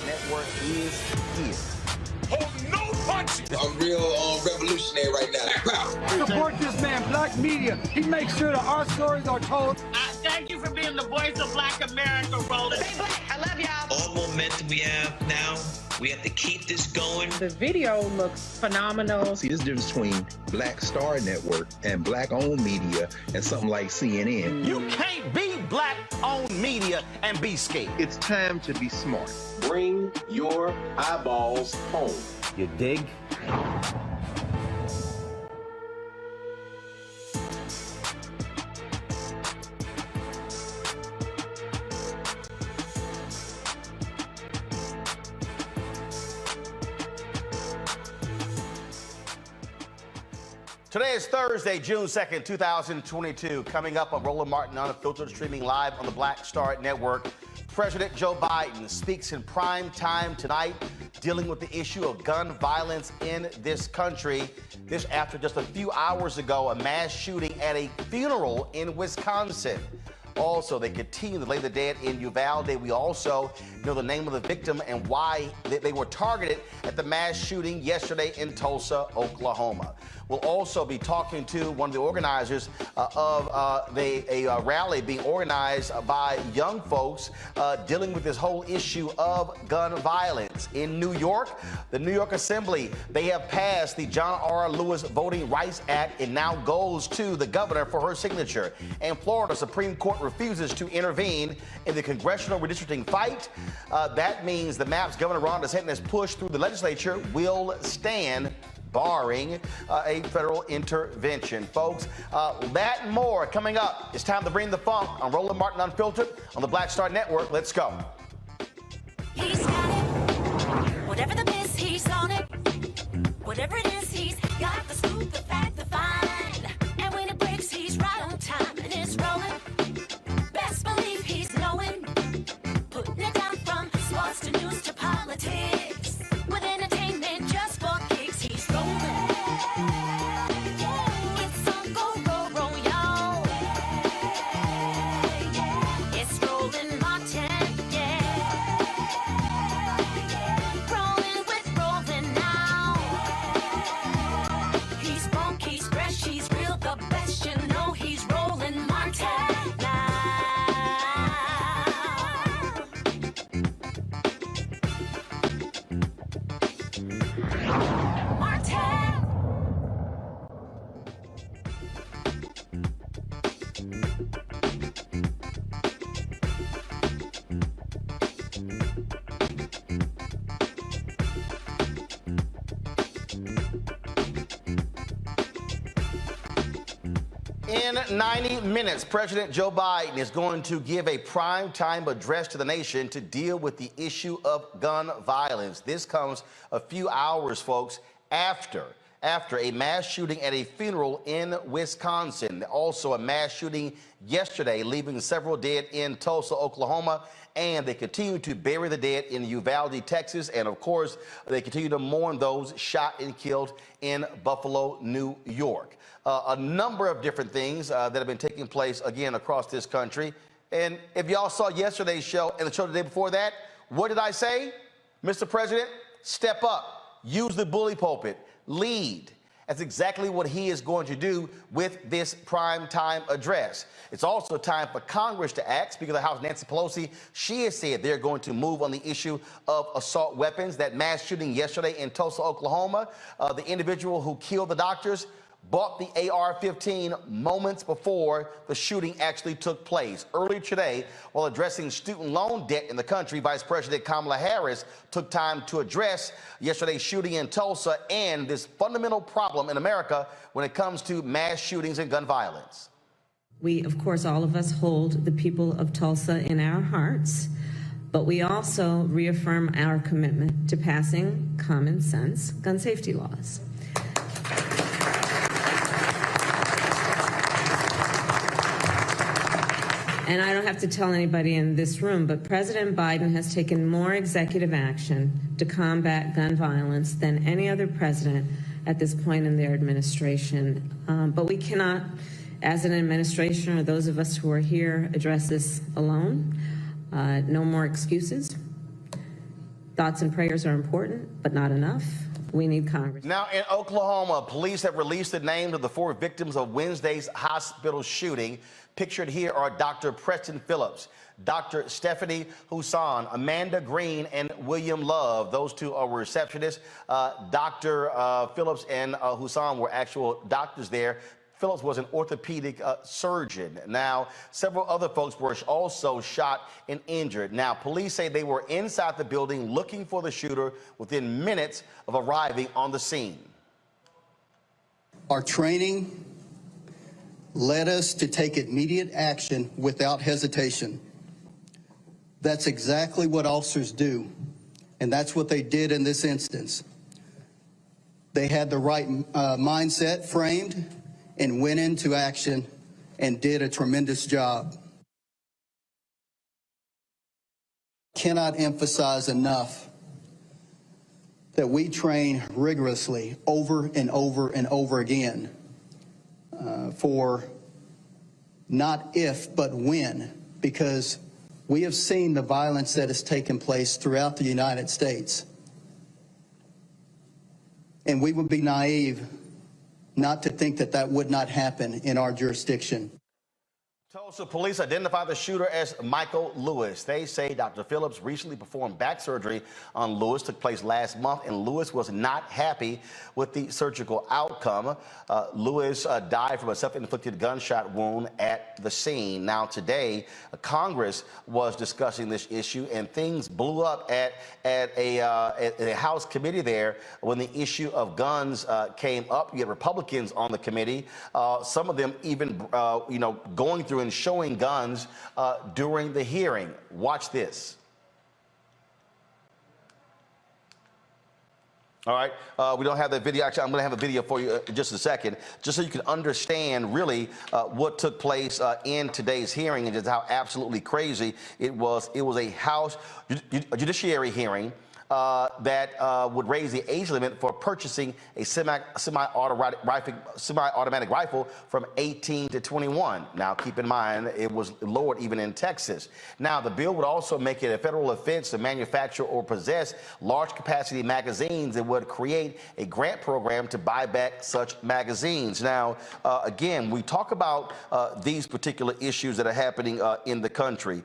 Network is here. Hold no punches. I'm real revolutionary right now. Support this man, Black Media. He makes sure that our stories are told. Thank you for being the voice of Black America, Roland. Stay black. I love y'all. All momentum we have now, we have to keep this going. The video looks phenomenal. See, there's a difference between Black Star Network and Black-owned media and something like CNN. You can't be Black-owned media and be scared. It's time to be smart. Bring your eyeballs home. You dig? Today is Thursday, June 2nd, 2022. Coming up on Roland Martin Unfiltered, streaming live on the Black Star Network. President Joe Biden speaks in prime time tonight, dealing with the issue of gun violence in this country. This after just a few hours ago, a mass shooting at a funeral in Wisconsin. Also, they continue to lay the dead in Uvalde. We also know the name of the victim and why they were targeted at the mass shooting yesterday in Tulsa, Oklahoma. We'll also be talking to one of the organizers of a rally being organized by young folks dealing with this whole issue of gun violence. In New York, the New York Assembly, they have passed the John R. Lewis Voting Rights Act. It now goes to the governor for her signature. And Florida Supreme Court refuses to intervene in the congressional redistricting fight. That means the map's Governor Ron DeSantis' push through the legislature will stand, barring a federal intervention. Folks, that and more coming up. It's time to bring the funk on Roland Martin Unfiltered on the Black Star Network. Let's go. He's got it. Whatever the miss, he's on it. Whatever it is, he's got the scoop, the fact, the find. And when it breaks, he's right on time. And it's rolling. In 90 minutes, President Joe Biden is going to give a primetime address to the nation to deal with the issue of gun violence. This comes a few hours, folks, after a mass shooting at a funeral in Wisconsin. Also a mass shooting yesterday, leaving several dead in Tulsa, Oklahoma, and they continue to bury the dead in Uvalde, Texas, and of course, they continue to mourn those shot and killed in Buffalo, New York. A number of different things that have been taking place, again, across this country. And if y'all saw yesterday's show and the show the day before that, what did I say? Mr. President, step up, use the bully pulpit, lead. That's exactly what he is going to do with this primetime address. It's also time for Congress to act. Speaker of the House Nancy Pelosi, she has said they're going to move on the issue of assault weapons. That mass shooting yesterday in Tulsa, Oklahoma, the individual who killed the doctors bought the AR-15 moments before the shooting actually took place. Earlier today, while addressing student loan debt in the country, Vice President Kamala Harris took time to address yesterday's shooting in Tulsa and this fundamental problem in America when it comes to mass shootings and gun violence. We, of course, all of us hold the people of Tulsa in our hearts, but we also reaffirm our commitment to passing common sense gun safety laws. And I don't have to tell anybody in this room, but President Biden has taken more executive action to combat gun violence than any other president at this point in their administration. But we cannot, as an administration or those of us who are here, address this alone. No more excuses. Thoughts and prayers are important, but not enough. We need Congress. Now, in Oklahoma, police have released the names of the 4 victims of Wednesday's hospital shooting. Pictured here are Dr. Preston Phillips, Dr. Stephanie Husson, Amanda Green, and William Love. Those 2 are receptionists. Dr. Phillips and Husson were actual doctors there. Phillips was an orthopedic surgeon. Now, several other folks were also shot and injured. Now, police say they were inside the building looking for the shooter within minutes of arriving on the scene. Our training led us to take immediate action without hesitation. That's exactly what officers do, and that's what they did in this instance. They had the right mindset framed and went into action and did a tremendous job. Cannot emphasize enough that we train rigorously over and over and over again for not if, but when, because we have seen the violence that has taken place throughout the United States. And we would be naive not to think that that would not happen in our jurisdiction. Tulsa police identify the shooter as Michael Lewis. They say Dr. Phillips recently performed back surgery on Lewis. Took place last month, and Lewis was not happy with the surgical outcome. Lewis died from a self-inflicted gunshot wound at the scene. Now, today, Congress was discussing this issue, and things blew up at a House committee there when the issue of guns came up. You had Republicans on the committee, some of them even, going through and showing guns during the hearing. Watch this. All right, we don't have that video. Actually, I'm going to have a video for you in just a second, just so you can understand really what took place in today's hearing and just how absolutely crazy it was. It was a House Judiciary hearing that would raise the age limit for purchasing a semi-automatic rifle from 18 to 21. Now, keep in mind, it was lowered even in Texas. Now, the bill would also make it a federal offense to manufacture or possess large-capacity magazines and would create a grant program to buy back such magazines. Now, again, we talk about these particular issues that are happening in the country.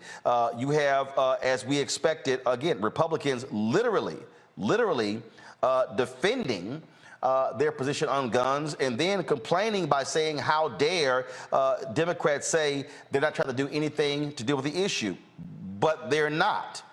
You have, as we expected, again, Republicans literally defending their position on guns, and then complaining by saying, how dare Democrats say they're not trying to do anything to deal with the issue. But they're not.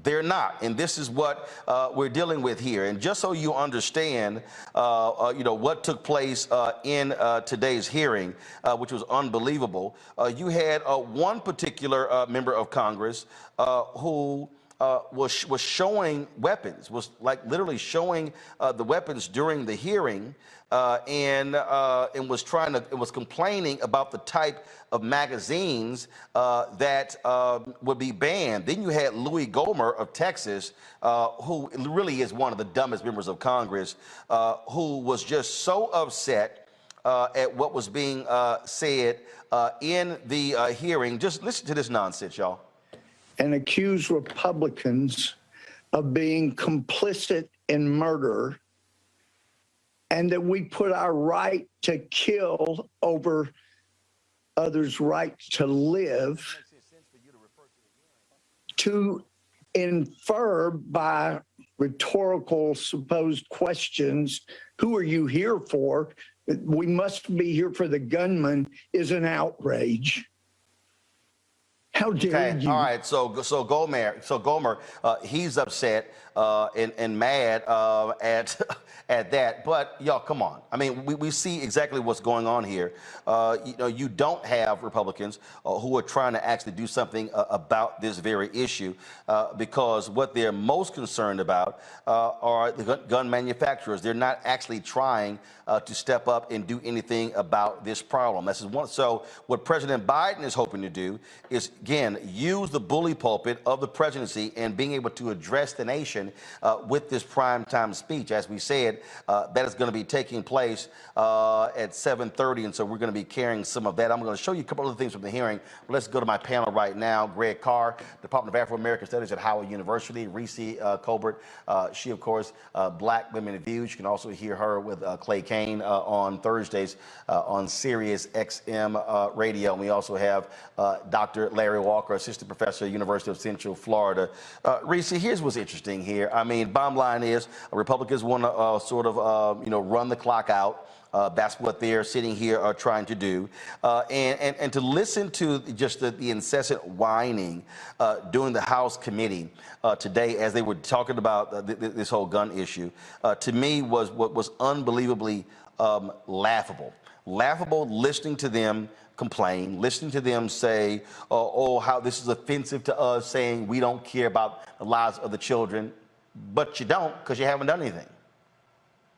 They're not, and this is what we're dealing with here. And just so you understand, what took place in today's hearing, which was unbelievable, you had one particular member of Congress who was showing weapons, was like literally showing the weapons during the hearing, and was complaining about the type of magazines that would be banned. Then you had Louis Gohmert of Texas, who really is one of the dumbest members of Congress, who was just so upset at what was being said in the hearing. Just listen to this nonsense, y'all. And accuse Republicans of being complicit in murder, and that we put our right to kill over others' right to live, to infer by rhetorical supposed questions, who are you here for? We must be here for the gunman, is an outrage. How dare you? All right. So Gohmert, he's upset and mad at that. But y'all, come on. I mean, we see exactly what's going on here. You don't have Republicans who are trying to actually do something about this very issue, because what they're most concerned about are the gun manufacturers. They're not actually trying to step up and do anything about this problem. This is one. So what President Biden is hoping to do is, again, use the bully pulpit of the presidency and being able to address the nation with this primetime speech. As we said, that is going to be taking place at 7:30, and so we're going to be carrying some of that. I'm going to show you a couple other things from the hearing. But let's go to my panel right now. Greg Carr, Department of Afro-American Studies at Howard University. Reese Colbert, she, of course, Black Women in Views. You can also hear her with Clay Kane on Thursdays on Sirius XM radio. And we also have Dr. Larry Walker, assistant professor at University of Central Florida. Reese, here's what's interesting here. I mean, bottom line is Republicans want to sort of, run the clock out. That's what they're sitting here trying to do. And to listen to just the incessant whining during the House committee today as they were talking about this whole gun issue, to me was what was unbelievably laughable. Laughable listening to them complain, listening to them say, how this is offensive to us, saying we don't care about the lives of the children, but you don't because you haven't done anything.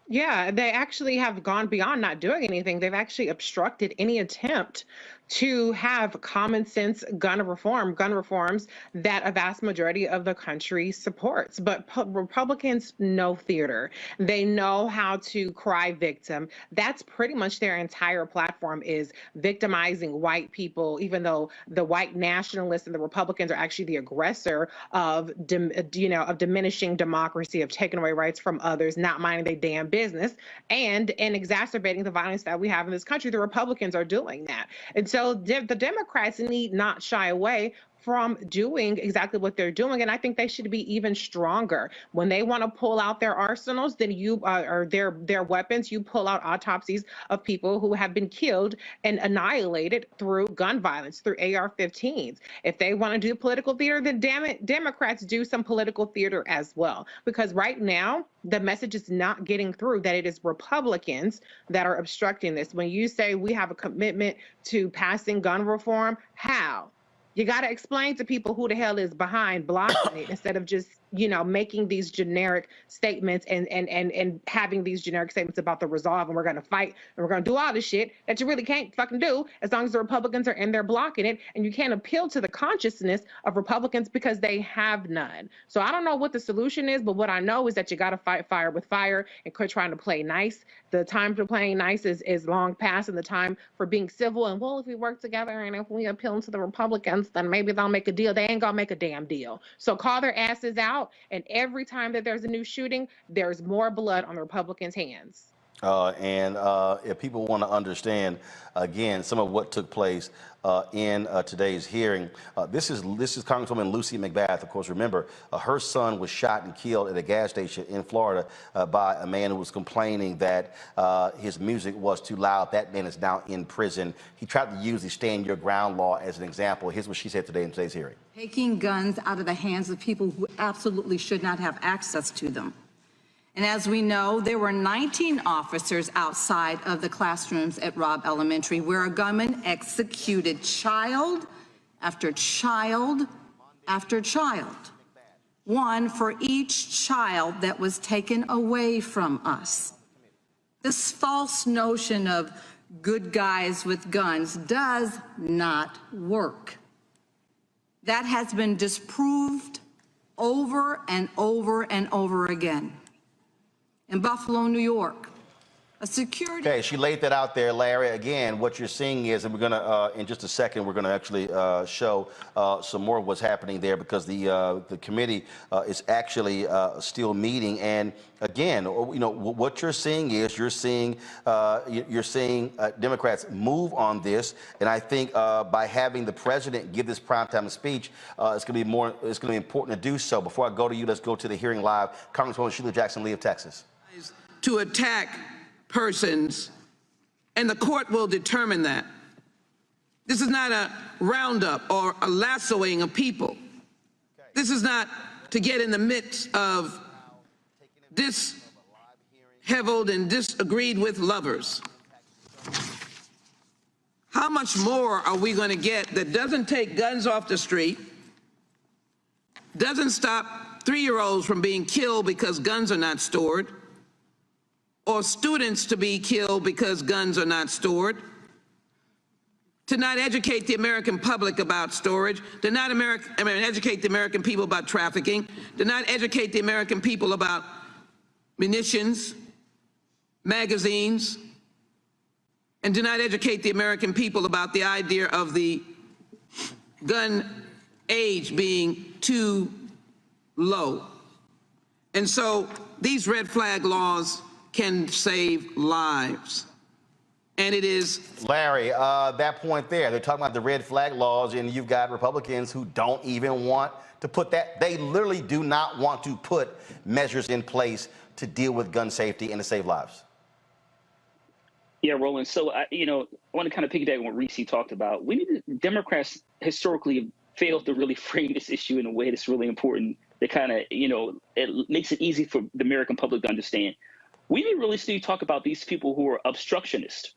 Yeah, they actually have gone beyond not doing anything. They've actually obstructed any attempt to have common sense gun reforms that a vast majority of the country supports. But Republicans know theater. They know how to cry victim. That's pretty much their entire platform, is victimizing white people, even though the white nationalists and the Republicans are actually the aggressor of diminishing democracy, of taking away rights from others, not minding their damn business, and exacerbating the violence that we have in this country. The Republicans are doing that. And so the Democrats need not shy away from doing exactly what they're doing. And I think they should be even stronger. When they want to pull out their arsenals, then or their weapons, you pull out autopsies of people who have been killed and annihilated through gun violence, through AR-15s. If they want to do political theater, then damn it, Democrats do some political theater as well. Because right now, the message is not getting through that it is Republicans that are obstructing this. When you say we have a commitment to passing gun reform, how? You got to explain to people who the hell is behind blocking it, instead of just, making these generic statements and having these generic statements about the resolve, and we're going to fight and we're going to do all this shit that you really can't fucking do as long as the Republicans are in there blocking it. And you can't appeal to the consciousness of Republicans because they have none. So I don't know what the solution is, but what I know is that you got to fight fire with fire and quit trying to play nice. The time for playing nice is long past, and the time for being civil and, well, if we work together and if we appeal to the Republicans, then maybe they'll make a deal. They ain't gonna make a damn deal. So call their asses out, and every time that there's a new shooting, there's more blood on the Republicans' hands. If people want to understand, again, some of what took place in today's hearing, this is Congresswoman Lucy McBath. Of course, remember, her son was shot and killed at a gas station in Florida by a man who was complaining that his music was too loud. That man is now in prison. He tried to use the Stand Your Ground law as an example. Here's what she said today in today's hearing. Taking guns out of the hands of people who absolutely should not have access to them. And as we know, there were 19 officers outside of the classrooms at Robb Elementary where a gunman executed child after child after child. One for each child that was taken away from us. This false notion of good guys with guns does not work. That has been disproved over and over and over again. In Buffalo, New York, a security... Okay, she laid that out there, Larry. Again, what you're seeing is, and we're going to, in just a second, we're going to actually show some more of what's happening there because the committee is actually still meeting. And again, you know, what you're seeing is you're seeing Democrats move on this. And I think by having the president give this primetime speech, it's going to be important to do so. Before I go to you, let's go to the hearing live. Congresswoman Sheila Jackson Lee of Texas. To attack persons, and the court will determine that. This is not a roundup or a lassoing of people. This is not to get in the midst of disheveled and disagreed with lovers. How much more are we going to get that doesn't take guns off the street, doesn't stop 3-year-olds from being killed because guns are not stored, or students to be killed because guns are not stored, to not educate the American public about storage, to not educate the American people about trafficking, to not educate the American people about munitions, magazines, and to not educate the American people about the idea of the gun age being too low. And so these red flag laws can save lives. And it is... Larry, that point there, they're talking about the red flag laws, and you've got Republicans who don't even want to put that. They literally do not want to put measures in place to deal with gun safety and to save lives. Yeah, Roland. So, I want to kind of piggyback on what Reese talked about. Democrats historically have failed to really frame this issue in a way that's really important. That kind of, it makes it easy for the American public to understand. We need to really talk about these people who are obstructionists.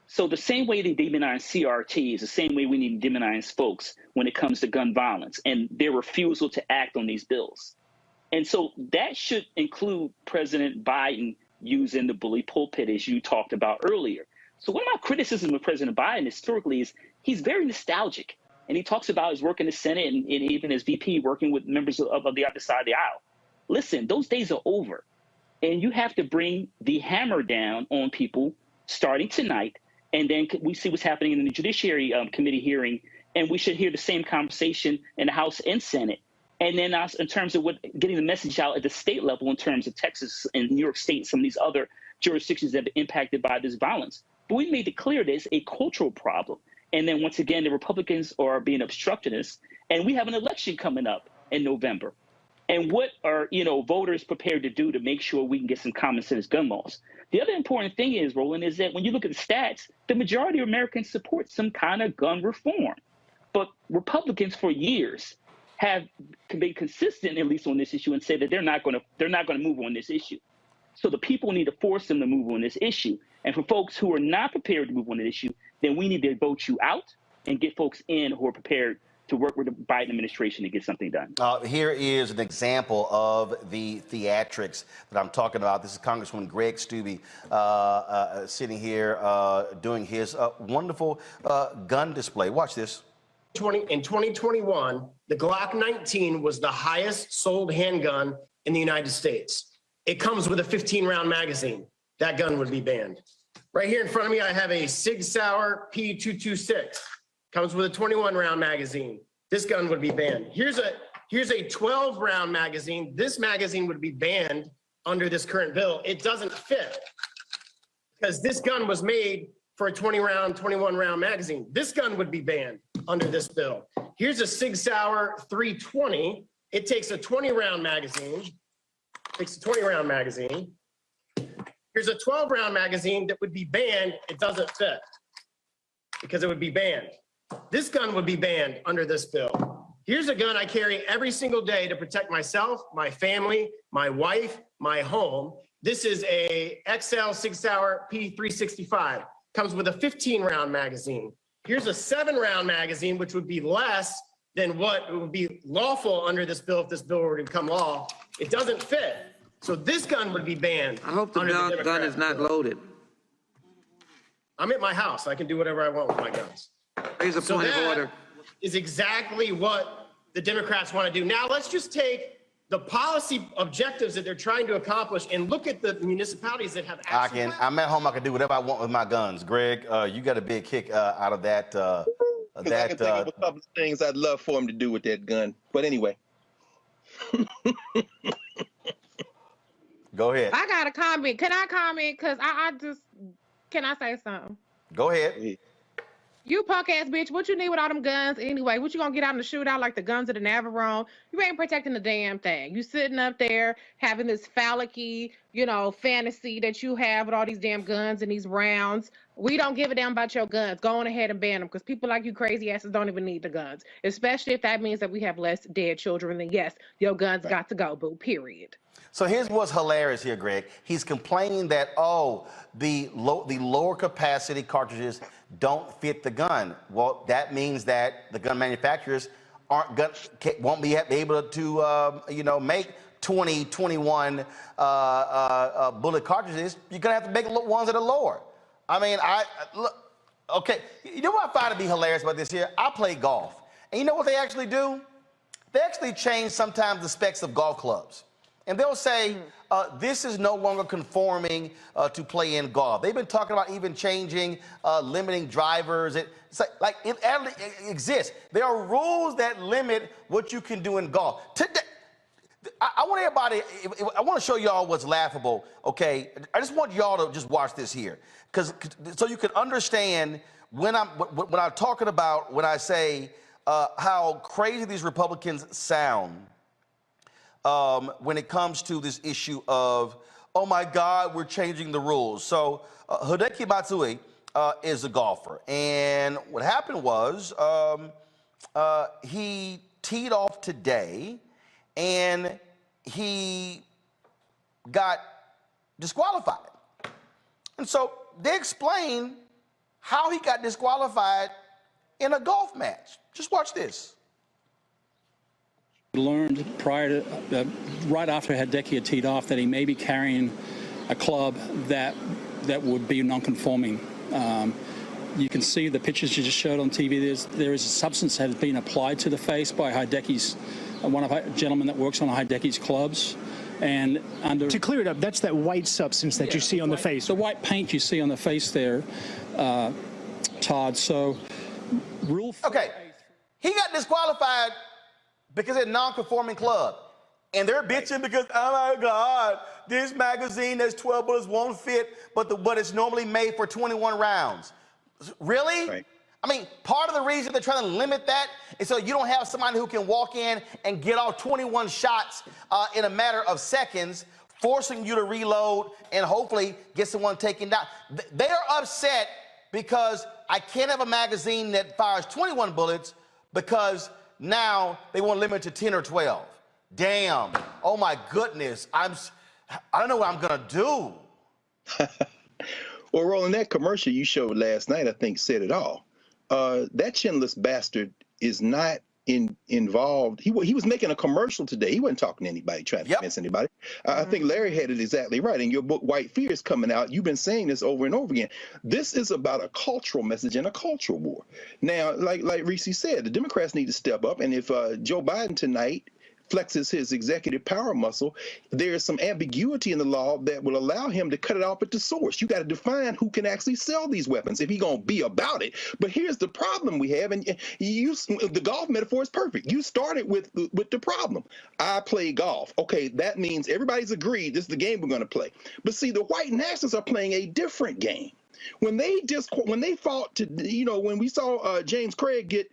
So the same way they demonize CRT is the same way we need to demonize folks when it comes to gun violence and their refusal to act on these bills. And so that should include President Biden using the bully pulpit, as you talked about earlier. So one of my criticisms of President Biden historically is he's very nostalgic. And he talks about his work in the Senate and even as VP working with members of the other side of the aisle. Listen, those days are over. And you have to bring the hammer down on people starting tonight. And then we see what's happening in the Judiciary Committee hearing. And we should hear the same conversation in the House and Senate. And then in terms of getting the message out at the state level in terms of Texas and New York State and some of these other jurisdictions that have been impacted by this violence. But we made it clear there's a cultural problem. And then once again, the Republicans are being obstructionists. And we have an election coming up in November. And what are, voters prepared to do to make sure we can get some common sense gun laws? The other important thing is, Roland, is that when you look at the stats, the majority of Americans support some kind of gun reform. But Republicans for years have been consistent, at least on this issue, and say that they're not going to move on this issue. So the people need to force them to move on this issue. And for folks who are not prepared to move on the issue, then we need to vote you out and get folks in who are prepared to work with the Biden administration to get something done. Here is an example of the theatrics that I'm talking about. This is Congressman Greg Steube sitting here doing his wonderful gun display. Watch this. In 2021, the Glock 19 was the highest sold handgun in the United States. It comes with a 15-round magazine. That gun would be banned. Right here in front of me, I have a Sig Sauer P226. Comes with a 21-round magazine. This gun would be banned. Here's a 12-round magazine. This magazine would be banned under this current bill. It doesn't fit. because this gun was made for a 20-round, 21-round magazine. This gun would be banned under this bill. Here's a Sig Sauer 320. It takes a 20-round magazine. Here's a 12-round magazine that would be banned. It doesn't fit because it would be banned. This gun would be banned under this bill. Here's a gun I carry every single day to protect myself, my family, my wife, my home. This is a XL Sig Sauer P365. Comes with a 15-round magazine. Here's a 7-round magazine, which would be less than what would be lawful under this bill if this bill were to become law. It doesn't fit. So this gun would be banned. I hope the gun is not loaded. I'm at my house. I can do whatever I want with my guns. Here's a point of order. Is exactly what the Democrats want to do. Now let's just take the policy objectives that they're trying to accomplish and look at the municipalities that have actually... I'm at home. I can do whatever I want with my guns. Greg, you got a big kick out of that. I can think of a couple of things I'd love for him to do with that gun. But anyway. Go ahead. I got a comment. Can I comment? Because can I say something? Go ahead. You punk ass bitch, what you need with all them guns anyway? What you gonna get out in the shootout like the guns of the Navarone? You ain't protecting the damn thing. You sitting up there having this phallic-y, fantasy that you have with all these damn guns and these rounds. We don't give a damn about your guns. Go on ahead and ban them because people like you crazy asses don't even need the guns. Especially if that means that we have less dead children, then yes, your guns got to go, boo, period. So here's what's hilarious here, Greg. He's complaining that, the lower capacity cartridges don't fit the gun. Well, that means that the gun manufacturers won't be able to, make 20, 21 bullet cartridges. You're gonna have to make ones that are lower. I mean, look, okay. You know what I find to be hilarious about this here? I play golf, and you know what they actually do? They actually change sometimes the specs of golf clubs. And they'll say, this is no longer conforming to play in golf. They've been talking about even changing, limiting drivers. It's like it exists. There are rules that limit what you can do in golf. Today, I want everybody, I want to show y'all what's laughable, okay? I just want y'all to just watch this here. So you can understand when I'm talking about, when I say how crazy these Republicans sound. When it comes to this issue of, oh my God, we're changing the rules. So Hideki Matsui is a golfer. And what happened was he teed off today and he got disqualified. And so they explain how he got disqualified in a golf match. Just watch this. Learned right after Hideki had teed off that he may be carrying a club that would be non-conforming. You can see the pictures you just showed on TV. There is a substance that has been applied to the face by Hideki's, one of the gentlemen that works on Hideki's clubs. And to clear it up, that's that white substance that you see on the face. The white paint you see on the face there, Todd. So, Okay, he got disqualified because it's a non-conforming club. And they're bitching because, oh my God, this magazine that's 12 bullets won't fit, but it's normally made for 21 rounds. Really? Right. I mean, part of the reason they're trying to limit that is so you don't have somebody who can walk in and get off 21 shots in a matter of seconds, forcing you to reload and hopefully get someone taken down. They are upset because I can't have a magazine that fires 21 bullets because now they want to limit to 10 or 12. Damn. Oh my goodness. I don't know what I'm gonna do. Well, Roland, that commercial you showed last night, I think, said it all. That chinless bastard is not involved. He was making a commercial today. He wasn't talking to anybody, trying to convince anybody. I think Larry had it exactly right. In your book, White Fear, is coming out. You've been saying this over and over again. This is about a cultural message and a cultural war. Now, like Reese said, the Democrats need to step up. And if Joe Biden tonight flexes his executive power muscle, there is some ambiguity in the law that will allow him to cut it off at the source. You got to define who can actually sell these weapons if he's going to be about it. But here's the problem we have, and the golf metaphor is perfect. You started with the problem. I play golf. Okay, that means everybody's agreed this is the game we're going to play. But see, the white nationalists are playing a different game. When they fought to, when we saw James Craig get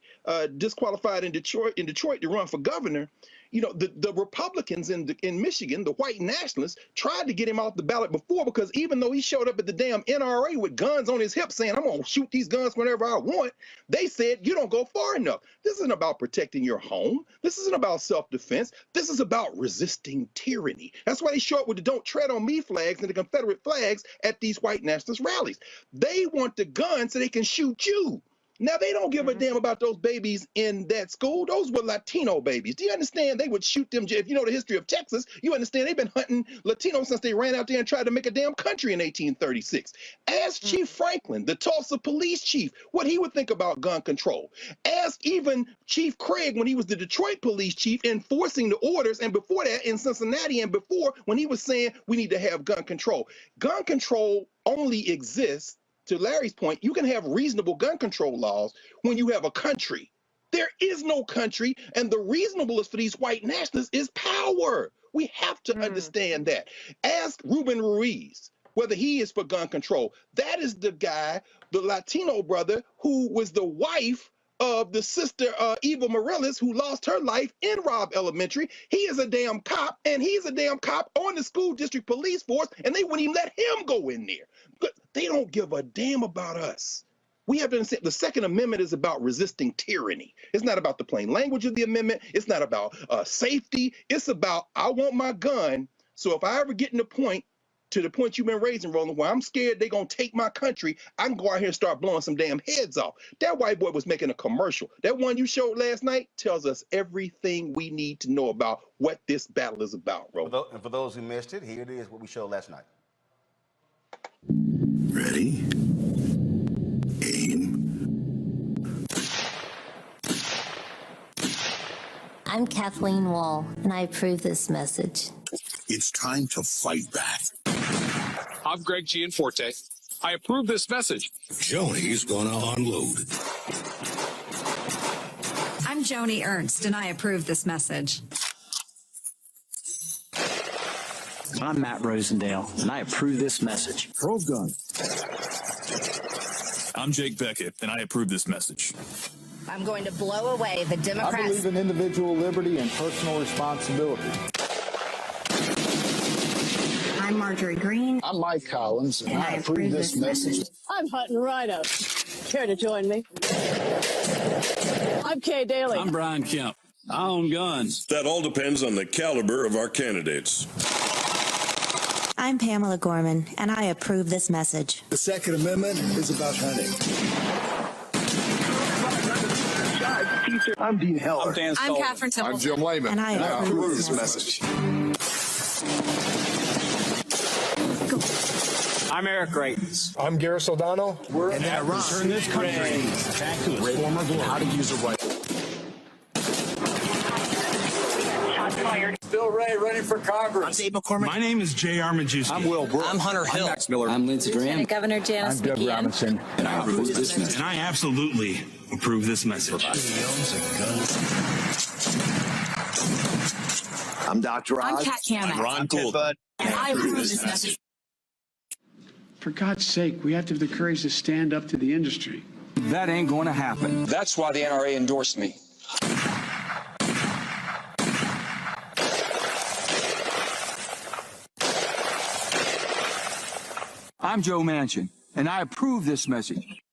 disqualified in Detroit to run for governor, the Republicans in Michigan, the white nationalists, tried to get him off the ballot before, because even though he showed up at the damn NRA with guns on his hips saying, I'm going to shoot these guns whenever I want, they said, you don't go far enough. This isn't about protecting your home. This isn't about self-defense. This is about resisting tyranny. That's why they show up with the Don't Tread on Me flags and the Confederate flags at these white nationalist rallies. They want the gun so they can shoot you. Now, they don't give a damn about those babies in that school. Those were Latino babies. Do you understand? They would shoot them. If you know the history of Texas, you understand they've been hunting Latinos since they ran out there and tried to make a damn country in 1836. Ask Chief Franklin, the Tulsa police chief, what he would think about gun control. Ask even Chief Craig when he was the Detroit police chief enforcing the orders, and before that in Cincinnati, and before when he was saying we need to have gun control. Gun control only exists, to Larry's point, you can have reasonable gun control laws when you have a country. There is no country, and the reasonableness for these white nationalists is power. We have to understand that. Ask Ruben Ruiz whether he is for gun control. That is the guy, the Latino brother, who was the wife of the sister Eva Morales, who lost her life in Robb Elementary. He is a damn cop, and he's a damn cop on the school district police force, and they wouldn't even let him go in there. But they don't give a damn about us. We have to understand the Second Amendment is about resisting tyranny. It's not about the plain language of the amendment. It's not about safety. It's about, I want my gun, so if I ever get to the point you've been raising, Roland, where I'm scared they're going to take my country, I can go out here and start blowing some damn heads off. That white boy was making a commercial. That one you showed last night tells us everything we need to know about what this battle is about, Roland. And for those who missed it, here it is, what we showed last night. Ready? Aim. I'm Kathleen Wall, and I approve this message. It's time to fight back. I'm Greg Gianforte. I approve this message. Joni's gonna unload. I'm Joni Ernst, and I approve this message. I'm Matt Rosendale, and I approve this message. Pro-gun. I'm Jake Beckett, and I approve this message. I'm going to blow away the Democrats. I believe in individual liberty and personal responsibility. I'm Marjorie Green. I'm Mike Collins, and I approve this message. I'm Hutton Rhino. Care to join me? I'm Kay Daly. I'm Brian Kemp. I own guns. That all depends on the caliber of our candidates. I'm Pamela Gorman, and I approve this message. The Second Amendment is about hunting. I'm Dean Heller. I'm Catherine Templeton. I'm Jim Lehman, and I approve this message. I'm Eric Greitens. I'm Garris O'Donnell. We're in Iraq. Turn this country back to its former glory. How to use a rifle. Bill Ray running for Congress. I'm Dave McCormick. My name is J.R. Majewski. I'm Will Brooks. I'm Hunter Hill. I'm Max Miller. I'm Lindsey Graham. Governor Janice I'm Doug McKeon. Robinson. And I approve this message. And I absolutely approve this message. I'm Dr. Oz. I'm Kat Kamek. I'm Ron Gould. And I approve this message. For God's sake, we have to have the courage to stand up to the industry. That ain't going to happen. That's why the NRA endorsed me. I'm Joe Manchin, and I approve this message.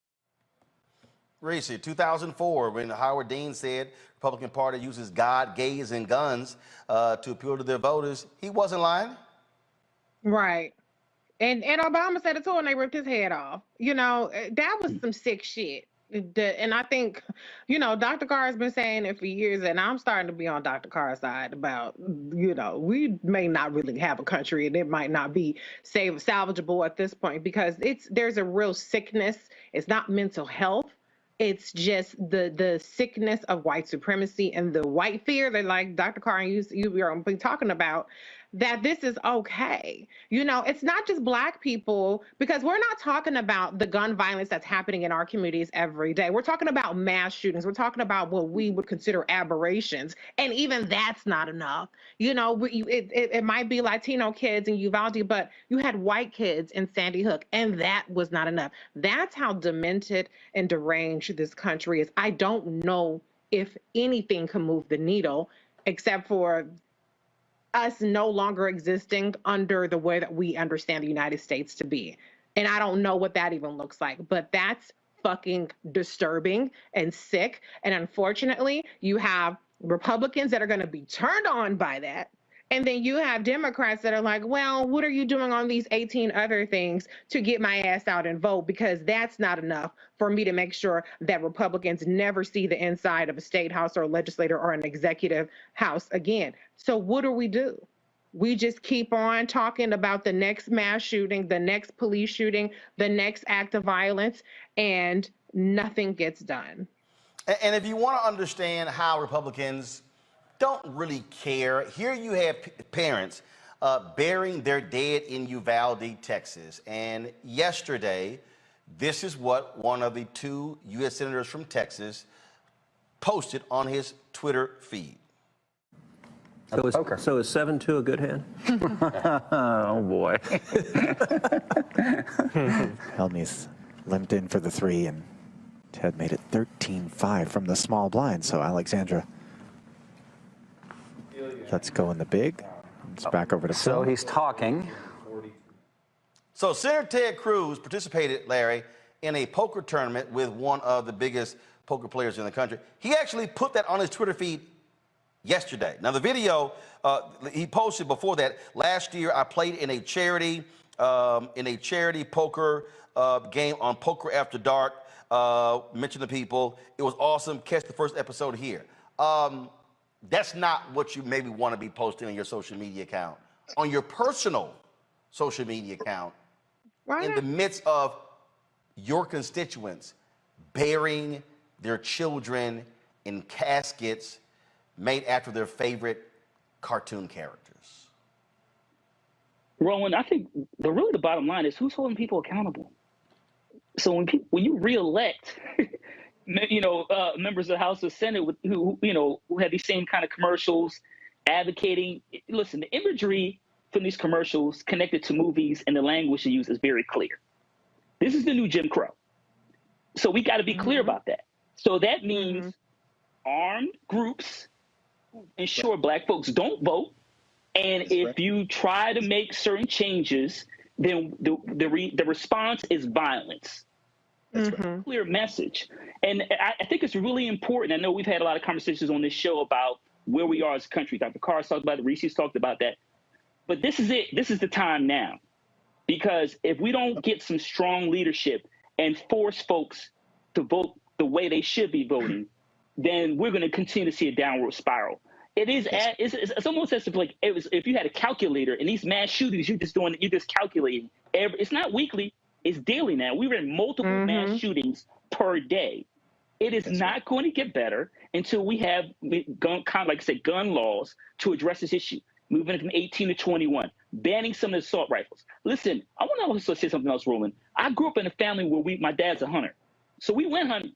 Reese, 2004, when Howard Dean said Republican Party uses God, gays, and guns to appeal to their voters, he wasn't lying. Right. And Obama said it too, and they ripped his head off. You know, that was some sick shit. And I think, you know, Dr. Carr has been saying it for years, and I'm starting to be on Dr. Carr's side about, you know, we may not really have a country, and it might not be salvageable at this point, because there's a real sickness. It's not mental health It's just the sickness of white supremacy and the white fear that, like Dr. Carr and you were been talking about, that this is okay. You know, it's not just Black people, because we're not talking about the gun violence that's happening in our communities every day. We're talking about mass shootings. We're talking about what we would consider aberrations. And even that's not enough. You know, it might be Latino kids in Uvalde, but you had white kids in Sandy Hook, and that was not enough. That's how demented and deranged this country is. I don't know if anything can move the needle except for us no longer existing under the way that we understand the United States to be. And I don't know what that even looks like, but that's fucking disturbing and sick. And unfortunately, you have Republicans that are going to be turned on by that. And then you have Democrats that are like, well, what are you doing on these 18 other things to get my ass out and vote? Because that's not enough for me to make sure that Republicans never see the inside of a state house or a legislature or an executive house again. So what do? We just keep on talking about the next mass shooting, the next police shooting, the next act of violence, and nothing gets done. And if you want to understand how Republicans don't really care, here you have parents burying their dead in Uvalde, Texas. And yesterday, this is what one of the two U.S. senators from Texas posted on his Twitter feed. So is 7-2 a good hand? Oh, boy. Helmy's limped in for the 3, and Ted made it 13-5 from the small blind. So Alexandra, let's go in the big. It's back over to Phil. So he's talking. So Senator Ted Cruz participated, Larry, in a poker tournament with one of the biggest poker players in the country. He actually put that on his Twitter feed yesterday. Now the video he posted before that. Last year I played in a charity poker game on Poker After Dark. Mention the people. It was awesome. Catch the first episode here. That's not what you maybe want to be posting on your social media account. On your personal social media account, in the midst of your constituents burying their children in caskets made after their favorite cartoon characters. Roland, I think the bottom line is who's holding people accountable. So when you reelect, members of the House or Senate who had these same kind of commercials advocating, listen, the imagery from these commercials connected to movies and the language they use is very clear. This is the new Jim Crow. So we got to be clear about that. So that means armed groups ensure Black folks don't vote. And if you try to make certain changes, then the response is violence. That's a clear message. And I think it's really important. I know we've had a lot of conversations on this show about where we are as a country. Dr. Carr's talked about it. Reese's talked about that. But this is it. This is the time now. Because if we don't get some strong leadership and force folks to vote the way they should be voting, then we're going to continue to see a downward spiral. It is it's almost as if you had a calculator and these mass shootings you're just calculating. It's not weekly, it's daily now. We were in multiple mass shootings per day. It is not going to get better until we have gun laws to address this issue. Moving it from 18 to 21, banning some of the assault rifles. Listen, I want to also say something else, Roland. I grew up in a family where my dad's a hunter. So we went hunting.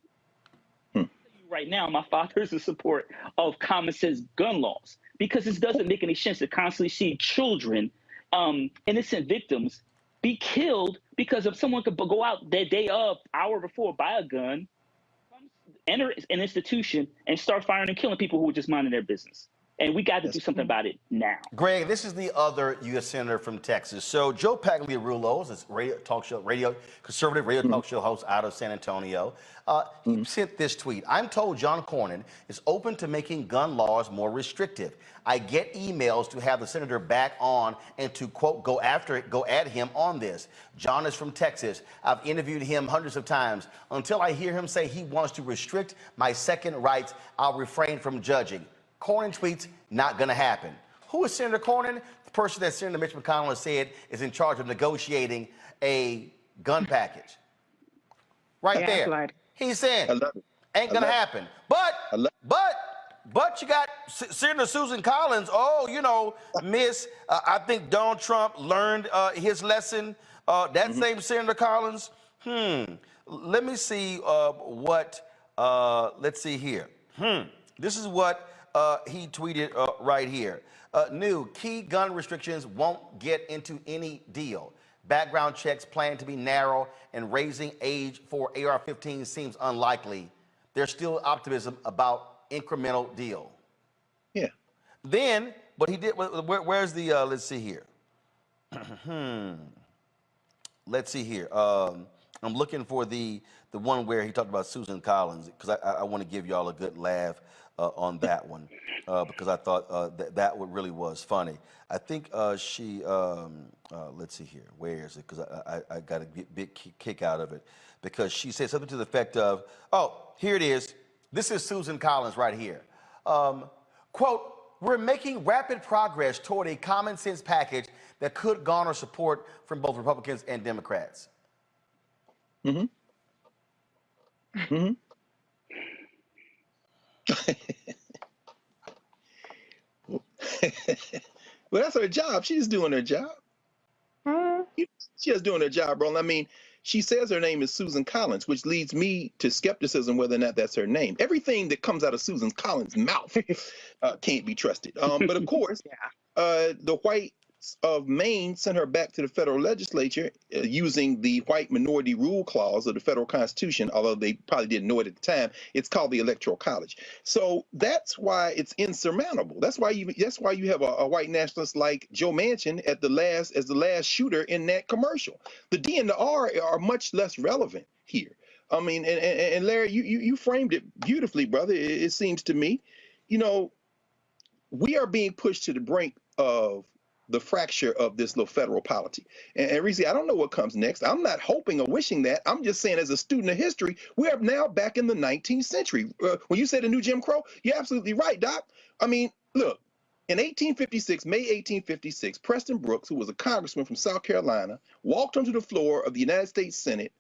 Right now, my father is in support of common sense gun laws because it doesn't make any sense to constantly see children, innocent victims, be killed because if someone could go out that day of, hour before, buy a gun, enter an institution, and start firing and killing people who were just minding their business. And we got to do something about it now. Greg, this is the other U.S. Senator from Texas. So Joe Pagliarulo is a conservative radio talk show host out of San Antonio. He sent this tweet. I'm told John Cornyn is open to making gun laws more restrictive. I get emails to have the senator back on and to, quote, go at him on this. John is from Texas. I've interviewed him hundreds of times. Until I hear him say he wants to restrict my second rights, I'll refrain from judging. Cornyn tweets, not going to happen. Who is Senator Cornyn? The person that Senator Mitch McConnell has said is in charge of negotiating a gun package. Right there. He's saying I love it. ain't gonna happen. But you got Senator Susan Collins. Oh, you know, Miss. I think Donald Trump learned his lesson. That same Senator Collins. Let me see what. Let's see here. This is what he tweeted right here. New key gun restrictions won't get into any deal. Background checks plan to be narrow, and raising age for AR-15 seems unlikely. There's still optimism about incremental deal. Yeah. Then, but he did. Where's the? Let's see here. Let's see here. I'm looking for the one where he talked about Susan Collins, because I want to give y'all a good laugh on that one, because I thought that one really was funny. I think she. Let's see here. Where is it? Because I got a big kick out of it, because she said something to the effect of, "Oh, here it is. This is Susan Collins right here. Quote, we're making rapid progress toward a common sense package that could garner support from both Republicans and Democrats." Well, that's her job. She's doing her job. She's doing her job, bro. I mean, she says her name is Susan Collins, which leads me to skepticism whether or not that's her name. Everything that comes out of Susan Collins' mouth can't be trusted. But of course, the whites of Maine sent her back to the federal legislature using the white minority rule clause of the federal constitution, although they probably didn't know it at the time. It's called the Electoral College. So that's why it's insurmountable. That's why you have a white nationalist like Joe Manchin as the last shooter in that commercial. The D and the R are much less relevant here. I mean, and Larry, you framed it beautifully, brother. It seems to me, you know, we are being pushed to the brink of the fracture of this little federal polity. And Reese, I don't know what comes next. I'm not hoping or wishing that. I'm just saying, as a student of history, we are now back in the 19th century. When you say the new Jim Crow, you're absolutely right, Doc. I mean, look, in 1856, May 1856, Preston Brooks, who was a congressman from South Carolina, walked onto the floor of the United States Senate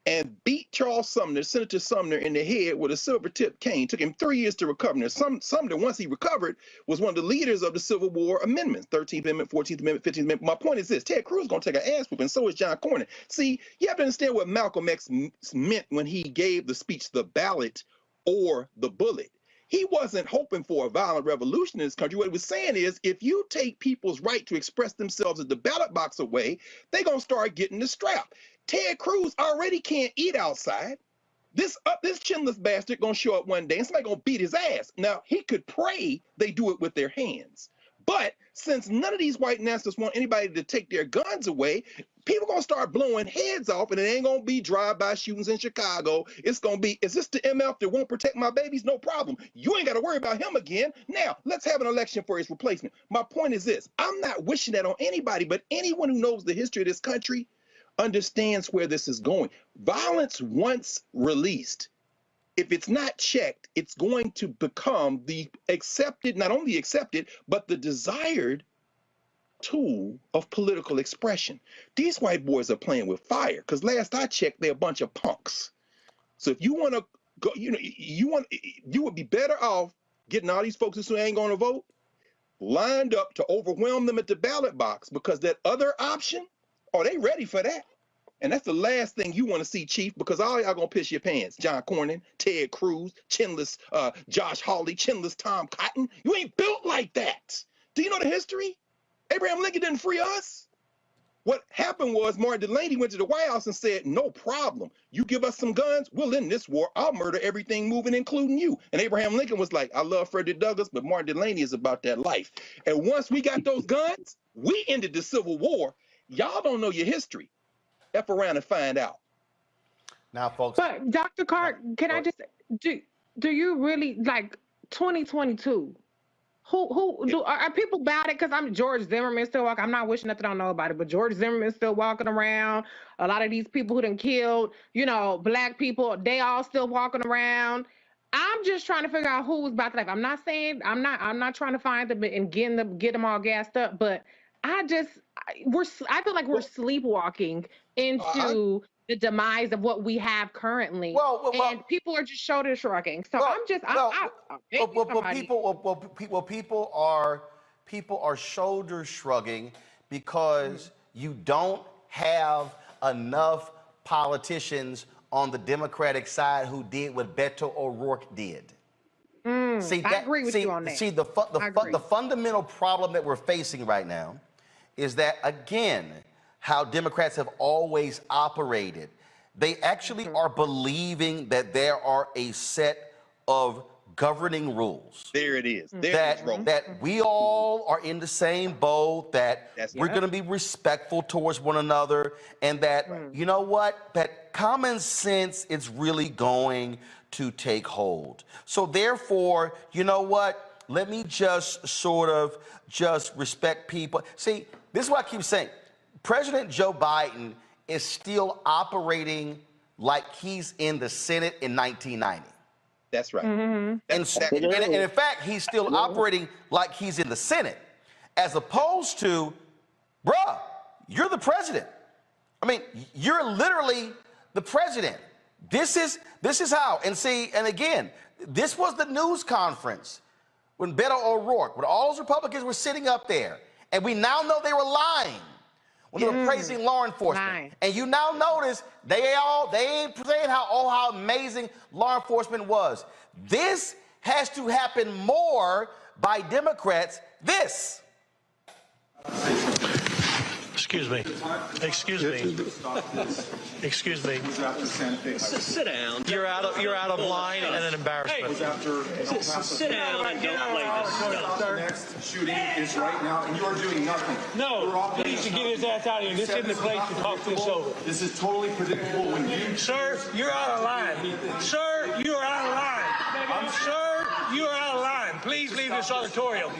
and beat Senator Sumner in the head with a silver-tipped cane. Took him 3 years to recover. Now, Sumner, once he recovered, was one of the leaders of the Civil War amendments, 13th Amendment, 14th Amendment, 15th Amendment. My point is this: Ted Cruz is going to take an ass whooping, and so is John Cornyn. See, you have to understand what Malcolm X meant when he gave the speech, the ballot or the bullet. He wasn't hoping for a violent revolution in this country. What he was saying is, if you take people's right to express themselves at the ballot box away, they're going to start getting the strap. Ted Cruz already can't eat outside. This chinless bastard gonna show up one day and somebody gonna beat his ass. Now, he could pray they do it with their hands. But since none of these white nationalists want anybody to take their guns away, people gonna start blowing heads off, and it ain't gonna be drive-by shootings in Chicago. It's gonna be, is this the MF that won't protect my babies? No problem. You ain't gotta worry about him again. Now, let's have an election for his replacement. My point is this: I'm not wishing that on anybody, but anyone who knows the history of this country understands where this is going. Violence, once released, if it's not checked, it's going to become the accepted, not only accepted, but the desired tool of political expression. These white boys are playing with fire, because last I checked, they're a bunch of punks. So if you want to go, you would be better off getting all these folks who ain't going to vote lined up to overwhelm them at the ballot box, because that other option, oh, they ready for that. And that's the last thing you want to see, Chief, because all y'all gonna piss your pants. John Cornyn, Ted Cruz, chinless Josh Hawley, chinless Tom Cotton. You ain't built like that. Do you know the history? Abraham Lincoln didn't free us. What happened was Martin Delany went to the White House and said, no problem. You give us some guns, we'll end this war. I'll murder everything moving, including you. And Abraham Lincoln was like, I love Frederick Douglass, but Martin Delany is about that life. And once we got those guns, we ended the Civil War. Y'all don't know your history. F around and find out. Now, folks. But Dr. Cart, can I just do you really, like, 2022? Are people about it? Because I'm George Zimmerman still walking. I'm not wishing nothing on nobody, but George Zimmerman still walking around. A lot of these people who done killed, black people, they all still walking around. I'm just trying to figure out who's about to life. I'm not saying I'm not trying to find them and get them all gassed up, but I feel like we're sleepwalking into the demise of what we have currently. And people are just shoulder shrugging. So people are shoulder shrugging because you don't have enough politicians on the Democratic side who did what Beto O'Rourke did. I agree with you on that. See, the fundamental problem that we're facing right now is that, again, how Democrats have always operated. They actually are believing that there are a set of governing rules. There it is. That we all are in the same boat, that we're going to be respectful towards one another, and that, you know what, that common sense is really going to take hold. So therefore, you know what, let me just sort of just respect people. See, this is what I keep saying. President Joe Biden is still operating like he's in the Senate in 1990. That's right. And in fact, he's still operating like he's in the Senate, as opposed to, bruh, you're the president. I mean, you're literally the president. This is how. And see, and again, this was the news conference when Beto O'Rourke, when all those Republicans were sitting up there, and we now know they were lying when they were praising law enforcement. And you now notice they ain't saying how amazing law enforcement was. This has to happen more by Democrats. Excuse me. Excuse me. Excuse me. Sit down. You're out of line and an embarrassment. Hey, sit down and don't play this stuff. The next shooting is right now, and you are doing nothing. No, he needs to get his ass out of here. This isn't the place to talk this over. This is totally predictable when you... Sir, you're out of line. Sir, you are out of line. Sir, you are out of line. Please leave this auditorium.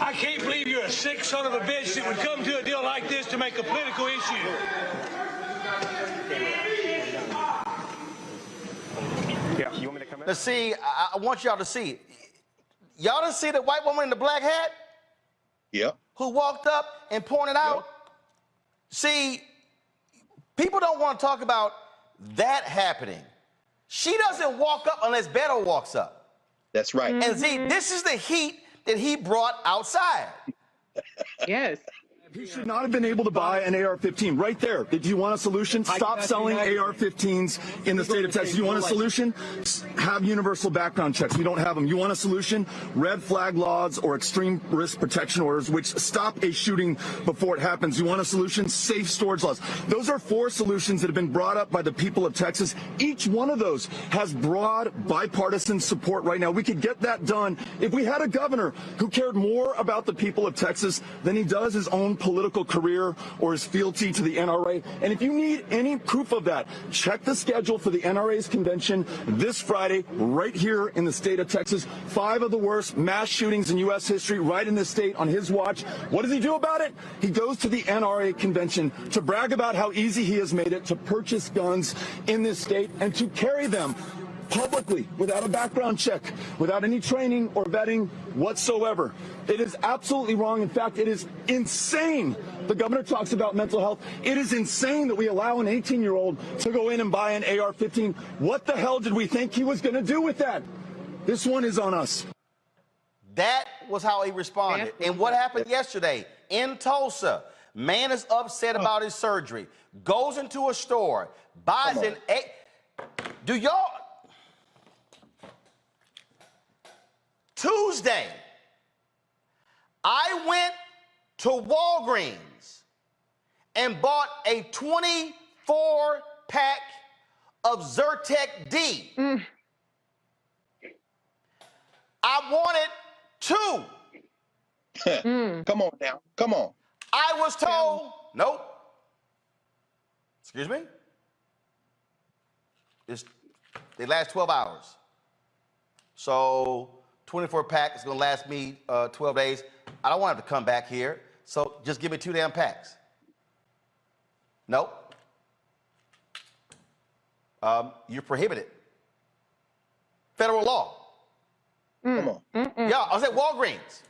I can't believe you're a sick son of a bitch that would come to a deal like this to make a political issue. Yeah, you want me to come in? Now see, I want y'all to see. Y'all didn't see the white woman in the black hat? Yep. Who walked up and pointed out? Yep. See, people don't want to talk about that happening. She doesn't walk up unless Beto walks up. That's right. And see, this is the heat that he brought outside. Yes. He should not have been able to buy an AR-15 right there. Did you want a solution? Stop selling AR-15s in the state of Texas. You want a solution? Have universal background checks. We don't have them. You want a solution? Red flag laws or extreme risk protection orders, which stop a shooting before it happens. You want a solution? Safe storage laws. Those are 4 solutions that have been brought up by the people of Texas. Each one of those has broad bipartisan support right now. We could get that done if we had a governor who cared more about the people of Texas than he does his own political career or his fealty to the NRA. And if you need any proof of that, check the schedule for the NRA's convention this Friday right here in the state of Texas. 5 of the worst mass shootings in U.S. history right in this state on his watch. What does he do about it? He goes to the NRA convention to brag about how easy he has made it to purchase guns in this state and to carry them publicly, without a background check, without any training or vetting whatsoever. It is absolutely wrong. In fact, it is insane. The governor talks about mental health. It is insane that we allow an 18-year-old to go in and buy an AR-15. What the hell did we think he was going to do with that? This one is on us. That was how he responded. And what happened yesterday in Tulsa? Man is upset about his surgery, goes into a store, buys an Do y'all... Tuesday, I went to Walgreens and bought a 24-pack of Zyrtec D. I wanted 2. Come on now. Come on. I was told, nope. Excuse me? They last 12 hours. So 24-pack is going to last me 12 days. I don't want to have to come back here, so just give me 2 damn packs. Nope. You're prohibited. Federal law. Come on. Yeah, I was at Walgreens.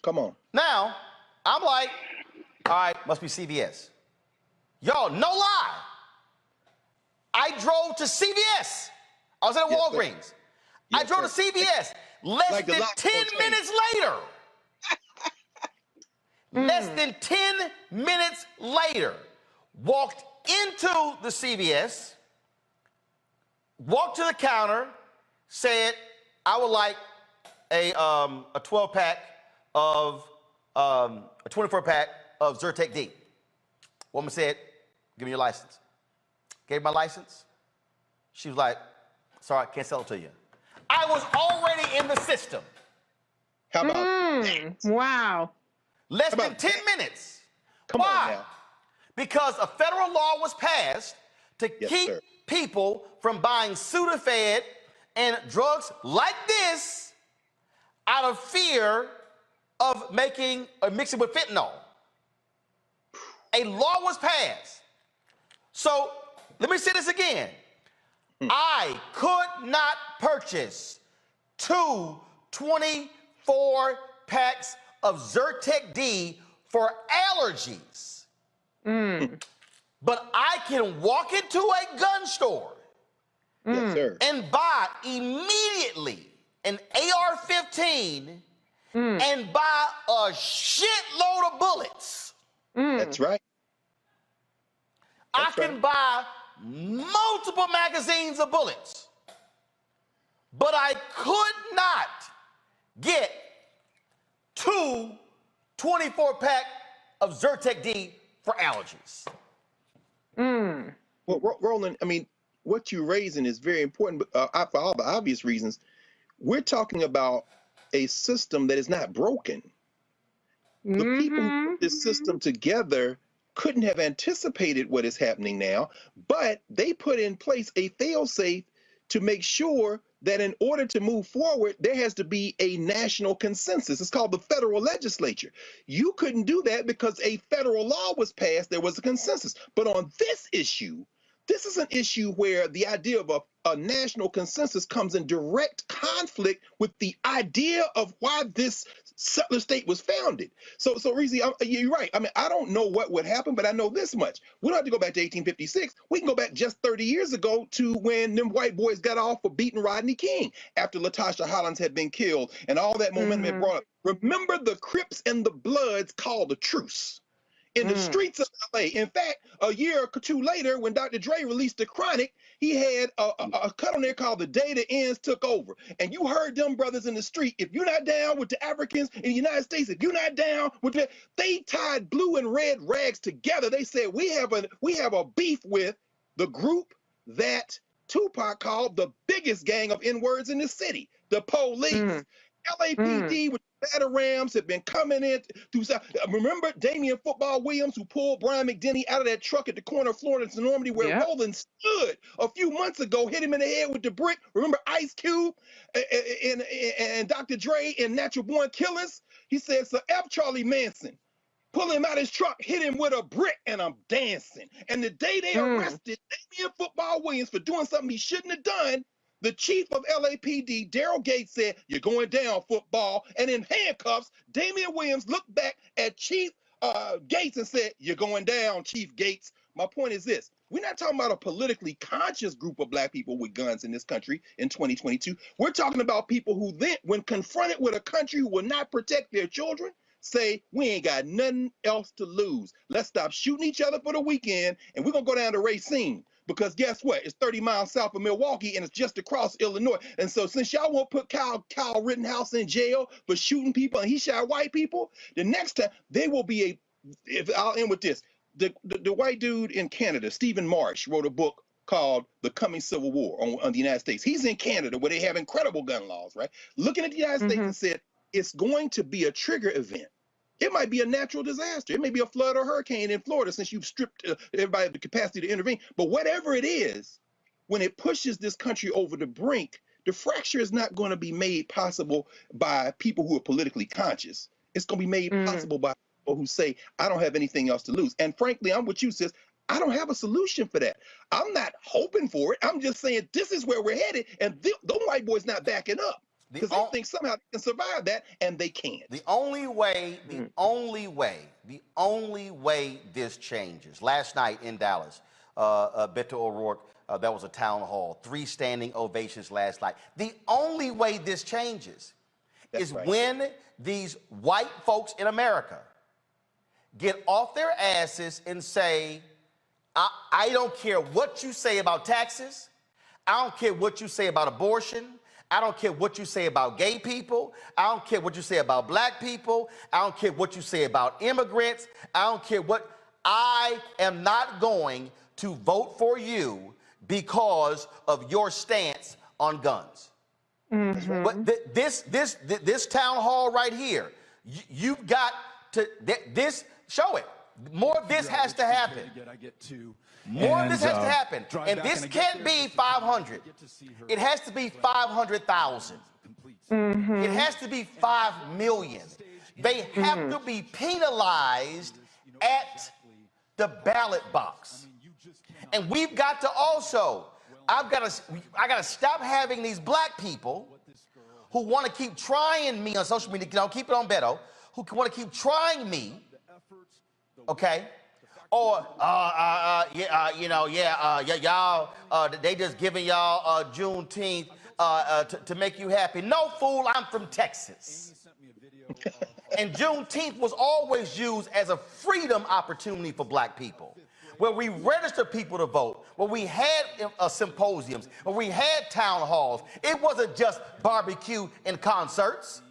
Come on. Now, I'm like, All right, must be CVS. Y'all, no lie. I drove to CVS. I was at Walgreens. I drove to CVS. Less than 10 minutes later. Less than 10 minutes later, walked into the CVS, walked to the counter, said, I would like a 12-pack of, a 24-pack of Zyrtec D. Woman said, give me your license. Gave my license. She was like, sorry, I can't sell it to you. I was already in the system. How about that? Wow. Less than 10 minutes. Why? Because a federal law was passed to keep people from buying Sudafed and drugs like this out of fear of making or mixing with fentanyl. A law was passed. So let me say this again. I could not purchase 2 24 packs of Zyrtec D for allergies. But I can walk into a gun store and buy immediately an AR-15 and buy a shitload of bullets. That's right. I can buy multiple magazines of bullets, but I could not get 2 24-pack of Zyrtec D for allergies. Well, Roland, I mean, what you're raising is very important, but for all the obvious reasons. We're talking about a system that is not broken. The people who put this system together couldn't have anticipated what is happening now, but they put in place a fail-safe to make sure that in order to move forward, there has to be a national consensus. It's called the federal legislature. You couldn't do that because a federal law was passed. There was a consensus. But on this issue, this is an issue where the idea of a national consensus comes in direct conflict with the idea of why this settler state was founded. So Reese, you're right. I mean, I don't know what would happen, but I know this much. We don't have to go back to 1856. We can go back just 30 years ago to when them white boys got off for beating Rodney King after Latasha Hollins had been killed and all that momentum had brought up. Remember the Crips and the Bloods called a truce in the streets of LA. In fact, a year or two later, when Dr. Dre released The Chronic, he had a cut on there called The Day the Ends Took Over. And you heard them brothers in the street, if you're not down with the Africans in the United States, if you're not down with the, they tied blue and red rags together. They said, we have a beef with the group that Tupac called the biggest gang of N-words in the city, the police. LAPD with Batarams have been coming in through South. Remember Damian Football Williams, who pulled Brian McDenny out of that truck at the corner of Florence and Normandy where Roland stood a few months ago, hit him in the head with the brick. Remember Ice Cube and Dr. Dre and Natural Born Killers? He said, so F. Charlie Manson, pull him out his truck, hit him with a brick, and I'm dancing. And the day they arrested Damian Football Williams for doing something he shouldn't have done, the chief of LAPD, Daryl Gates, said, you're going down, football. And in handcuffs, Damian Williams looked back at Chief Gates and said, you're going down, Chief Gates. My point is this. We're not talking about a politically conscious group of black people with guns in this country in 2022. We're talking about people who then, when confronted with a country who will not protect their children, say, we ain't got nothing else to lose. Let's stop shooting each other for the weekend, and we're going to go down to Racine. Because guess what? It's 30 miles south of Milwaukee, and it's just across Illinois. And so since y'all won't put Kyle Rittenhouse in jail for shooting people, and he shot white people, the next time they will be I'll end with this. The white dude in Canada, Stephen Marsh, wrote a book called The Coming Civil War on the United States. He's in Canada where they have incredible gun laws, right? Looking at the United States and said, it's going to be a trigger event. It might be a natural disaster. It may be a flood or hurricane in Florida since you've stripped everybody of the capacity to intervene. But whatever it is, when it pushes this country over the brink, the fracture is not going to be made possible by people who are politically conscious. It's going to be made possible by people who say, I don't have anything else to lose. And frankly, I'm with you, sis. I don't have a solution for that. I'm not hoping for it. I'm just saying this is where we're headed. And those white boys not backing up. Because they think somehow they can survive that, and they can't. The only way this changes. Last night in Dallas, Beto O'Rourke, that was a town hall, 3 standing ovations last night. The only way this changes is when these white folks in America get off their asses and say, I don't care what you say about taxes. I don't care what you say about abortion. I don't care what you say about gay people. I don't care what you say about black people. I don't care what you say about immigrants. I don't care what. I am not going to vote for you because of your stance on guns. Mm-hmm. But this town hall right here, you've got to show it. More of this has to happen. More of this has to happen. And this can't be 500. It has to be 500,000. Mm-hmm. It has to be 5 million. They have to be penalized at the ballot box. And we've got to also, I gotta stop having these black people who want to keep trying me on social media, keep it on Beto, who want to keep trying me, okay? Or, y'all, they just giving y'all Juneteenth to make you happy. No, fool, I'm from Texas. And Juneteenth was always used as a freedom opportunity for black people, where we registered people to vote, where we had symposiums, where we had town halls. It wasn't just barbecue and concerts.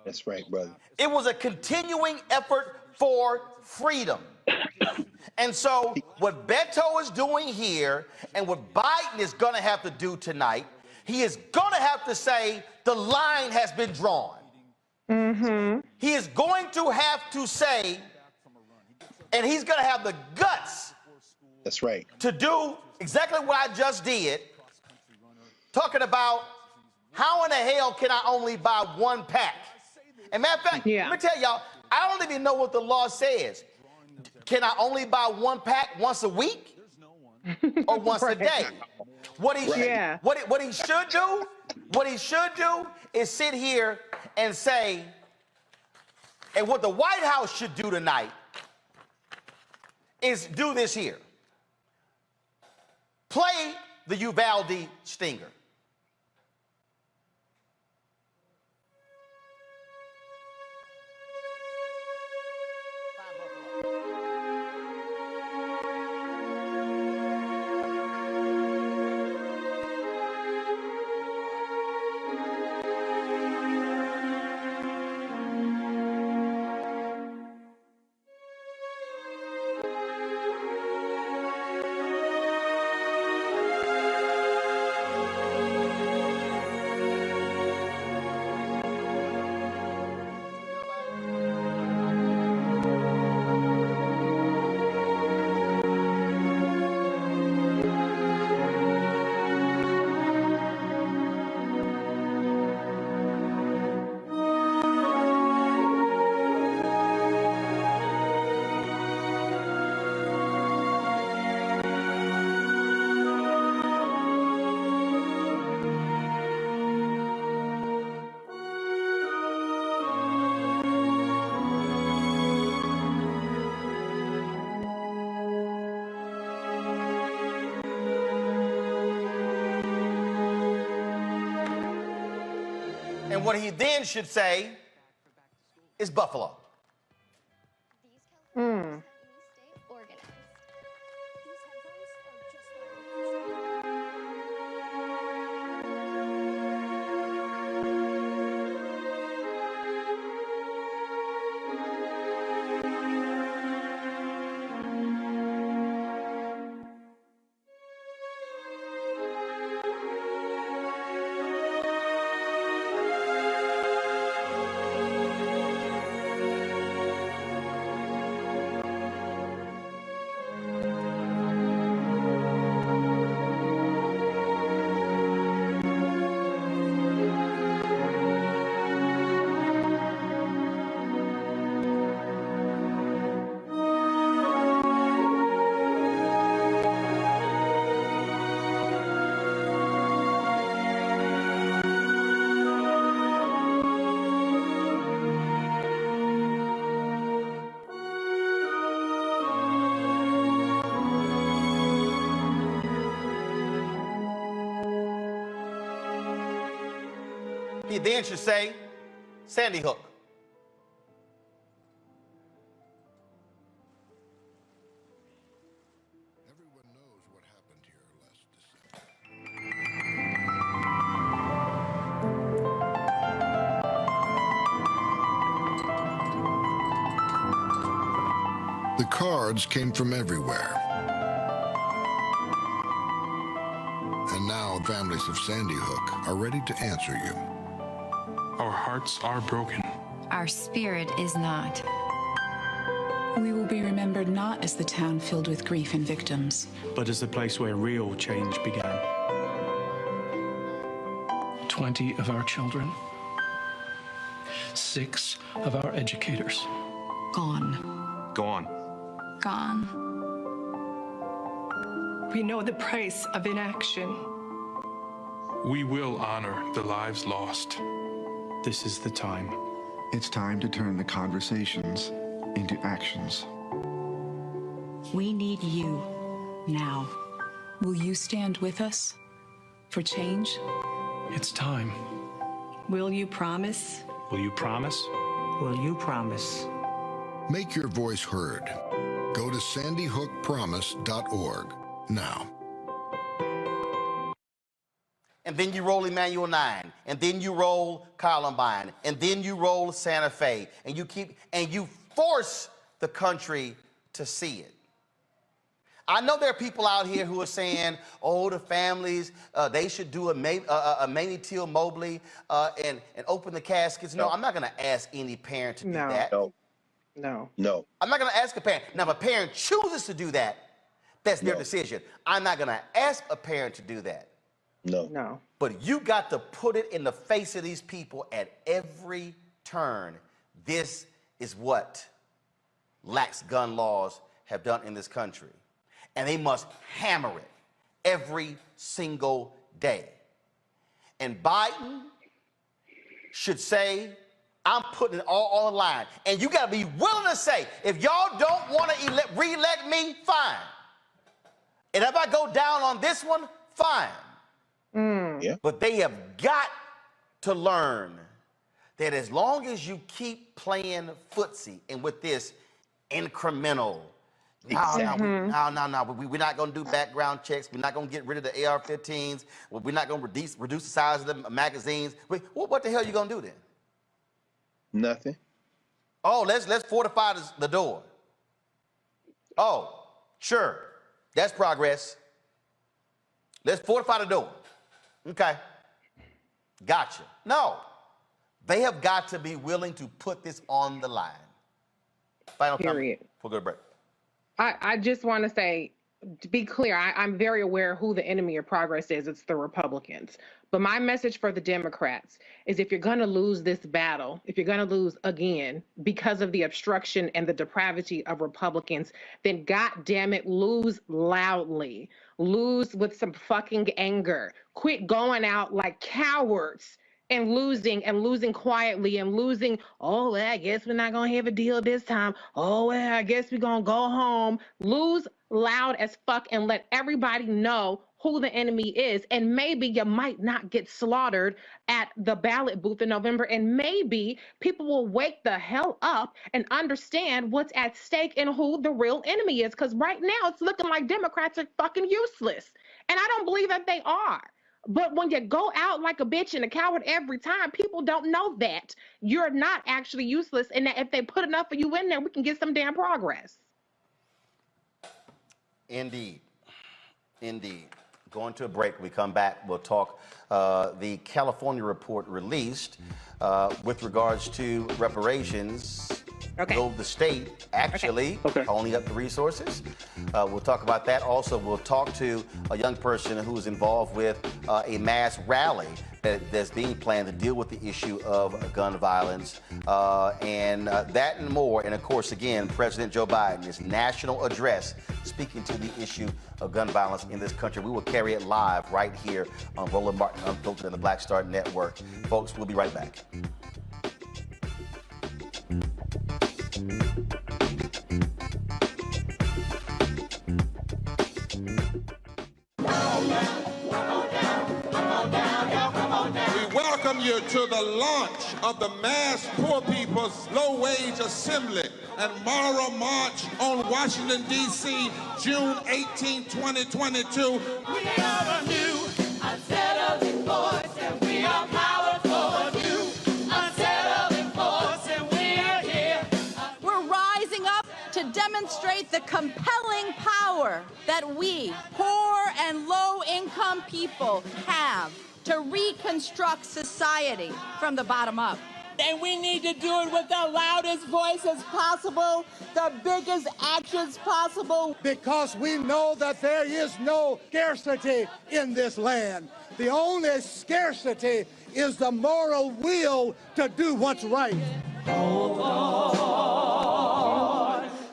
That's right, brother. It was a continuing effort for freedom. And so what Beto is doing here and what Biden is going to have to do tonight, he is going to have to say the line has been drawn. Mm-hmm. He is going to have to say, and he's going to have the guts. That's right. To do exactly what I just did, talking about how in the hell can I only buy 1 pack? And matter of fact, let me tell y'all, I don't even know what the law says. Can I only buy 1 pack once a week or once a day? What he should do is sit here and say, and what the White House should do tonight is do this here. Play the Uvalde stinger. And what he then should say is Buffalo. Mm. He then should say, Sandy Hook. The cards came from everywhere. And now families of Sandy Hook are ready to answer you. Our hearts are broken. Our spirit is not. We will be remembered not as the town filled with grief and victims, But as the place where real change began. 20 of our children, 6 of our educators. gone. Gone. Gone. We know the price of inaction. We will honor the lives lost. This is the time. It's time to turn the conversations into actions. We need you now. Will you stand with us for change? It's time. Will you promise? Will you promise? Will you promise? Make your voice heard. Go to sandyhookpromise.org now. And then you roll Emmanuel 9, and then you roll Columbine, and then you roll Santa Fe, and you force the country to see it. I know there are people out here who are saying, oh, the families, they should do a Mamie Till Mobley and open the caskets. No, I'm not going to ask any parent to do that. No. I'm not going to ask a parent. Now, if a parent chooses to do that, that's their decision. I'm not going to ask a parent to do that. No. But you got to put it in the face of these people at every turn. This is what lax gun laws have done in this country. And they must hammer it every single day. And Biden should say, I'm putting it all on the line. And you got to be willing to say, if y'all don't want to re-elect me, fine. And if I go down on this one, fine. Yeah. But they have got to learn that as long as you keep playing footsie and with this incremental, no, we're not going to do background checks. We're not going to get rid of the AR-15s. We're not going to reduce the size of the magazines. What the hell are you going to do then? Nothing. Oh, let's fortify the door. Oh, sure. That's progress. Let's fortify the door. Okay. Gotcha. No. They have got to be willing to put this on the line. Final comment before we go to break. I just want to say, to be clear, I'm very aware who the enemy of progress is. It's the Republicans. But my message for the Democrats is if you're going to lose this battle, if you're going to lose again because of the obstruction and the depravity of Republicans, then goddamn it, lose loudly. Lose with some fucking anger. Quit going out like cowards and losing quietly and losing, oh, well, I guess we're not going to have a deal this time. Oh, well, I guess we're going to go home. Lose loud as fuck and let everybody know who the enemy is. And maybe you might not get slaughtered at the ballot booth in November. And maybe people will wake the hell up and understand what's at stake and who the real enemy is. Because right now it's looking like Democrats are fucking useless. And I don't believe that they are. But when you go out like a bitch and a coward every time, people don't know that you're not actually useless. And that if they put enough of you in there, we can get some damn progress. Indeed. Going to a break. When we come back, we'll talk the California report released with regards to reparations. Will the state actually pony up the resources? We'll talk about that. Also, we'll talk to a young person who is involved with a mass rally that's being planned to deal with the issue of gun violence and that and more. And of course, again, President Joe Biden, his national address speaking to the issue of gun violence in this country. We will carry it live right here on Roland Martin Unfiltered and the Black Star Network. Folks, we'll be right back. We welcome welcome you to the launch of the Mass Poor People's Low-Wage Assembly and Moral March on Washington, D.C., June 18, 2022. We are a new, unsettling force, and we are powerful. New, unsettling force, and we are here. We're rising up to demonstrate the compelling power that we, poor and low-income people, have to reconstruct society from the bottom up. And we need to do it with the loudest voices possible, the biggest actions possible. Because we know that there is no scarcity in this land. The only scarcity is the moral will to do what's right. Hold on,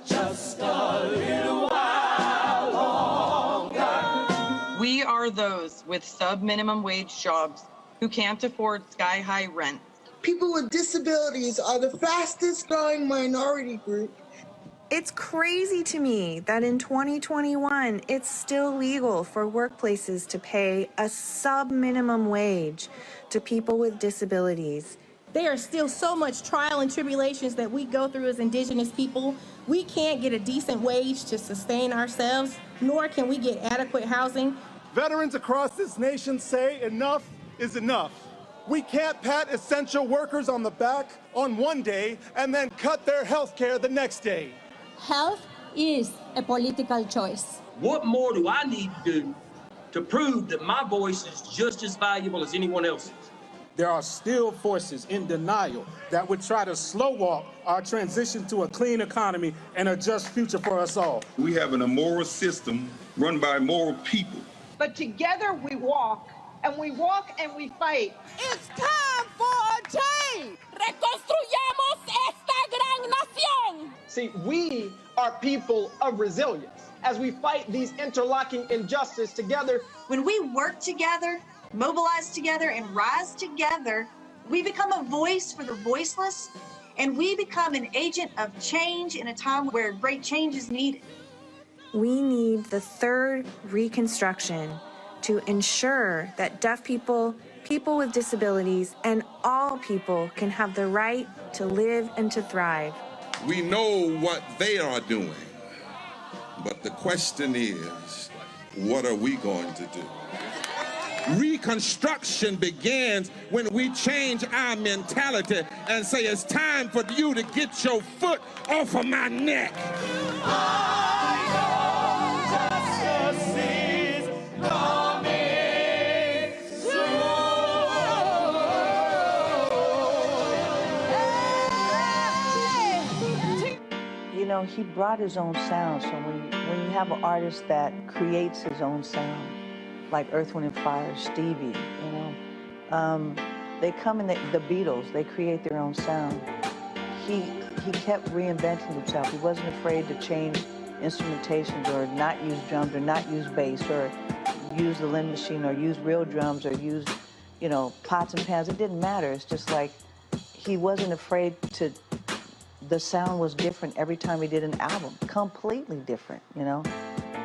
just a little while longer. We are those with sub-minimum wage jobs who can't afford sky-high rent. People with disabilities are the fastest growing minority group. It's crazy to me that in 2021, it's still legal for workplaces to pay a sub-minimum wage to people with disabilities. There are still so much trial and tribulations that we go through as Indigenous people. We can't get a decent wage to sustain ourselves, nor can we get adequate housing. Veterans across this nation say enough is enough. We can't pat essential workers on the back on one day and then cut their health care the next day. Health is a political choice. What more do I need to do to prove that my voice is just as valuable as anyone else's? There are still forces in denial that would try to slow walk our transition to a clean economy and a just future for us all. We have an immoral system run by immoral people. But together we walk, and we walk and we fight. It's time for a change! Reconstruyamos esta gran nación! See, we are people of resilience. As we fight these interlocking injustices together. When we work together, mobilize together, and rise together, we become a voice for the voiceless, and we become an agent of change in a time where great change is needed. We need the third Reconstruction to ensure that deaf people, people with disabilities, and all people can have the right to live and to thrive. We know what they are doing, but the question is, what are we going to do? Reconstruction begins when we change our mentality and say it's time for you to get your foot off of my neck. You know, he brought his own sound. So when you have an artist that creates his own sound, like Earth, Wind & Fire, Stevie, you know, they come in, the Beatles, they create their own sound. He kept reinventing himself. He wasn't afraid to change instrumentations or not use drums or not use bass or use the Lynn machine or use real drums or use, you know, pots and pans. It didn't matter. It's just like he wasn't afraid to. The sound was different every time he did an album, completely different, you know?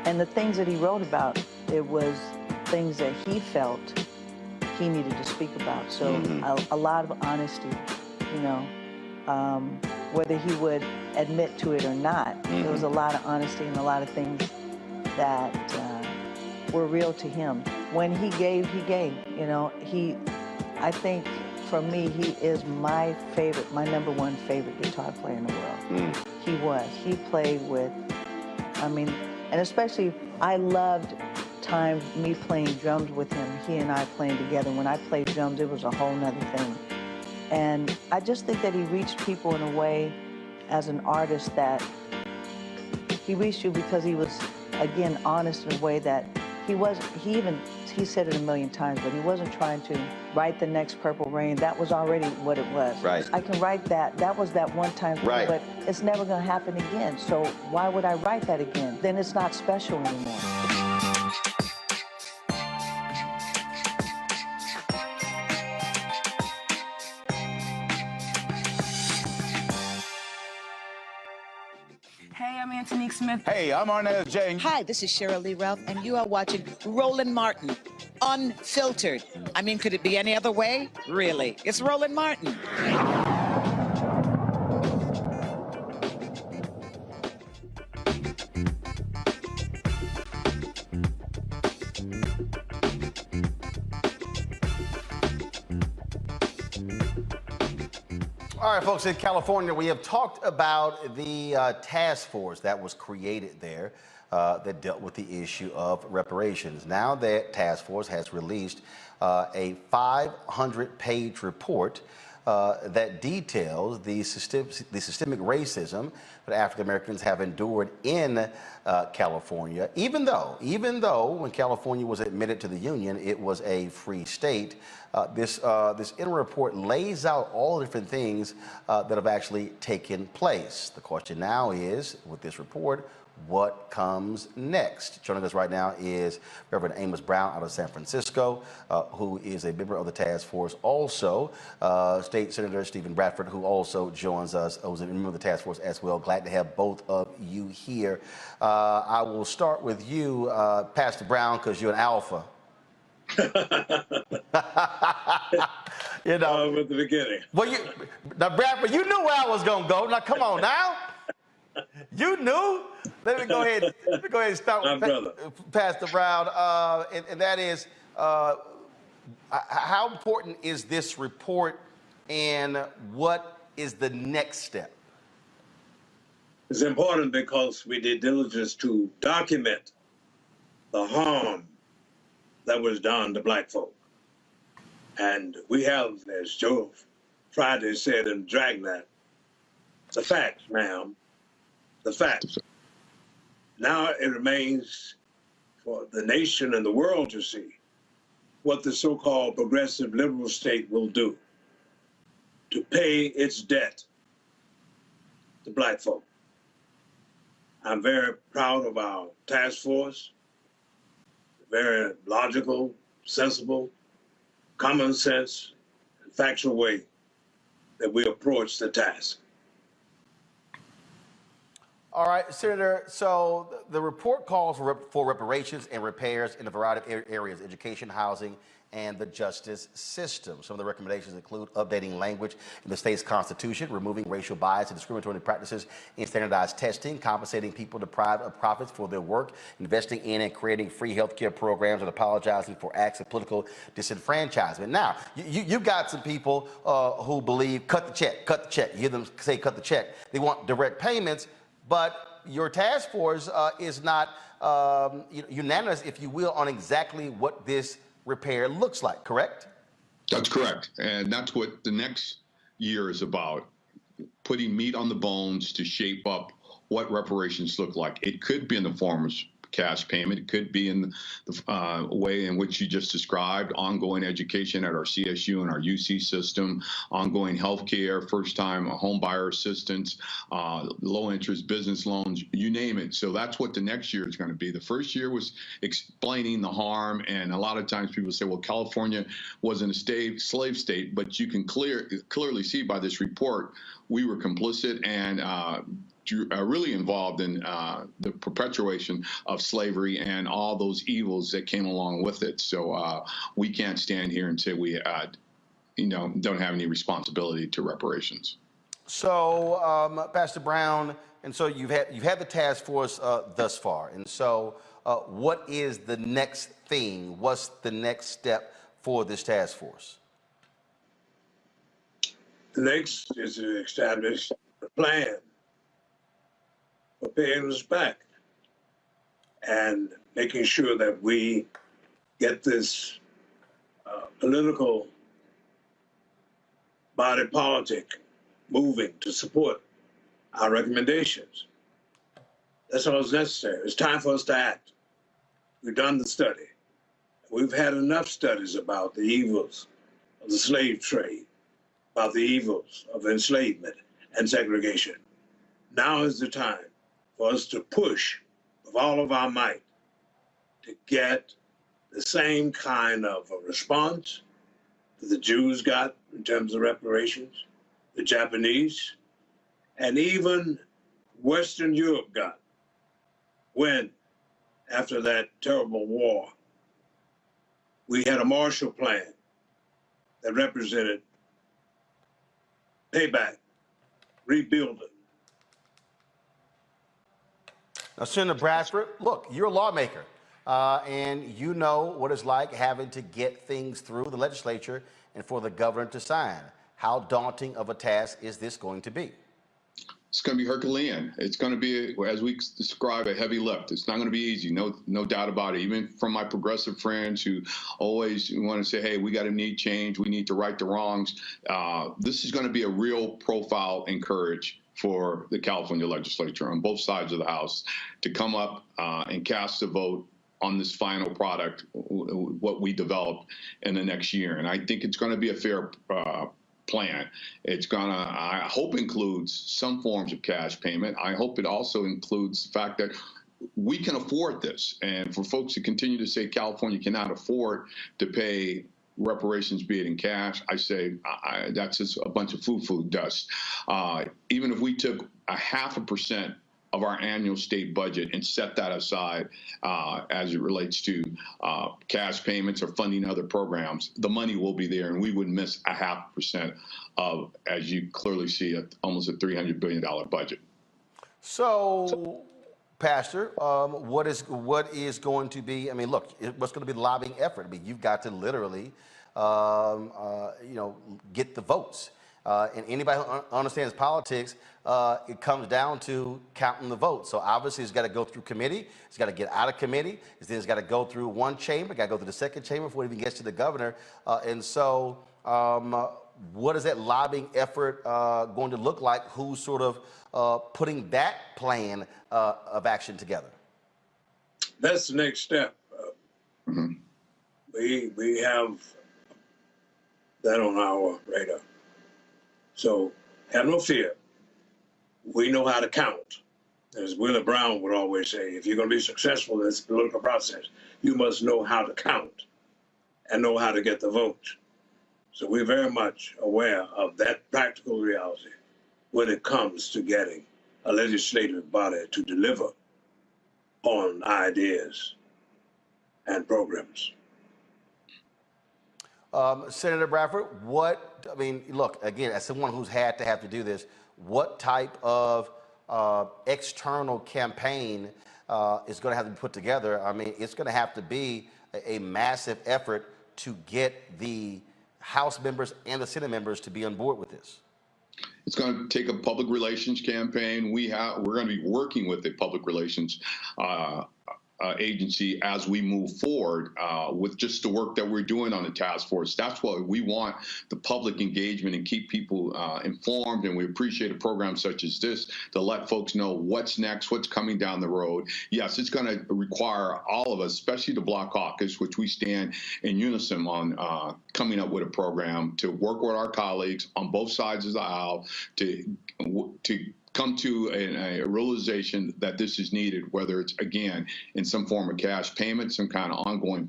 And the things that he wrote about, it was things that he felt he needed to speak about. So a lot of honesty, you know, whether he would admit to it or not, there was a lot of honesty and a lot of things that were real to him. When he gave, you know, I think, for me, he is my favorite, my #1 favorite guitar player in the world. He was. He played with, I mean, and especially, I loved times me playing drums with him, he and I playing together. When I played drums, it was a whole nother thing. And I just think that he reached people in a way, as an artist, that he reached you because he was, again, honest in a way that he said it a million times, but he wasn't trying to write the next Purple Rain. That was already what it was. Right. I can write that. That was that one time thing, right. But it's never going to happen again. So why would I write that again? Then it's not special anymore. Hey, I'm Antonique Smith. Hey, I'm Arnell J. Hi, this is Cheryl Lee Ralph, and you are watching Roland Martin. unfiltered. I mean, could it be any other way? Really? It's Roland Martin. All right, folks, in California, we have talked about the task force that was created there that dealt with the issue of reparations. Now that task force has released a 500-page report that details the systemic racism that African Americans have endured in California, even though when California was admitted to the Union, it was a free state. This interim report lays out all the different things that have actually taken place. The question now is, with this report, what comes next? Joining us right now is Reverend Amos Brown out of San Francisco, who is a member of the task force. Also, State Senator Stephen Bradford, who also joins us, who's a member of the task force as well. Glad to have both of you here. I will start with you, Pastor Brown, because you're an alpha. You know, at the beginning. Well, now, Bradford, you knew where I was going to go. Now, come on now. You knew. Let me go ahead and start with Pastor Brown, and that is, how important is this report, and what is the next step? It's important because we did diligence to document the harm that was done to black folk. And we have, as Joe Friday said in Dragnet, the facts, ma'am, the facts. Now it remains for the nation and the world to see what the so-called progressive liberal state will do to pay its debt to black folk. I'm very proud of our task force, very logical, sensible, common sense, and factual way that we approach the task. All right, Senator, so the report calls for reparations and repairs in a variety of areas: education, housing, and the justice system. Some of the recommendations include updating language in the state's constitution, removing racial bias and discriminatory practices in standardized testing, compensating people deprived of profits for their work, investing in and creating free health care programs, and apologizing for acts of political disenfranchisement. Now, you've got some people who believe cut the check. You hear them say cut the check. They want direct payments, but your task force is not unanimous, if you will, on exactly what this repair looks like, correct? That's correct. And that's what the next year is about, putting meat on the bones to shape up what reparations look like. It could be in the form of cash payment. It could be in the way in which you just described, ongoing education at our CSU and our UC system, ongoing health care, first-time home buyer assistance, low-interest business loans, you name it. So that's what the next year is going to be. The first year was explaining the harm, and a lot of times people say, well, California wasn't a slave state, but you can clearly see by this report, we were complicit and really involved in the perpetuation of slavery and all those evils that came along with it. So we can't stand here and say we, don't have any responsibility to reparations. So, Pastor Brown, and so you've had the task force thus far, and so what is the next thing? What's the next step for this task force? The next is to establish a plan for paying us back and making sure that we get this political body politic moving to support our recommendations. That's all that's necessary. It's time for us to act. We've done the study. We've had enough studies about the evils of the slave trade, about the evils of enslavement and segregation. Now is the time for us to push with all of our might to get the same kind of a response that the Jews got in terms of reparations, the Japanese, and even Western Europe got when, after that terrible war, we had a Marshall Plan that represented payback, rebuilding. Now, Senator Bradford, look, you're a lawmaker, and you know what it's like having to get things through the legislature and for the governor to sign. How daunting of a task is this going to be? It's going to be Herculean. It's going to be, as we describe, a heavy lift. It's not going to be easy, no doubt about it. Even from my progressive friends who always want to say, hey, we got to need change, we need to right the wrongs. This is going to be a real profile and courage for the California legislature on both sides of the House to come up and cast a vote on this final product, what we developed in the next year. And I think it's going to be a fair plan. It's gonna, I hope, includes some forms of cash payment. I hope it also includes the fact that we can afford this. And for folks who continue to say California cannot afford to pay reparations, be it in cash, I say that's just a bunch of foo-foo dust. Even if we took 0.5% of our annual state budget and set that aside as it relates to cash payments or funding other programs, the money will be there, and we would miss 0.5% of, as you clearly see, almost a $300 billion budget. So, Pastor, what is going to be? I mean, look, what's going to be the lobbying effort? I mean, you've got to literally, get the votes. And anybody who understands politics, it comes down to counting the votes. So obviously it's got to go through committee. It's got to get out of committee. Then it's got to go through one chamber. Got to go through the second chamber before it even gets to the governor. And so what is that lobbying effort going to look like? Who's sort of putting that plan of action together? That's the next step. We have that on our radar. So have no fear. We know how to count. As Willie Brown would always say, if you're going to be successful in this political process, you must know how to count and know how to get the vote. So we're very much aware of that practical reality when it comes to getting a legislative body to deliver on ideas and programs. Senator Bradford, I mean, look, again, as someone who's had to have to do this, what type of external campaign is going to have to be put together? I mean, it's going to have to be a massive effort to get the House members and the Senate members to be on board with this. It's going to take a public relations campaign. We're going to be working with the public relations agency as we move forward with just the work that we're doing on the task force. That's what we want, the public engagement, and keep people informed. And we appreciate a program such as this to let folks know what's next, what's coming down the road. Yes, it's going to require all of us, especially the Black Caucus, which we stand in unison on coming up with a program to work with our colleagues on both sides of the aisle to come to a realization that this is needed, whether it's, again, in some form of cash payment, some kind of ongoing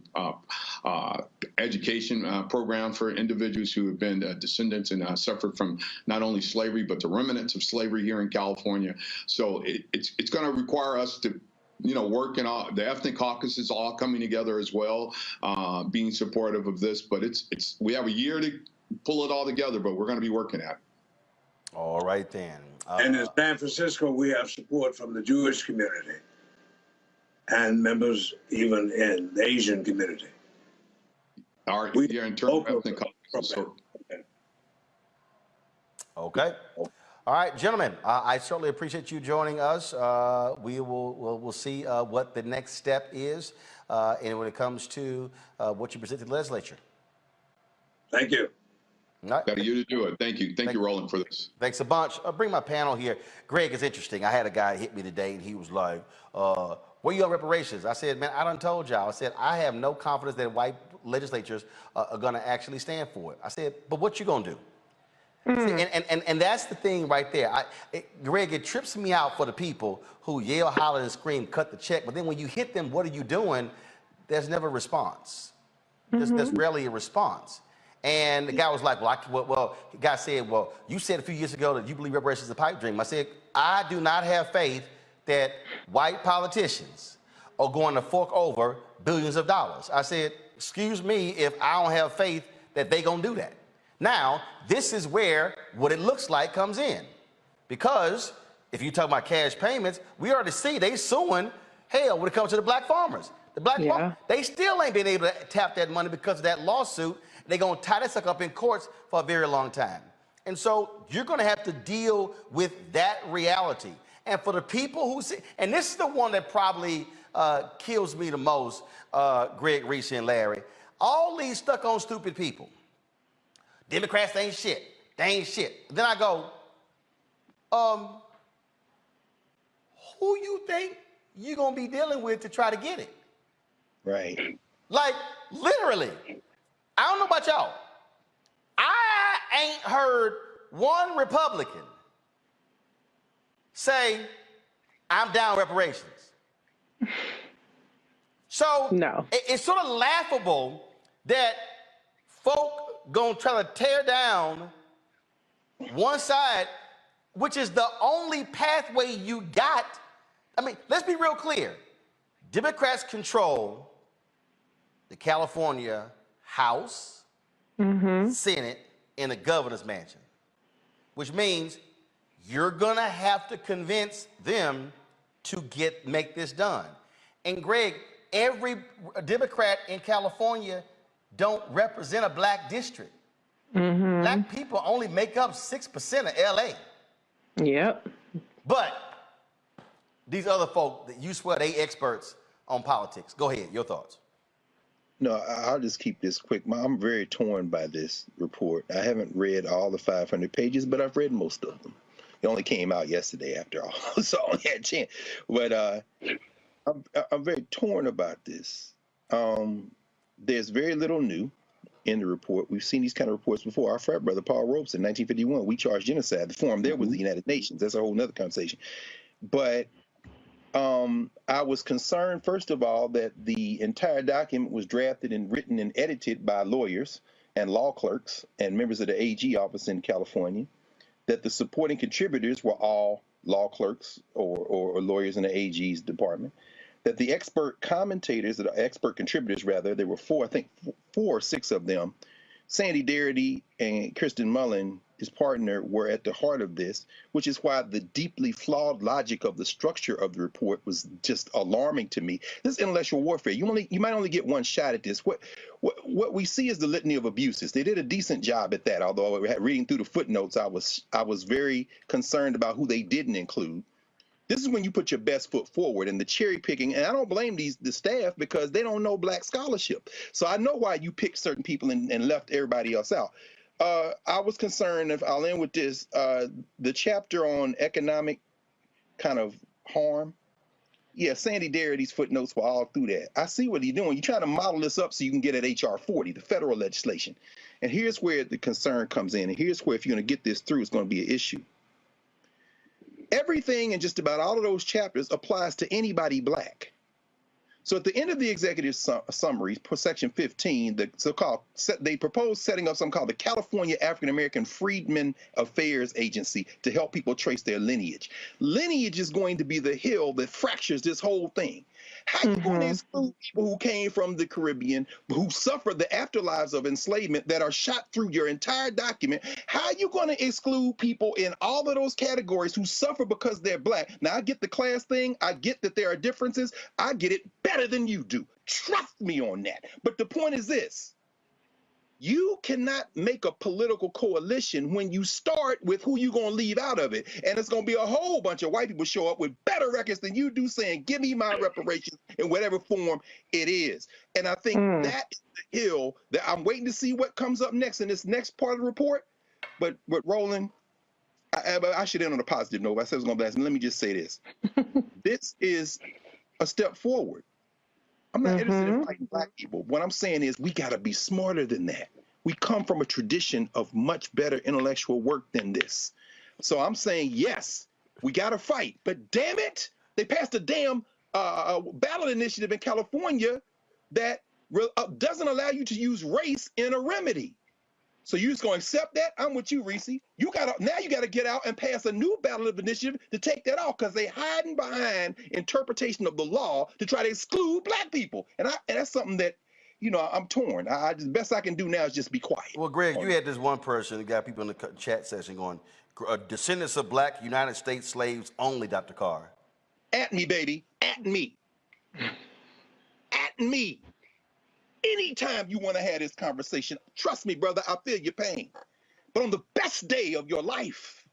education program for individuals who have been descendants and suffered from not only slavery, but the remnants of slavery here in California. So it's going to require us to work in all the ethnic caucuses all coming together as well, being supportive of this. But we have a year to pull it all together, but we're going to be working at it. All right, then. And in San Francisco, we have support from the Jewish community and members even in the Asian community. We are in terms of ethnic caucuses. Okay. All right, gentlemen, I certainly appreciate you joining us. We'll see what the next step is and when it comes to what you present to the legislature. Thank you. Right. Got you to do it. Thank you. Thank you, Roland, for this. Thanks a bunch. I'll bring my panel here. Greg is interesting. I had a guy hit me today, and he was like, where you on reparations? I said, man, I done told y'all. I said, I have no confidence that white legislatures are going to actually stand for it. I said, but what you going to do? See, and that's the thing right there. Greg, it trips me out for the people who yell, holler, and scream, cut the check. But then when you hit them, what are you doing? There's never a response. There's rarely a response. And the guy was like, the guy said, well, you said a few years ago that you believe reparations is a pipe dream. I said, I do not have faith that white politicians are going to fork over billions of dollars. I said, excuse me if I don't have faith that they gonna do that. Now, this is where what it looks like comes in. Because if you talk about cash payments, we already see they suing hell when it comes to the black farmers. The black farmers, they still ain't been able to tap that money because of that lawsuit. They're gonna tie that sucker up in courts for a very long time. And so you're gonna have to deal with that reality. And for the people who see, and this is the one that probably kills me the most, Greg, Reese, and Larry, all these stuck on stupid people. Democrats ain't shit. They ain't shit. Then I go, who you think you're gonna be dealing with to try to get it? Right. Like, literally. I don't know about y'all. I ain't heard one Republican say, I'm down reparations. So no. It's sort of laughable that folk gonna try to tear down one side, which is the only pathway you got. I mean, let's be real clear. Democrats control the California House, Senate, and the governor's mansion, which means you're gonna have to convince them to make this done. And Greg, every Democrat in California don't represent a black district. Black people only make up 6% of LA. Yep. But these other folk that you swear they experts on politics. Go ahead, your thoughts. No, I'll just keep this quick. I'm very torn by this report. I haven't read all the 500 pages, but I've read most of them. It only came out yesterday after all, so I only had a chance. But I'm very torn about this. There's very little new in the report. We've seen these kind of reports before. Our frat brother, Paul Robeson, in 1951, we charged genocide. The forum there was the United Nations. That's a whole nother conversation. But I was concerned, first of all, that the entire document was drafted and written and edited by lawyers and law clerks and members of the AG office in California, that the supporting contributors were all law clerks or lawyers in the AG's department, that the expert commentators, the expert contributors rather, there were four or six of them, Sandy Darity and Kirsten Mullen, his partner, were at the heart of this, which is why the deeply flawed logic of the structure of the report was just alarming to me. This is intellectual warfare. You might only get one shot at this. What we see is the litany of abuses. They did a decent job at that, although reading through the footnotes, I was very concerned about who they didn't include. This is when you put your best foot forward, and the cherry picking, and I don't blame the staff because they don't know black scholarship. So I know why you picked certain people and left everybody else out. I was concerned, if I'll end with this, the chapter on economic kind of harm. Yeah, Sandy Darity's footnotes were all through that. I see what you're doing. You're trying to model this up so you can get at H.R. 40, the federal legislation. And here's where the concern comes in. And here's where, if you're going to get this through, it's going to be an issue. Everything in just about all of those chapters applies to anybody black. So at the end of the executive summary, section 15, they proposed setting up something called the California African American Freedmen Affairs Agency to help people trace their lineage. Lineage is going to be the hill that fractures this whole thing. How are you going to exclude people who came from the Caribbean, who suffered the afterlives of enslavement, that are shot through your entire document? How are you going to exclude people in all of those categories who suffer because they're black? Now, I get the class thing. I get that there are differences. I get it better than you do. Trust me on that. But the point is this. You cannot make a political coalition when you start with who you're going to leave out of it. And it's going to be a whole bunch of white people show up with better records than you do, saying, give me my reparations in whatever form it is. And I think that is the hill that I'm waiting to see what comes up next in this next part of the report. But Roland, I should end on a positive note. I said I was going to blast him. Let me just say this. This is a step forward. I'm not interested in fighting black people. What I'm saying is we got to be smarter than that. We come from a tradition of much better intellectual work than this. So I'm saying, yes, we got to fight. But damn it, they passed a damn ballot initiative in California that doesn't allow you to use race in a remedy. So you just going to accept that? I'm with you, Reese. You got to get out and pass a new ballot initiative to take that off, because they hiding behind interpretation of the law to try to exclude black people. And that's something that I'm torn. The best I can do now is just be quiet. Well, Greg, you had this one person who got people in the chat session going, descendants of black United States slaves only, Dr. Carr. At me, baby. At me. At me. Anytime you want to have this conversation, trust me, brother, I feel your pain. But on the best day of your life,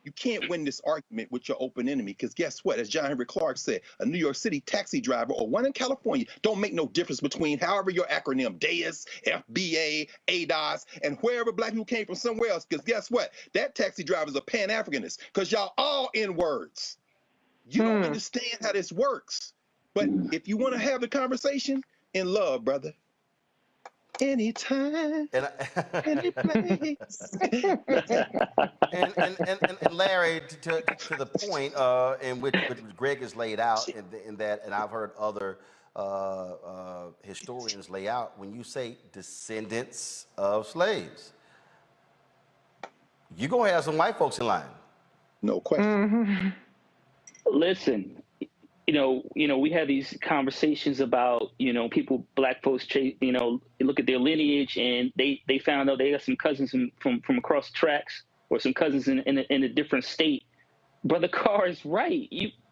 you can't win this argument with your open enemy, because guess what? As John Henry Clark said, a New York City taxi driver or one in California don't make no difference between however your acronym, DAIS, FBA, ADOS, and wherever black people came from somewhere else, because guess what? That taxi driver is a Pan-Africanist, because y'all all N-words. You don't understand how this works. But if you want to have the conversation, in love, brother. Anytime, any place. and Larry, to the point in which Greg has laid out, in that, and I've heard other historians lay out, when you say descendants of slaves, you're going to have some white folks in line. No question. Listen, we have these conversations about, people, black folks, look at their lineage, and they found out they got some cousins from across the tracks, or some cousins in a different state. Brother Carr is right.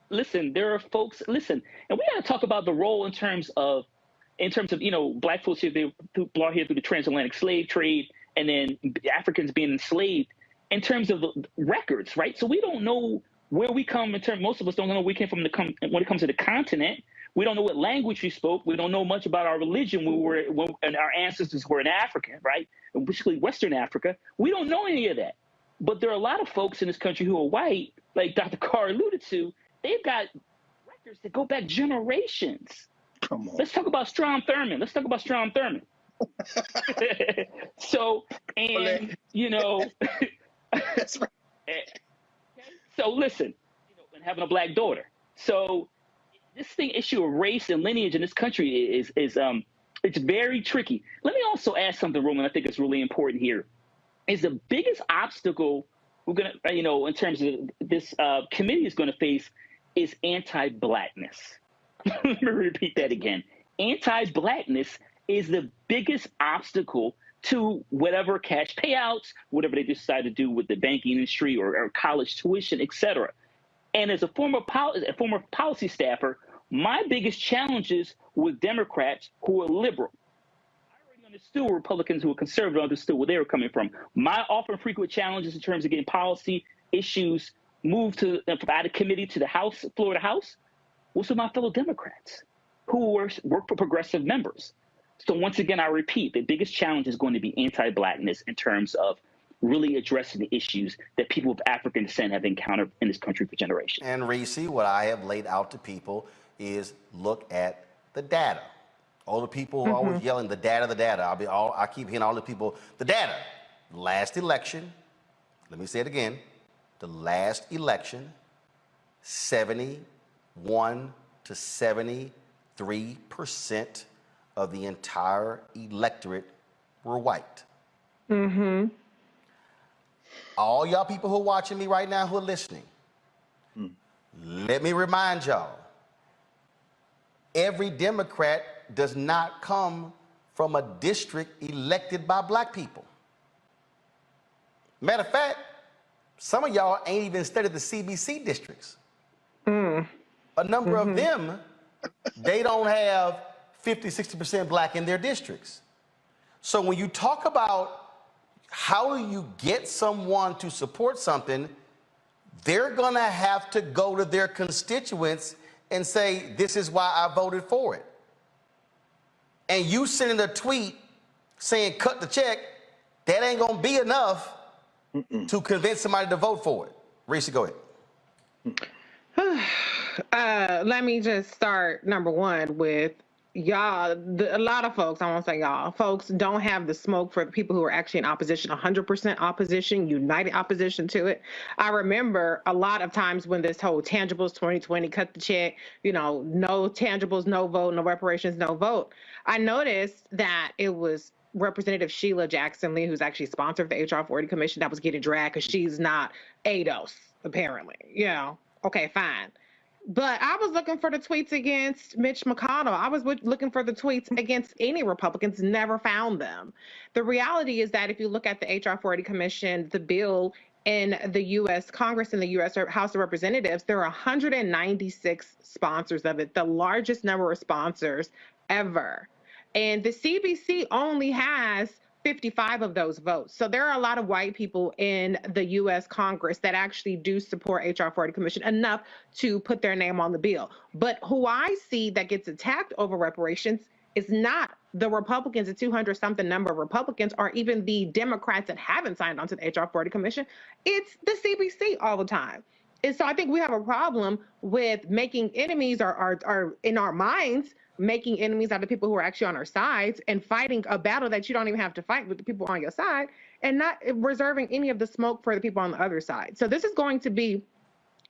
Listen, there are folks, and we got to talk about the role in terms of black folks here, brought here through the transatlantic slave trade, and then Africans being enslaved, in terms of records, right? So we don't know where we come in terms. Most of us don't know where we came from when it comes to the continent. We don't know what language we spoke. We don't know much about our religion and our ancestors were in Africa, right? And particularly Western Africa. We don't know any of that. But there are a lot of folks in this country who are white, like Dr. Carr alluded to. They've got records that go back generations. Come on. Let's talk about Strom Thurmond. So, and, That's right. So listen, and having a black daughter. So this issue of race and lineage in this country is it's very tricky. Let me also add something, Roland, I think is really important here. Is the biggest obstacle we're gonna, in terms of this committee is gonna face is anti-blackness. Let me repeat that again. Anti-blackness is the biggest obstacle to whatever cash payouts, whatever they decide to do with the banking industry or college tuition, et cetera. And as a former policy staffer, my biggest challenges with Democrats who are liberal. I already understood Republicans who are conservative understood where they were coming from. My often frequent challenges in terms of getting policy issues moved out of committee to the House, floor of the House, was with my fellow Democrats who work for progressive members. So once again, I repeat, the biggest challenge is going to be anti-blackness in terms of really addressing the issues that people of African descent have encountered in this country for generations. And Reese, what I have laid out to people is look at the data. All the people are always yelling, the data, the data. I keep hearing all the people, the data. Last election, let me say it again, the last election, 71 to 73% of the entire electorate were white. All y'all people who are watching me right now, who are listening, let me remind y'all, every Democrat does not come from a district elected by black people. Matter of fact, some of y'all ain't even studied the CBC districts. A number of them, they don't have 50, 60% black in their districts. So when you talk about how do you get someone to support something, they're gonna have to go to their constituents and say, this is why I voted for it. And you sending a tweet saying cut the check, that ain't gonna be enough to convince somebody to vote for it. Reese, go ahead. Let me just start, number one, with y'all, a lot of folks, I won't say y'all, folks don't have the smoke for the people who are actually in opposition, 100% opposition, united opposition to it. I remember a lot of times when this whole tangibles 2020, cut the check, no tangibles, no vote, no reparations, no vote. I noticed that it was Representative Sheila Jackson Lee, who's actually sponsored the HR 40 Commission, that was getting dragged because she's not ADOS, apparently. Okay, fine. But I was looking for the tweets against Mitch McConnell. I was looking for the tweets against any Republicans, never found them. The reality is that if you look at the HR 40 Commission, the bill in the U.S. Congress and the U.S. House of Representatives, there are 196 sponsors of it, the largest number of sponsors ever. And the CBC only has 55 of those votes. So there are a lot of white people in the U.S. Congress that actually do support HR 40 Commission enough to put their name on the bill. But who I see that gets attacked over reparations is not the Republicans, the 200-something number of Republicans, or even the Democrats that haven't signed on to the HR 40 Commission. It's the CBC all the time. And so I think we have a problem with making enemies or in our minds, making enemies out of people who are actually on our sides and fighting a battle that you don't even have to fight with the people on your side and not reserving any of the smoke for the people on the other side. So this is going to be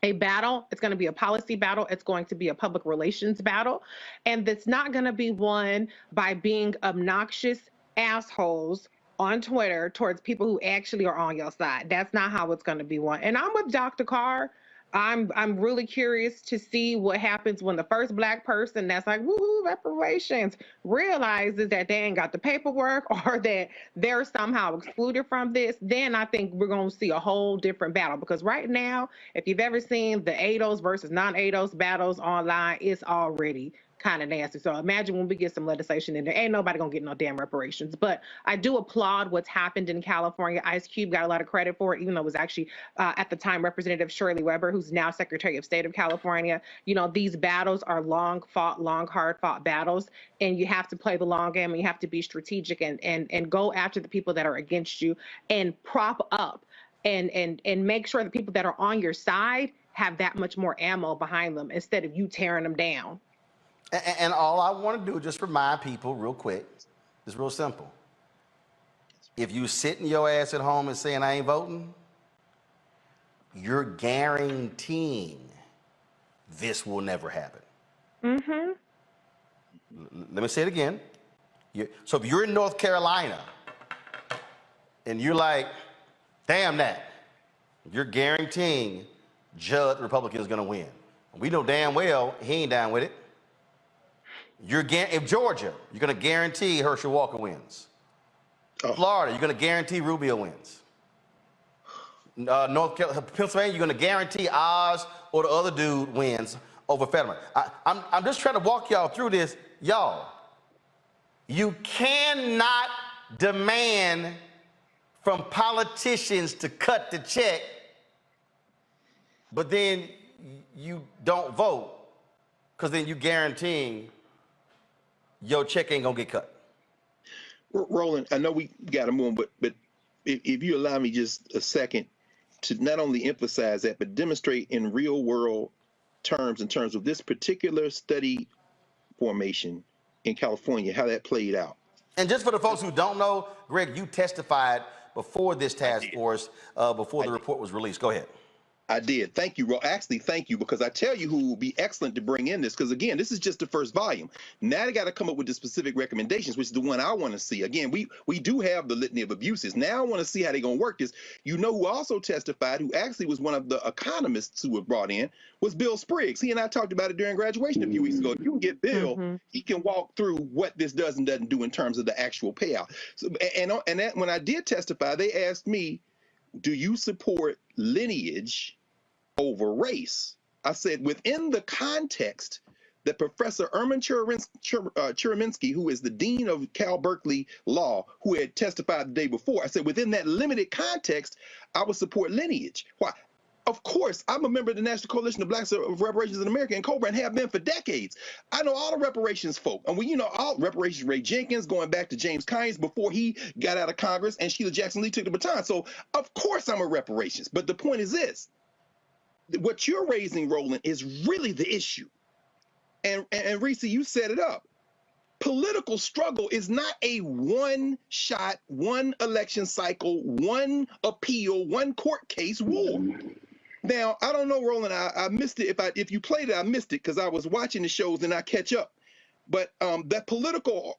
a battle. It's going to be a policy battle. It's going to be a public relations battle. And it's not going to be won by being obnoxious assholes on Twitter towards people who actually are on your side. That's not how it's going to be won. And I'm with Dr. Carr. I'm really curious to see what happens when the first Black person that's like, woohoo, reparations, realizes that they ain't got the paperwork or that they're somehow excluded from this. Then I think we're going to see a whole different battle, because right now, if you've ever seen the ADOS versus non-ADOS battles online, it's already kind of nasty. So imagine when we get some legislation in there, ain't nobody gonna get no damn reparations. But I do applaud what's happened in California. Ice Cube got a lot of credit for it, even though it was actually at the time Representative Shirley Weber, who's now Secretary of State of California. You know, these battles are long, hard fought battles, and you have to play the long game, and you have to be strategic and go after the people that are against you and prop up and make sure the people that are on your side have that much more ammo behind them instead of you tearing them down. And all I want to do is just remind people real quick, it's real simple. If you sitting your ass at home and saying I ain't voting, you're guaranteeing this will never happen. Mm-hmm. Let me say it again. So if you're in North Carolina and you're like, damn that, you're guaranteeing Judd Republican is going to win. We know damn well he ain't down with it. If Georgia, you're going to guarantee Herschel Walker wins. Florida, you're going to guarantee Rubio wins. North Carolina, Pennsylvania, you're going to guarantee Oz or the other dude wins over Fetterman. I'm just trying to walk y'all through this. Y'all, you cannot demand from politicians to cut the check, but then you don't vote, because then you guaranteeing your check ain't gonna get cut. Roland, I know we got to move on, but if you allow me just a second to not only emphasize that, but demonstrate in real world terms, in terms of this particular study formation in California, how that played out. And just for the folks who don't know, Greg, you testified before this task force, before the report was released. Go ahead. I did. Thank you, actually, thank you, because I tell you who will be excellent to bring in this, because again, this is just the first volume. Now they got to come up with the specific recommendations, which is the one I want to see. Again, we do have the litany of abuses. Now I want to see how they're going to work this. You know who also testified, who actually was one of the economists who were brought in, was Bill Spriggs. He and I talked about it during graduation a few weeks ago. If you can get Bill, he can walk through what this does and doesn't do in terms of the actual payout. So, and that, when I did testify, they asked me, do you support lineage over race? I said, within the context that Professor Erman Churaminsky, who is the dean of Cal Berkeley Law, who had testified the day before, I said, within that limited context, I would support lineage. Why? Of course, I'm a member of the National Coalition of Blacks of Reparations in America and Cobra, and have been for decades. I know all the reparations folk, and all reparations, Ray Jenkins, going back to James Kynes before he got out of Congress, and Sheila Jackson Lee took the baton. So of course I'm a reparations. But the point is this: what you're raising, Roland, is really the issue. And Reese, you set it up. Political struggle is not a one shot, one election cycle, one appeal, one court case war. Now, I don't know, Roland, I missed it. If you played it, I missed it because I was watching the shows and I catch up. But that Political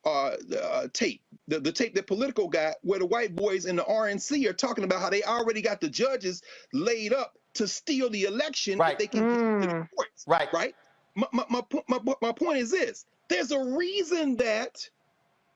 tape, the tape that Political got, where the white boys in the RNC are talking about how they already got the judges laid up to steal the election if they can get to the courts. Right. My point is this: there's a reason that.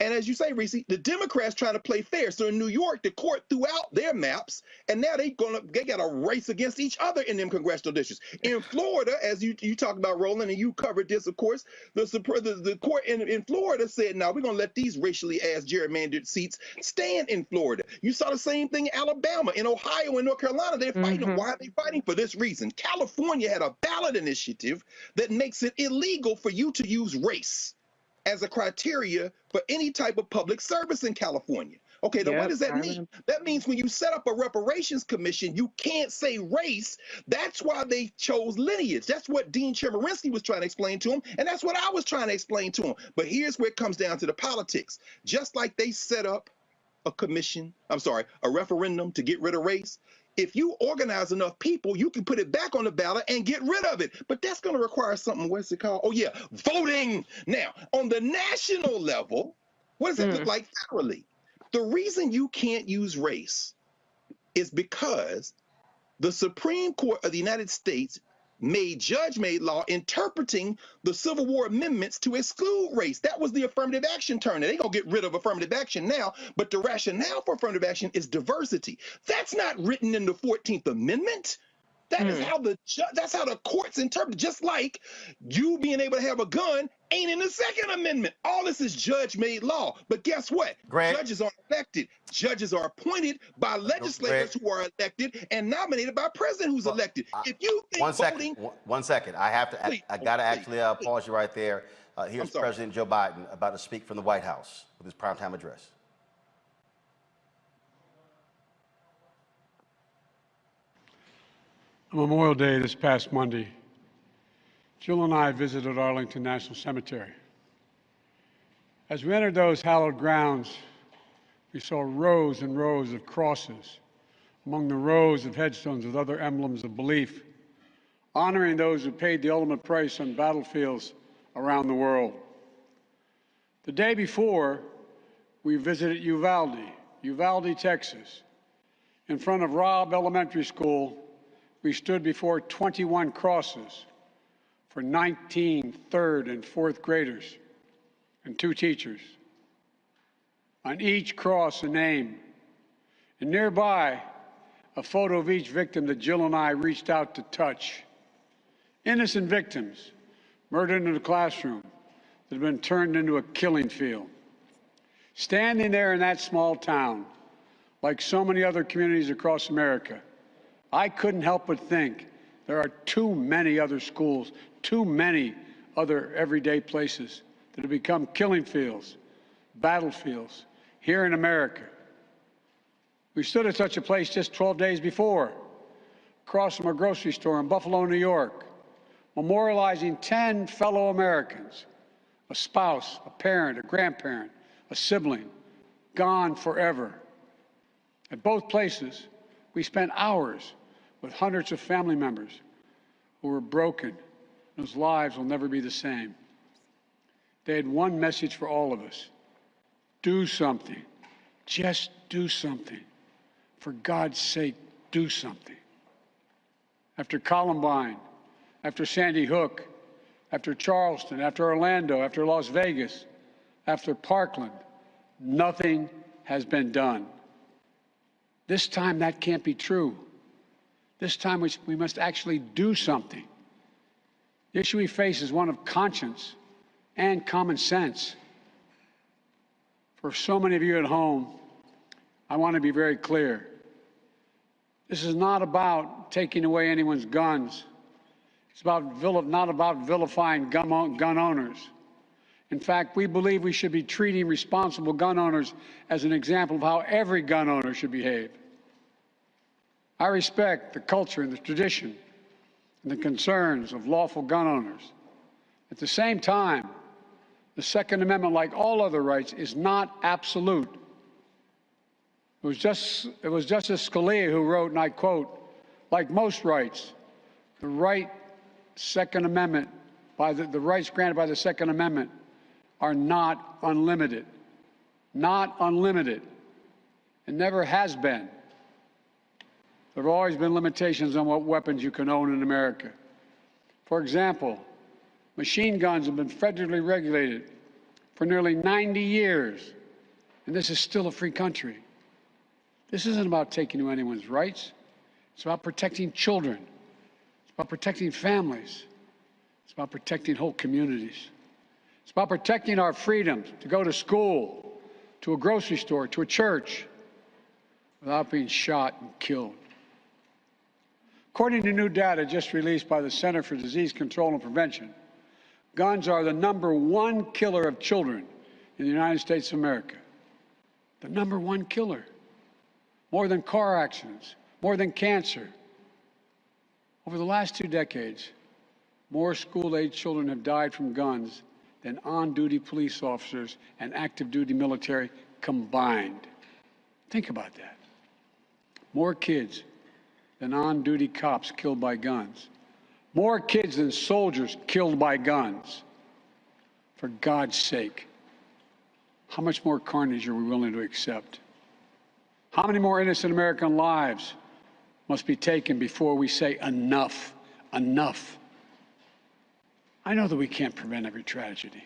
And as you say, Reese, the Democrats trying to play fair. So in New York, the court threw out their maps, and now they got a race against each other in them congressional districts. In Florida, as you talked about, Roland, and you covered this, of course, the court in Florida said, "No, we're going to let these racially gerrymandered seats stand in Florida." You saw the same thing in Alabama, in Ohio, and North Carolina. They're fighting. Why are they fighting? For this reason. California had a ballot initiative that makes it illegal for you to use race as a criteria for any type of public service in California. Okay, now what does that mean? That means when you set up a reparations commission, you can't say race. That's why they chose lineage. That's what Dean Chemerinsky was trying to explain to him, and that's what I was trying to explain to him. But here's where it comes down to the politics. Just like they set up a referendum to get rid of race, if you organize enough people, you can put it back on the ballot and get rid of it. But that's going to require something, what's it called? Oh, yeah, voting. Now, on the national level, what does that look like federally? The reason you can't use race is because the Supreme Court of the United States judge-made law interpreting the Civil War amendments to exclude race. That was the affirmative action turn. They're going to get rid of affirmative action now, but the rationale for affirmative action is diversity. That's not written in the 14th Amendment. That is how that's how the courts interpret. Just like you being able to have a gun ain't in the Second Amendment. All this is judge-made law. But guess what? Judges aren't elected. Judges are appointed by legislators who are elected and nominated by a president who's elected. If you think one second. I got to actually pause you right there. Here's President Joe Biden about to speak from the White House with his primetime address. On Memorial Day this past Monday, Jill and I visited Arlington National Cemetery. As we entered those hallowed grounds, we saw rows and rows of crosses among the rows of headstones with other emblems of belief, honoring those who paid the ultimate price on battlefields around the world. The day before, we visited Uvalde, Texas. In front of Robb Elementary School, we stood before 21 crosses for 19 third and fourth graders and 2 teachers. On each cross, a name, and nearby, a photo of each victim that Jill and I reached out to touch. Innocent victims murdered in a classroom that had been turned into a killing field. Standing there in that small town, like so many other communities across America, I couldn't help but think there are too many other schools, too many other everyday places that have become killing fields, battlefields here in America. We stood at such a place just 12 days before, across from a grocery store in Buffalo, New York, memorializing 10 fellow Americans, a spouse, a parent, a grandparent, a sibling, gone forever. At both places, we spent hours with hundreds of family members who were broken, whose lives will never be the same. They had one message for all of us: do something. Just do something. For God's sake, do something. After Columbine, after Sandy Hook, after Charleston, after Orlando, after Las Vegas, after Parkland, nothing has been done. This time that can't be true. This time we must actually do something. The issue we face is one of conscience and common sense. For so many of you at home, I want to be very clear. This is not about taking away anyone's guns. It's not about vilifying gun owners. In fact, we believe we should be treating responsible gun owners as an example of how every gun owner should behave. I respect the culture and the tradition and the concerns of lawful gun owners. At the same time, the Second Amendment, like all other rights, is not absolute. It was Justice Scalia who wrote, and I quote, "Like most rights, the rights granted by the Second Amendment are not unlimited." Not unlimited. It never has been. There have always been limitations on what weapons you can own in America. For example, machine guns have been federally regulated for nearly 90 years, and this is still a free country. This isn't about taking away anyone's rights. It's about protecting children. It's about protecting families. It's about protecting whole communities. It's about protecting our freedom to go to school, to a grocery store, to a church, without being shot and killed. According to new data just released by the Center for Disease Control and Prevention, guns are the #1 killer of children in the United States of America. The #1 killer. More than car accidents, more than cancer. Over the last 2 decades, more school-age children have died from guns than on-duty police officers and active-duty military combined. Think about that. More kids than on-duty cops killed by guns. More kids than soldiers killed by guns. For God's sake, how much more carnage are we willing to accept? How many more innocent American lives must be taken before we say enough, enough? I know that we can't prevent every tragedy,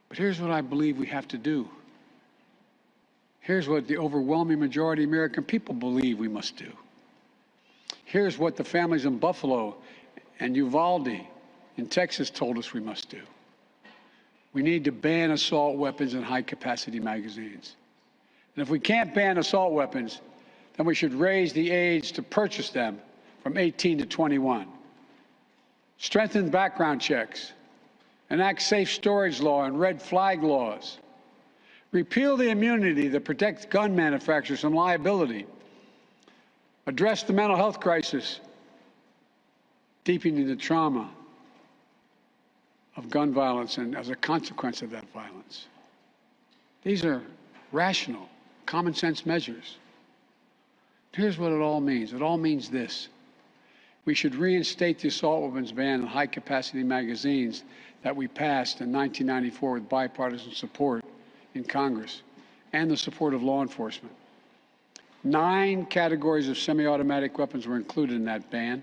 but here's what I believe we have to do. Here's what the overwhelming majority of American people believe we must do. Here's what the families in Buffalo and Uvalde in Texas told us we must do. We need to ban assault weapons and high-capacity magazines. And if we can't ban assault weapons, then we should raise the age to purchase them from 18 to 21. Strengthen background checks, enact safe storage law and red flag laws. Repeal the immunity that protects gun manufacturers from liability. Address the mental health crisis, deepening the trauma of gun violence and as a consequence of that violence. These are rational, common sense measures. Here's what it all means. It all means this. We should reinstate the assault weapons ban on high-capacity magazines that we passed in 1994 with bipartisan support in Congress and the support of law enforcement. 9 categories of semi-automatic weapons were included in that ban,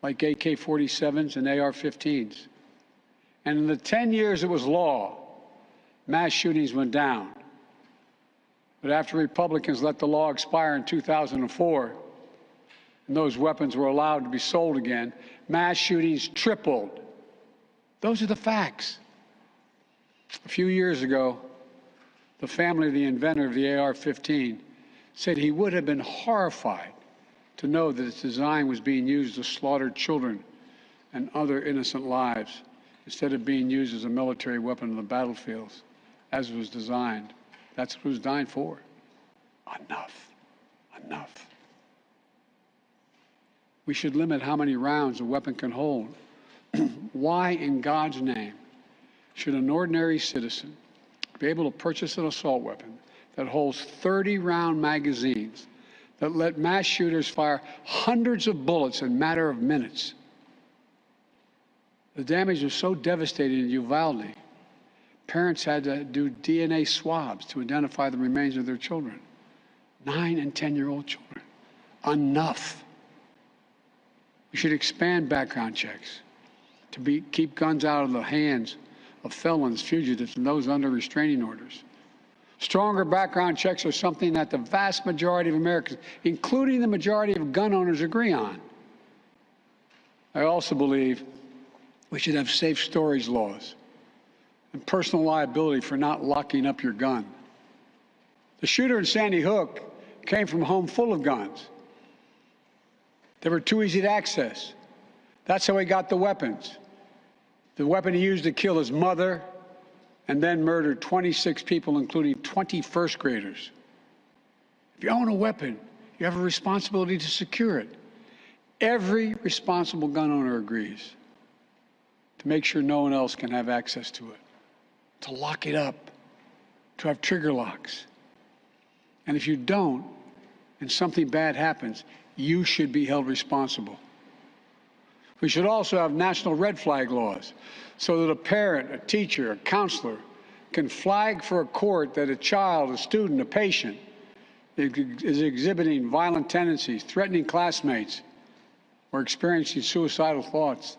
like AK-47s and AR-15s. And in the 10 years it was law, mass shootings went down. But after Republicans let the law expire in 2004, and those weapons were allowed to be sold again, mass shootings tripled. Those are the facts. A few years ago, the family of the inventor of the AR-15 said he would have been horrified to know that its design was being used to slaughter children and other innocent lives instead of being used as a military weapon on the battlefields as it was designed. That's what it was designed for. Enough. Enough. We should limit how many rounds a weapon can hold. Why in God's name should an ordinary citizen be able to purchase an assault weapon that holds 30-round magazines that let mass shooters fire hundreds of bullets in a matter of minutes? The damage was so devastating in Uvalde, parents had to do DNA swabs to identify the remains of their children. 9 and 10-year-old children. Enough. We should expand background checks to keep guns out of the hands of felons, fugitives, and those under restraining orders. Stronger background checks are something that the vast majority of Americans, including the majority of gun owners, agree on. I also believe we should have safe storage laws and personal liability for not locking up your gun. The shooter in Sandy Hook came from a home full of guns. They were too easy to access. That's how he got the weapons. The weapon he used to kill his mother and then murdered 26 people, including 20 first graders. If you own a weapon, you have a responsibility to secure it. Every responsible gun owner agrees to make sure no one else can have access to it, to lock it up, to have trigger locks. And if you don't, and something bad happens, you should be held responsible. We should also have national red flag laws so that a parent, a teacher, a counselor can flag for a court that a child, a student, a patient is exhibiting violent tendencies, threatening classmates, or experiencing suicidal thoughts,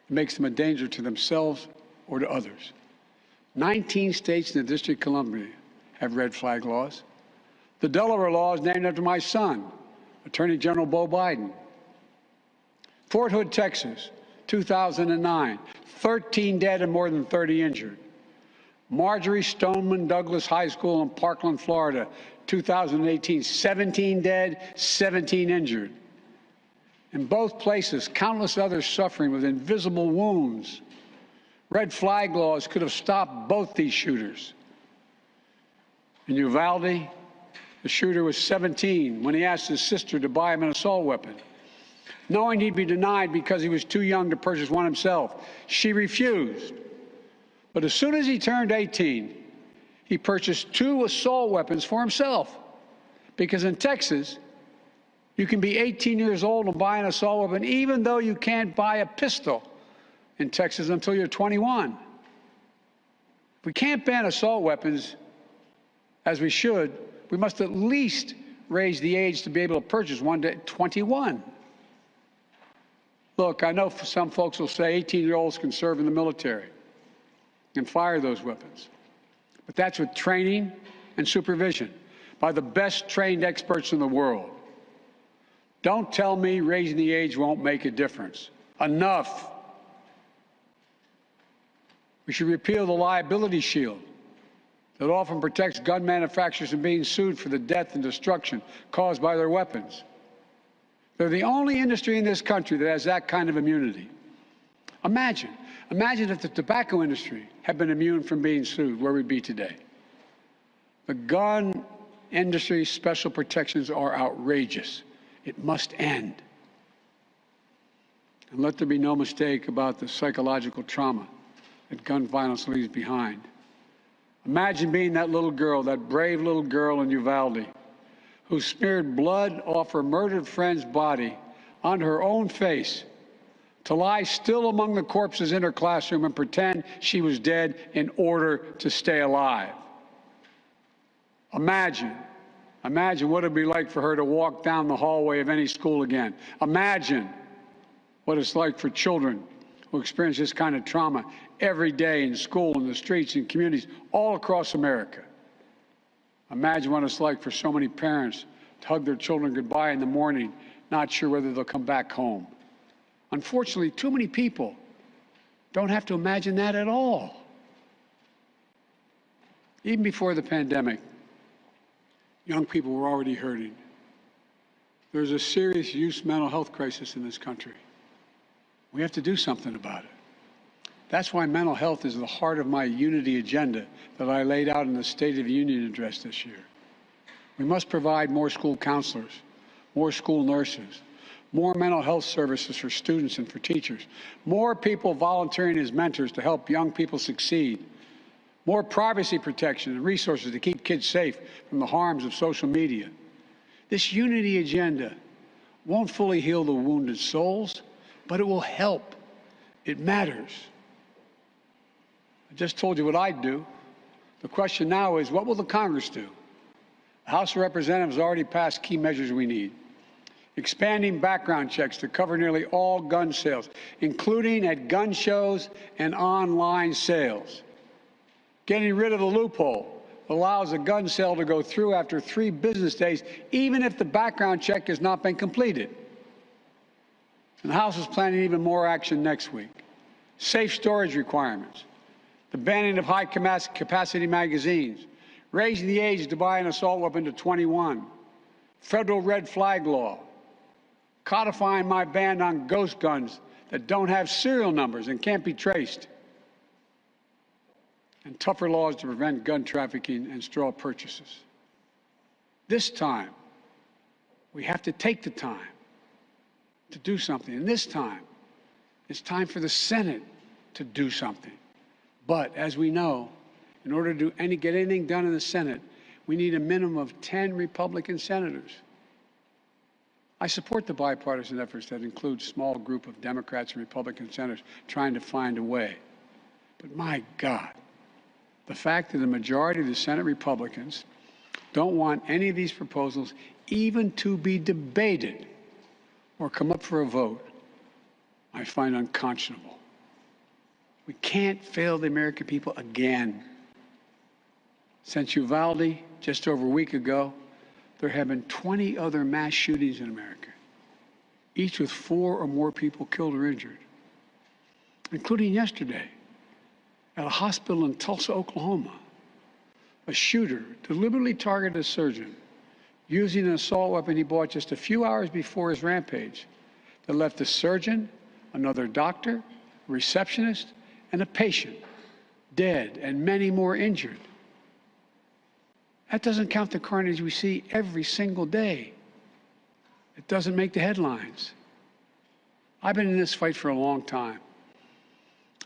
it makes them a danger to themselves or to others. 19 states in the District of Columbia have red flag laws. The Delaware law is named after my son, Attorney General Beau Biden. Fort Hood, Texas, 2009, 13 dead and more than 30 injured. Marjorie Stoneman Douglas High School in Parkland, Florida, 2018, 17 dead, 17 injured. In both places, countless others suffering with invisible wounds. Red flag laws could have stopped both these shooters. In Uvalde, the shooter was 17 when he asked his sister to buy him an assault weapon. Knowing he'd be denied because he was too young to purchase one himself, she refused. But as soon as he turned 18, he purchased 2 assault weapons for himself. Because in Texas, you can be 18 years old and buy an assault weapon, even though you can't buy a pistol in Texas until you're 21. If we can't ban assault weapons, as we should, we must at least raise the age to be able to purchase one to 21. Look, I know some folks will say 18-year-olds can serve in the military and fire those weapons. But that's with training and supervision by the best trained experts in the world. Don't tell me raising the age won't make a difference. Enough. We should repeal the liability shield that often protects gun manufacturers from being sued for the death and destruction caused by their weapons. They're the only industry in this country that has that kind of immunity. Imagine if the tobacco industry had been immune from being sued, where we'd be today. The gun industry special protections are outrageous. It must end. And let there be no mistake about the psychological trauma that gun violence leaves behind. Imagine being that little girl, that brave little girl in Uvalde, who smeared blood off her murdered friend's body on her own face to lie still among the corpses in her classroom and pretend she was dead in order to stay alive. Imagine what it would be like for her to walk down the hallway of any school again. Imagine what it's like for children who experience this kind of trauma every day in school, in the streets, in communities all across America. Imagine what it's like for so many parents to hug their children goodbye in the morning, not sure whether they'll come back home. Unfortunately, too many people don't have to imagine that at all. Even before the pandemic, young people were already hurting. There's a serious youth mental health crisis in this country. We have to do something about it. That's why mental health is the heart of my unity agenda that I laid out in the State of the Union address this year. We must provide more school counselors, more school nurses, more mental health services for students and for teachers, more people volunteering as mentors to help young people succeed, more privacy protection and resources to keep kids safe from the harms of social media. This unity agenda won't fully heal the wounded souls, but it will help. It matters. I just told you what I'd do. The question now is, what will the Congress do? The House of Representatives has already passed key measures we need. Expanding background checks to cover nearly all gun sales, including at gun shows and online sales. Getting rid of the loophole that allows a gun sale to go through after 3 business days, even if the background check has not been completed. And the House is planning even more action next week. Safe storage requirements, the banning of high-capacity magazines, raising the age to buy an assault weapon to 21, federal red flag law, codifying my ban on ghost guns that don't have serial numbers and can't be traced, and tougher laws to prevent gun trafficking and straw purchases. This time, we have to take the time to do something. And this time, it's time for the Senate to do something. But as we know, in order to get anything done in the Senate, we need a minimum of 10 Republican senators. I support the bipartisan efforts that include a small group of Democrats and Republican senators trying to find a way. But my God, the fact that the majority of the Senate Republicans don't want any of these proposals even to be debated or come up for a vote, I find unconscionable. We can't fail the American people again. Since Uvalde, just over a week ago, there have been 20 other mass shootings in America, each with 4 or more people killed or injured, including yesterday at a hospital in Tulsa, Oklahoma. A shooter deliberately targeted a surgeon using an assault weapon he bought just a few hours before his rampage that left the surgeon, another doctor, a receptionist, and a patient dead and many more injured. That doesn't count the carnage we see every single day. It doesn't make the headlines. I've been in this fight for a long time.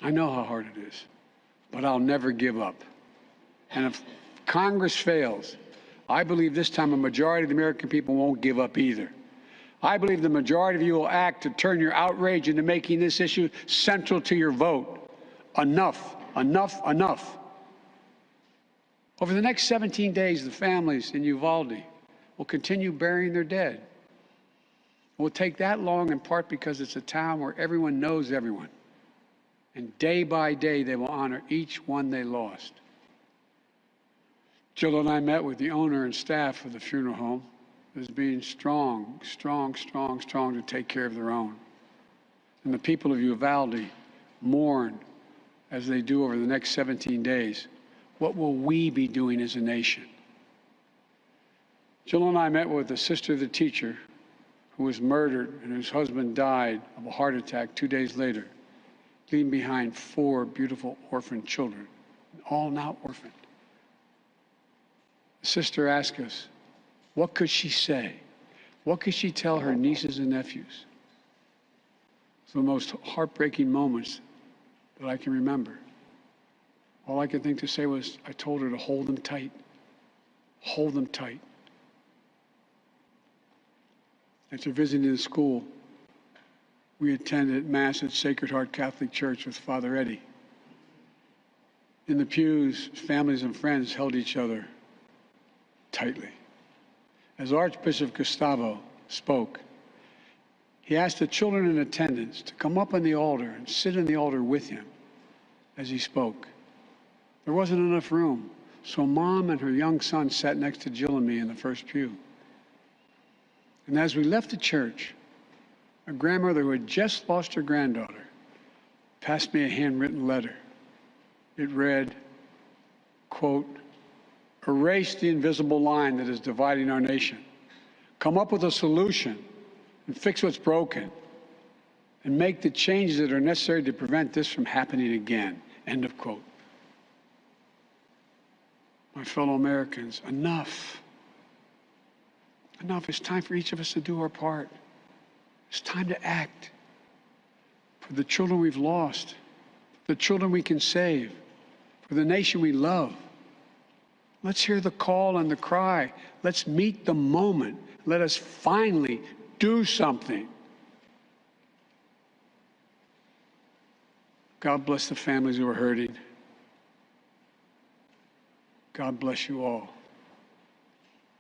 I know how hard it is, but I'll never give up. And if Congress fails, I believe this time a majority of the American people won't give up either. I believe the majority of you will act to turn your outrage into making this issue central to your vote. Enough, enough, enough. Over the next 17 days, the families in Uvalde will continue burying their dead. It will take that long in part because it's a town where everyone knows everyone. And day by day, they will honor each one they lost. Jill and I met with the owner and staff of the funeral home as being strong to take care of their own. And the people of Uvalde mourn as they do over the next 17 days. What will we be doing as a nation? Jill and I met with the sister of the teacher who was murdered and whose husband died of a heart attack 2 days later, leaving behind 4 beautiful orphaned children, all now orphaned. The sister asked us, what could she say? What could she tell her nieces and nephews? It's the most heartbreaking moments that I can remember. All I could think to say was, I told her to hold them tight. Hold them tight. After visiting the school, we attended Mass at Sacred Heart Catholic Church with Father Eddie. In the pews, families and friends held each other tightly. As Archbishop Gustavo spoke, he asked the children in attendance to come up on the altar and sit in the altar with him as he spoke. There wasn't enough room, so Mom and her young son sat next to Jill and me in the first pew. And as we left the church, a grandmother who had just lost her granddaughter passed me a handwritten letter. It read, quote, erase the invisible line that is dividing our nation. Come up with a solution and fix what's broken and make the changes that are necessary to prevent this from happening again. End of quote. My fellow Americans, enough. Enough. It's time for each of us to do our part. It's time to act for the children we've lost, for the children we can save, for the nation we love. Let's hear the call and the cry. Let's meet the moment. Let us finally do something. God bless the families who are hurting. God bless you all.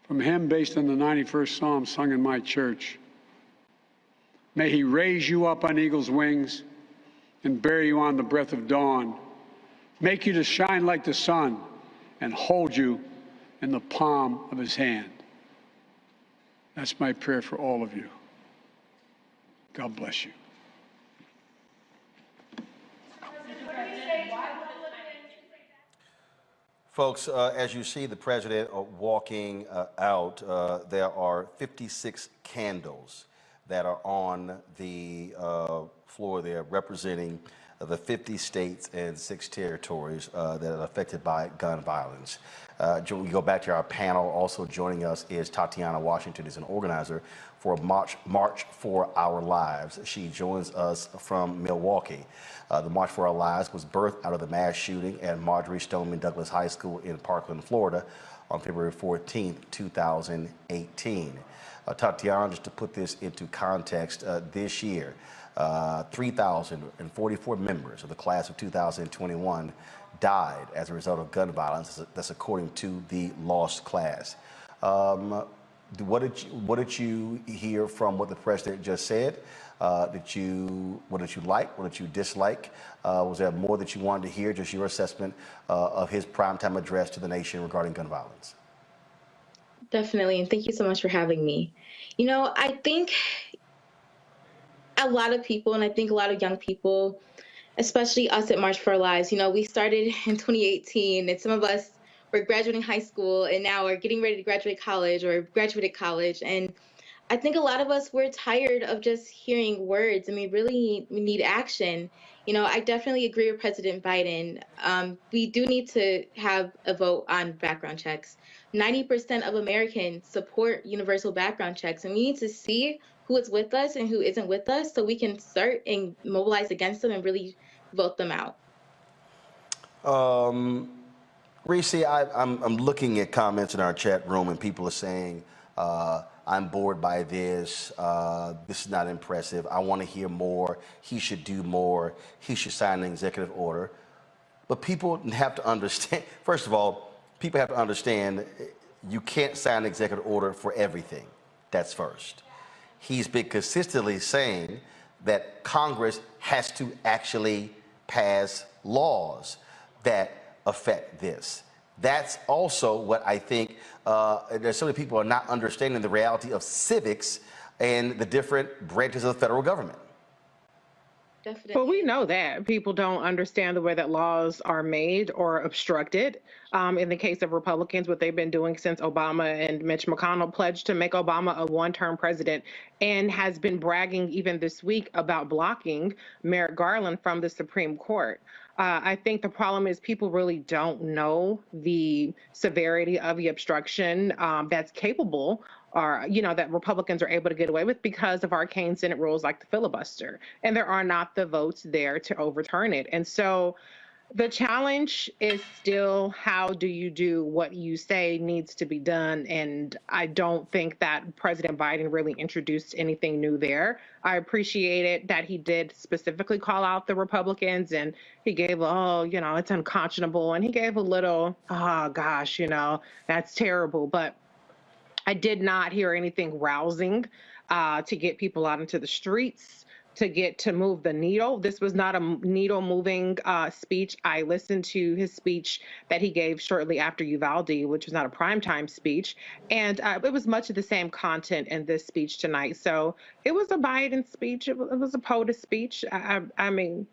From a hymn based on the 91st Psalm sung in my church. May he raise you up on eagle's wings and bear you on the breath of dawn. Make you to shine like the sun and hold you in the palm of his hand. That's my prayer for all of you. God bless you. Folks, as you see the president walking out, there are 56 candles that are on the floor there representing the 50 states and 6 territories that are affected by gun violence. We go back to our panel. Also joining us is Tatiana Washington, who's an organizer for March for Our Lives. She joins us from Milwaukee. The March for Our Lives was birthed out of the mass shooting at Marjory Stoneman Douglas High School in Parkland, Florida on February 14th, 2018. Tatiana, just to put this into context, this year, 3,044 members of the class of 2021 died as a result of gun violence. That's according to the lost class. What did you hear from what the president just said? What did you like? What did you dislike? Was there more that you wanted to hear? Just your assessment of his primetime address to the nation regarding gun violence. Definitely, and thank you so much for having me. You know, I think a lot of people, and I think a lot of young people, especially us at March for Our Lives, you know, we started in 2018, and some of us were graduating high school, and now we're getting ready to graduate college or graduated college. And I think a lot of us, we're tired of just hearing words, and we really need action. You know, I definitely agree with President Biden. We do need to have a vote on background checks. 90% of Americans support universal background checks, and we need to see who is with us and who isn't with us so we can start and mobilize against them and really vote them out. Reese, I'm looking at comments in our chat room, and people are saying, I'm bored by this. This is not impressive. I want to hear more. He should do more. He should sign an executive order. But people have to understand, first of all, people have to understand you can't sign an executive order for everything. That's first. He's been consistently saying that Congress has to actually pass laws that affect this. That's also what I think there's so many people are not understanding the reality of civics and the different branches of the federal government. Definitely. But we know that people don't understand the way that laws are made or obstructed. In the case of Republicans, what they've been doing since Obama and Mitch McConnell pledged to make Obama a one-term president, and has been bragging even this week about blocking Merrick Garland from the Supreme Court. I think the problem is people really don't know the severity of the obstruction that's capable, or, you know, that Republicans are able to get away with because of arcane Senate rules like the filibuster. And there are not the votes there to overturn it. And so the challenge is still, how do you do what you say needs to be done? And I don't think that President Biden really introduced anything new there. I appreciated that he did specifically call out the Republicans, and he gave, oh, you know, it's unconscionable. And he gave a little, oh, gosh, you know, that's terrible. But I did not hear anything rousing to get people out into the streets, to move the needle. This was not a needle moving speech. I listened to his speech that he gave shortly after Uvalde, which was not a primetime speech. And it was much of the same content in this speech tonight. So it was a Biden speech. It was a POTUS speech. I mean,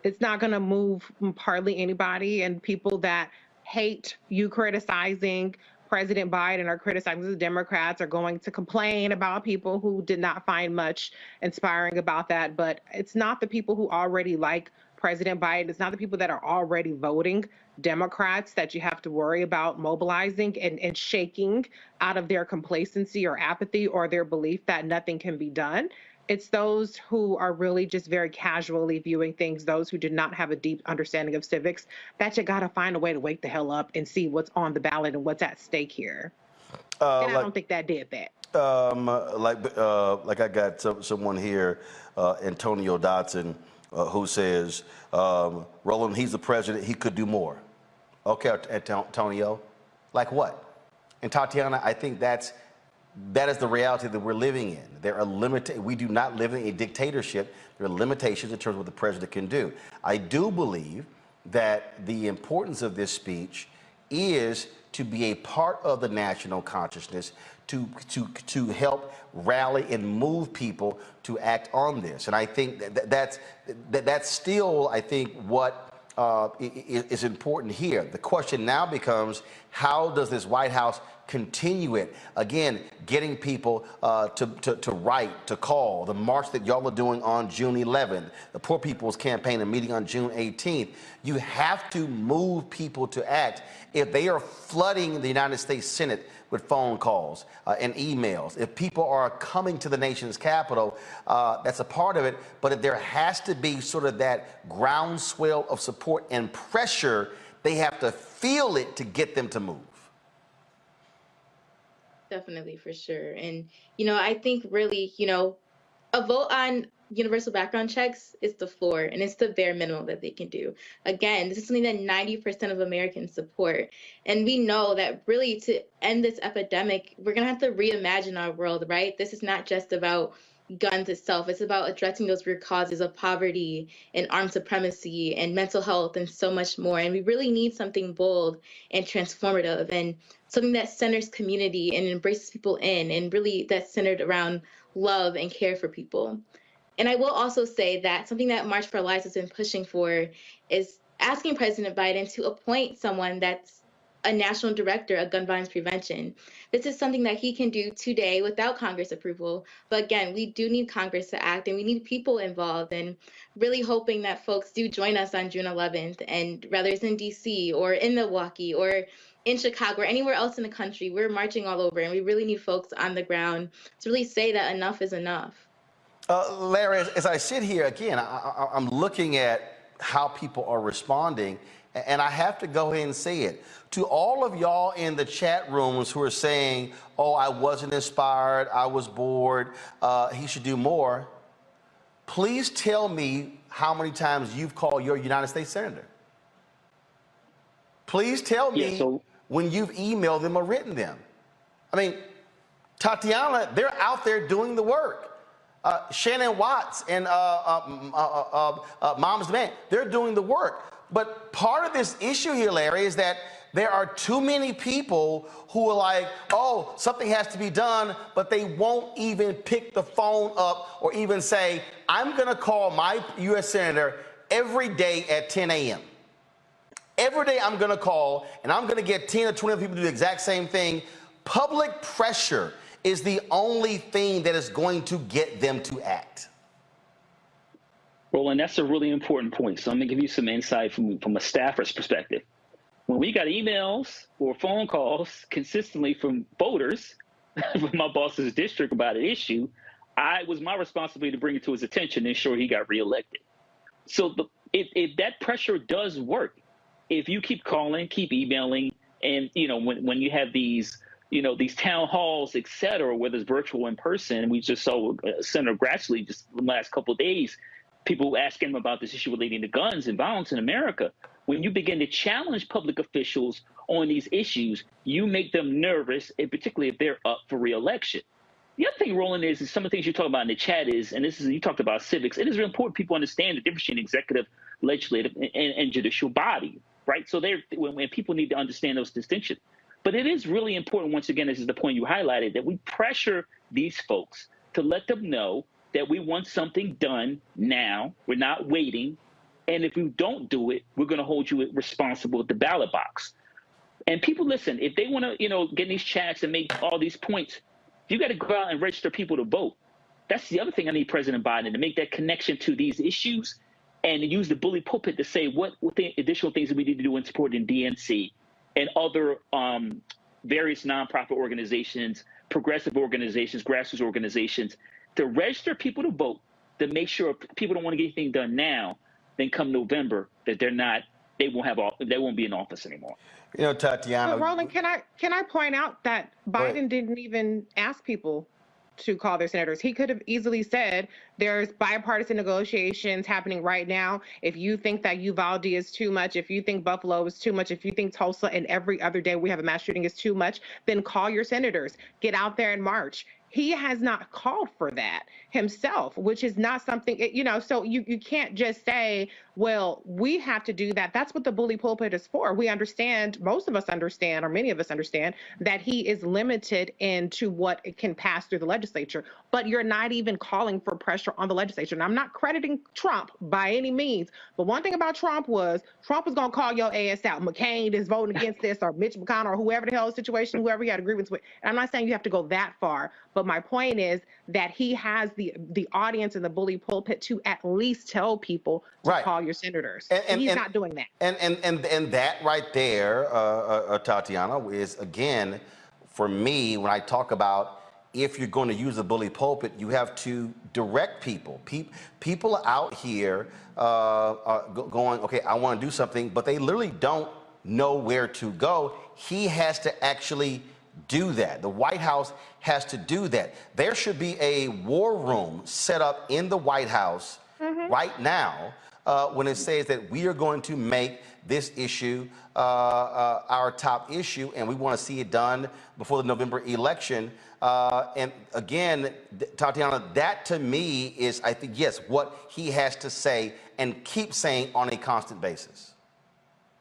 it's not going to move hardly anybody. And people that hate you criticizing President Biden or criticizing the Democrats are going to complain about people who did not find much inspiring about that. But it's not the people who already like President Biden. It's not the people that are already voting Democrats that you have to worry about mobilizing and shaking out of their complacency or apathy or their belief that nothing can be done. It's those who are really just very casually viewing things, those who did not have a deep understanding of civics, that you got to find a way to wake the hell up and see what's on the ballot and what's at stake here. And I don't think that did that. Like I got someone here, Antonio Dotson, who says, Roland, he's the president, he could do more. Okay, Antonio, like what? And Tatiana, I think that is the reality that we're living in. There are we do not live in a dictatorship. There are limitations in terms of what the president can do. I do believe that the importance of this speech is to be a part of the national consciousness, to help rally and move people to act on this. And I think that's still, I think, what is important here. The question now becomes, how does this White House continue it? Again, getting people to write, to call, the march that y'all are doing on June 11th, the Poor People's Campaign, a meeting on June 18th. You have to move people to act. If they are flooding the United States Senate with phone calls and emails, if people are coming to the nation's capital, that's a part of it. But if there has to be sort of that groundswell of support and pressure, they have to feel it to get them to move. Definitely, for sure. And, I think really, a vote on universal background checks is the floor and it's the bare minimum that they can do. Again, this is something that 90% of Americans support. And we know that really to end this epidemic, we're going to have to reimagine our world, right? This is not just about guns itself. It's about addressing those root causes of poverty and armed supremacy and mental health and so much more. And we really need something bold and transformative and something that centers community and embraces people in, and really that's centered around love and care for people. And I will also say that something that March for Our Lives has been pushing for is asking President Biden to appoint someone that's a national director of gun violence prevention. This is something that he can do today without Congress approval. But again, we do need Congress to act and we need people involved, and really hoping that folks do join us on June 11th. And whether it's in DC or in Milwaukee or in Chicago or anywhere else in the country, we're marching all over, and we really need folks on the ground to really say that enough is enough. Larry, as I sit here again, I'm looking at how people are responding, and I have to go ahead and say it. To all of y'all in the chat rooms who are saying, oh, I wasn't inspired, I was bored, he should do more, please tell me how many times you've called your United States Senator. Please tell me when you've emailed them or written them. I mean, Tatiana, they're out there doing the work. Shannon Watts and Mom's Demand, they're doing the work. But part of this issue here, Larry, is that there are too many people who are like, oh, something has to be done, but they won't even pick the phone up or even say, I'm going to call my U.S. Senator every day at 10 a.m. Every day I'm going to call, and I'm going to get 10 or 20 people to do the exact same thing. Public pressure is the only thing that is going to get them to act. Roland, that's a really important point. So I'm going to give you some insight from a staffer's perspective. When we got emails or phone calls consistently from voters from my boss's district about an issue, it was my responsibility to bring it to his attention and ensure he got reelected. So if that pressure does work, if you keep calling, keep emailing, and when you have these town halls, et cetera, whether it's virtual or in person, we just saw Senator Grassley just the last couple of days, people asking him about this issue relating to guns and violence in America. When you begin to challenge public officials on these issues, you make them nervous, and particularly if they're up for re-election. The other thing, Roland, is some of the things you talk about in the chat you talked about civics. It is really important people understand the difference between executive, legislative, and judicial body, right? So when people need to understand those distinctions. But it is really important, once again, this is the point you highlighted, that we pressure these folks to let them know that we want something done now. We're not waiting. And if you don't do it, we're going to hold you responsible at the ballot box. And people, listen, if they want to, get in these chats and make all these points, you got to go out and register people to vote. That's the other thing I need President Biden to make that connection to these issues and use the bully pulpit to say what the additional things that we need to do in supporting DNC and other various nonprofit organizations, progressive organizations, grassroots organizations, to register people to vote, to make sure if people don't want to get anything done now, then come November that they won't be in office anymore. Tatiana. But Roland, can I point out that Biden didn't even ask people to call their senators? He could have easily said there's bipartisan negotiations happening right now. If you think that Uvalde is too much, if you think Buffalo is too much, if you think Tulsa and every other day we have a mass shooting is too much, then call your senators. Get out there and march. He has not called for that himself, which is not something, so you can't just say, well, we have to do that. That's what the bully pulpit is for. We understand, most of us understand, or many of us understand, that he is limited into what it can pass through the legislature, but you're not even calling for pressure on the legislature. And I'm not crediting Trump by any means, but one thing about Trump was going to call your ass out. McCain is voting against this, or Mitch McConnell, or whoever the hell the situation, whoever he had a grievance with. And I'm not saying you have to go that far, but my point is that he has the audience in the bully pulpit to at least tell people to call your senators. And he's not doing that. And that right there, Tatiana, is, again, for me, when I talk about if you're going to use the bully pulpit, you have to direct people. People out here going, okay, I want to do something, but they literally don't know where to go. He has to actually do that. The White House has to do that. There should be a war room set up in the White House right now when it says that we are going to make this issue our top issue, and we want to see it done before the November election. And again, Tatiana, that to me is, I think, yes, what he has to say and keep saying on a constant basis.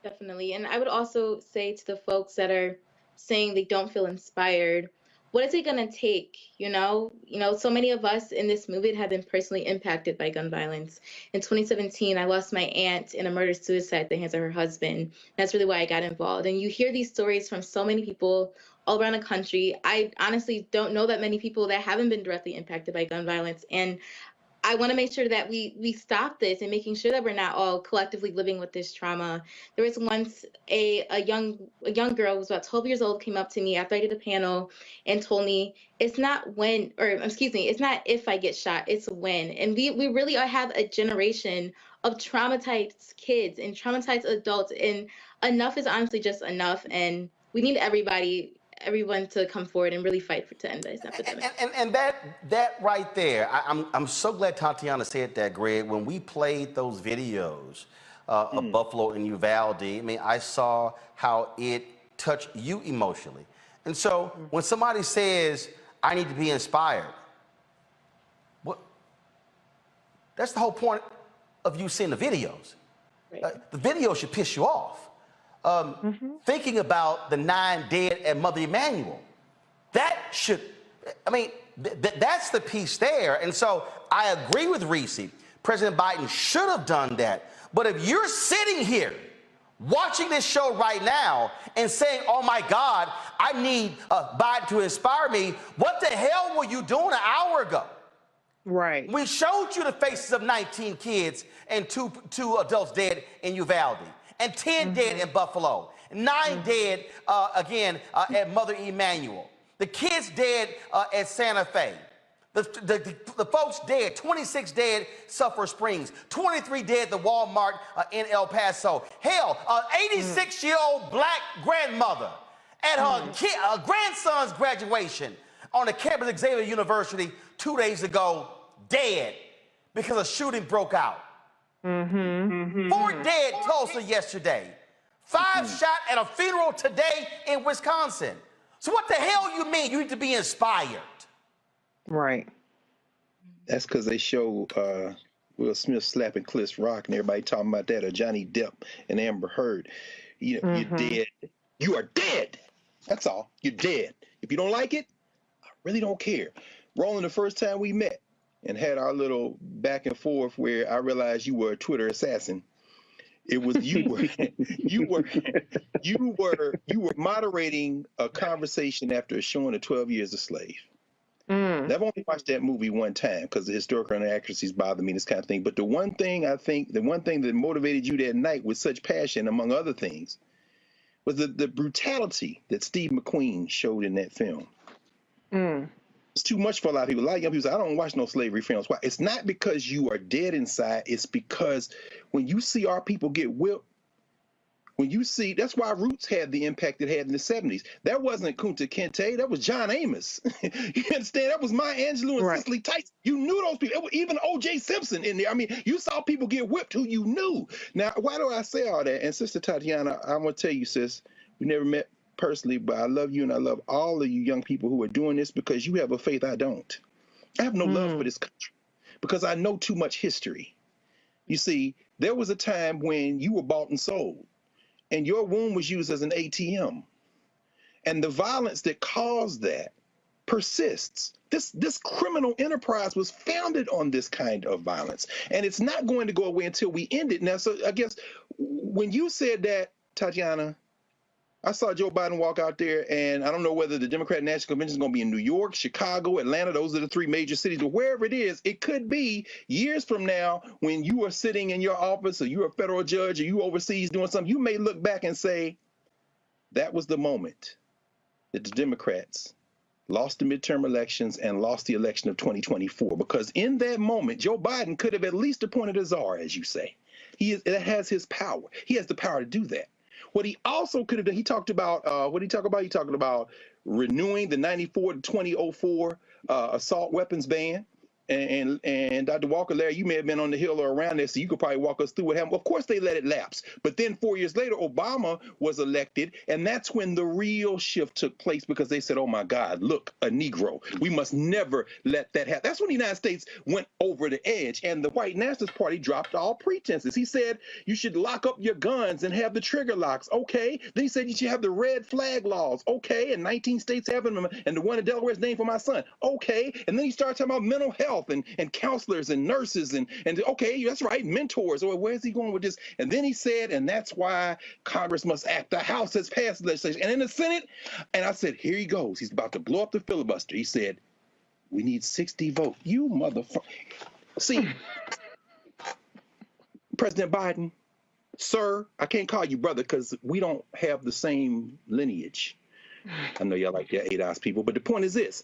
Definitely. And I would also say to the folks that are saying they don't feel inspired, what is it going to take? You know, so many of us in this movement have been personally impacted by gun violence. In 2017, I lost my aunt in a murder-suicide at the hands of her husband. That's really why I got involved. And you hear these stories from so many people all around the country. I honestly don't know that many people that haven't been directly impacted by gun violence. And I want to make sure that we stop this and making sure that we're not all collectively living with this trauma. There was once a young girl who was about 12 years old came up to me after I did a panel and told me, it's not it's not if I get shot, it's when. And we really have a generation of traumatized kids and traumatized adults, and enough is honestly just enough. And we need everyone to come forward and really fight to end this epidemic. And that right there, I'm so glad Tatiana said that, Greg. When we played those videos of Buffalo and Uvalde, I mean, I saw how it touched you emotionally. And so when somebody says, I need to be inspired, that's the whole point of you seeing the videos. Right. The video should piss you off. Thinking about the 9 dead at Mother Emanuel, that should, I mean, that's the piece there. And so I agree with Reese. President Biden should have done that. But if you're sitting here watching this show right now and saying, oh my God, I need Biden to inspire me, what the hell were you doing an hour ago? Right. We showed you the faces of 19 kids and two adults dead in Uvalde, and 10 dead in Buffalo, 9 dead again at Mother Emanuel. The kids dead at Santa Fe. The folks dead, 26 dead Sulphur Springs, 23 dead at the Walmart in El Paso. Hell, an 86-year-old black grandmother at her grandson's graduation on the campus of Xavier University 2 days ago, dead because a shooting broke out. 4 dead Tulsa yesterday. 5 shot at a funeral today in Wisconsin. So what the hell you mean you need to be inspired? Right. That's because they show Will Smith slapping Chris Rock and everybody talking about that, or Johnny Depp and Amber Heard. You know, you're dead. You are dead. That's all. You're dead. If you don't like it, I really don't care. Roland, the first time we met and had our little back and forth where I realized you were a Twitter assassin. It was you were moderating a conversation after showing 12 Years a Slave. I've only watched that movie one time because the historical inaccuracies bother me, this kind of thing. But the one thing that motivated you that night with such passion, among other things, was the brutality that Steve McQueen showed in that film. It's too much for a lot of people. A lot of young people say, I don't watch no slavery films. Why? It's not because you are dead inside. It's because when you see our people get whipped, that's why Roots had the impact it had in the 70s. That wasn't Kunta Kinte. That was John Amos. You understand? That was Maya Angelou and Cicely Tyson. You knew those people. Even O.J. Simpson in there. I mean, you saw people get whipped who you knew. Now, why do I say all that? And Sister Tatiana, I'm going to tell you, sis, we never met personally, but I love you and I love all of you young people who are doing this because you have a faith I don't. I have no love for this country because I know too much history. You see, there was a time when you were bought and sold and your womb was used as an ATM. And the violence that caused that persists. This criminal enterprise was founded on this kind of violence. And it's not going to go away until we end it. Now, so I guess when you said that, Tatiana, I saw Joe Biden walk out there, and I don't know whether the Democratic National Convention is going to be in New York, Chicago, Atlanta. Those are the 3 major cities. But wherever it is, it could be years from now when you are sitting in your office or you're a federal judge or you overseas doing something, you may look back and say, that was the moment that the Democrats lost the midterm elections and lost the election of 2024. Because in that moment, Joe Biden could have at least appointed a czar, as you say. It has his power. He has the power to do that. What he also could have done, he talked about, what did he talk about? He talked about renewing the 94 to 2004 assault weapons ban. And Dr. Walker, Larry, you may have been on the Hill or around there, so you could probably walk us through what happened. Of course, they let it lapse. But then 4 years later, Obama was elected, and that's when the real shift took place because they said, oh, my God, look, a Negro. We must never let that happen. That's when the United States went over the edge, and the White Nationalist Party dropped all pretenses. He said you should lock up your guns and have the trigger locks. Okay. Then he said you should have the red flag laws. Okay. And 19 states have them, and the one in Delaware is named for my son. Okay. And then he started talking about mental health and counselors and nurses and okay, that's right, mentors. Or where's he going with this? And then he said, and that's why Congress must act. The House has passed legislation, and in the Senate, and I said, here he goes. He's about to blow up the filibuster. He said, we need 60 votes. You motherfucker. See, President Biden, sir, I can't call you brother because we don't have the same lineage. I know y'all like that 8 eyes people, but the point is this.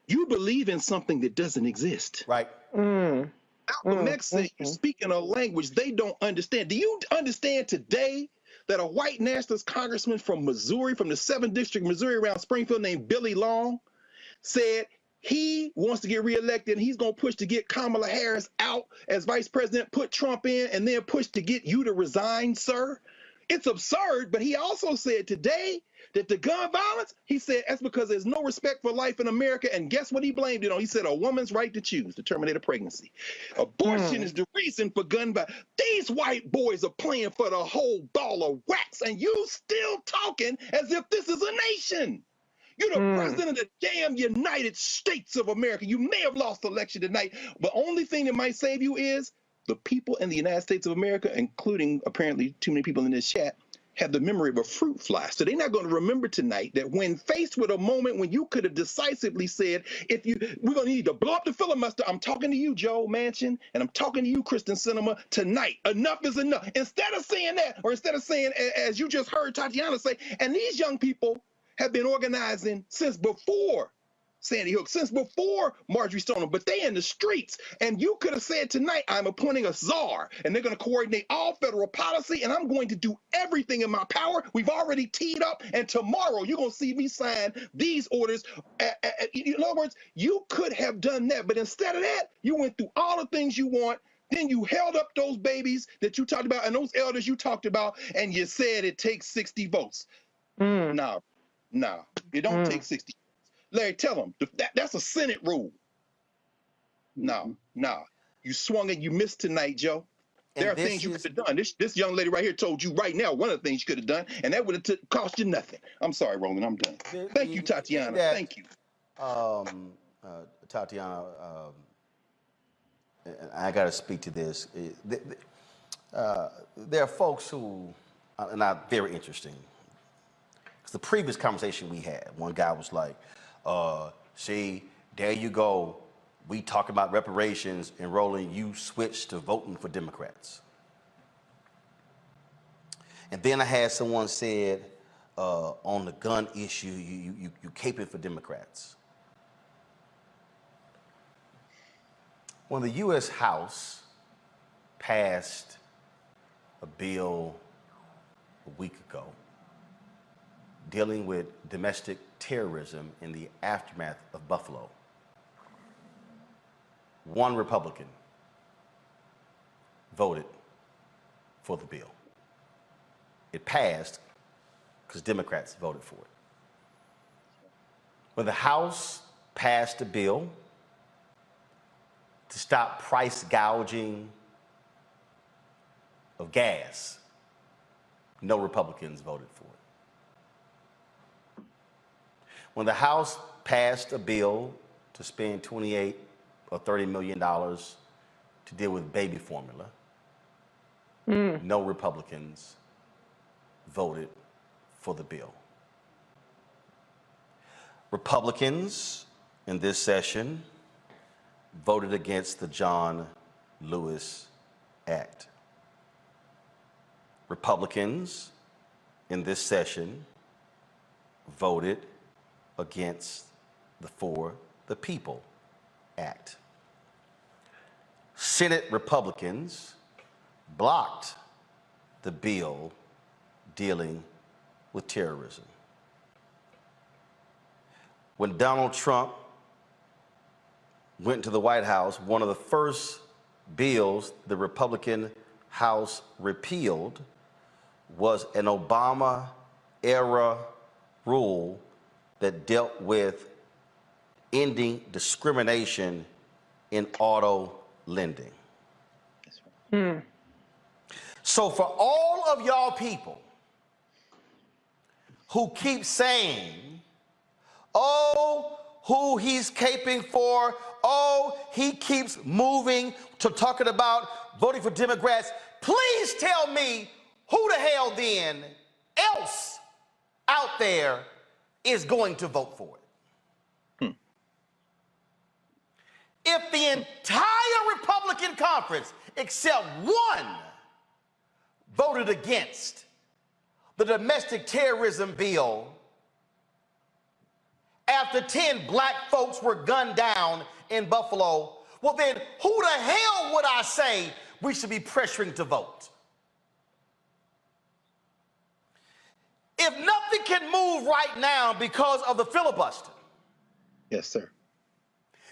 You believe in something that doesn't exist. Right. Malcolm X said you're speaking a language they don't understand. Do you understand today that a white nationalist congressman from Missouri, from the 7th District, Missouri, around Springfield, named Billy Long, said he wants to get reelected and he's going to push to get Kamala Harris out as vice president, put Trump in, and then push to get you to resign, sir? It's absurd, but he also said today that the gun violence, he said that's because there's no respect for life in America. And guess what he blamed it on? He said a woman's right to choose to terminate a pregnancy. Abortion is the reason for gun violence. These white boys are playing for the whole ball of wax, and you still talking as if this is a nation. You're the president of the damn United States of America. You may have lost the election tonight, but only thing that might save you is the people in the United States of America, including apparently too many people in this chat, have the memory of a fruit fly. So they're not going to remember tonight that when faced with a moment when you could have decisively said, we're going to need to blow up the filibuster. I'm talking to you, Joe Manchin, and I'm talking to you, Kristen Sinema, tonight. Enough is enough. Instead of saying that, or instead of saying, as you just heard Tatiana say, and these young people have been organizing since before Sandy Hook, since before Marjorie Stoneman, but they in the streets. And you could have said tonight, I'm appointing a czar, and they're going to coordinate all federal policy, and I'm going to do everything in my power. We've already teed up, and tomorrow you're going to see me sign these orders. In other words, you could have done that, but instead of that, you went through all the things you want. Then you held up those babies that you talked about and those elders you talked about, and you said it takes 60 votes. No, it don't take 60. Larry, tell them that's a Senate rule. No. You swung and you missed tonight, Joe. There are things you could have done. This young lady right here told you right now one of the things you could have done, and that would have cost you nothing. I'm sorry, Roland. I'm done. Thank you, Tatiana. Thank you. Tatiana, I got to speak to this. There are folks who are not very interesting. Because the previous conversation we had, one guy was like, see, there you go. We talking about reparations, and Roland, you switched to voting for Democrats. And then I had someone said, on the gun issue, you caping for Democrats. When the U.S. House passed a bill a week ago dealing with domestic terrorism in the aftermath of Buffalo, one Republican voted for the bill. It passed because Democrats voted for it. When the House passed a bill to stop price gouging of gas, no Republicans voted for it. When the House passed a bill to spend $28 or $30 million to deal with baby formula, no Republicans voted for the bill. Republicans in this session voted against the John Lewis Act. Republicans in this session voted against the For the People Act. Senate Republicans blocked the bill dealing with terrorism. When Donald Trump went to the White House, one of the first bills the Republican House repealed was an Obama-era rule that dealt with ending discrimination in auto lending. So for all of y'all people who keep saying, oh, who he's caping for, oh, he keeps moving to talking about voting for Democrats, please tell me who the hell then else out there is going to vote for it. If the entire Republican conference, except one, voted against the domestic terrorism bill after 10 black folks were gunned down in Buffalo, well then who the hell would I say we should be pressuring to vote? If nothing can move right now because of the filibuster, Yes, sir.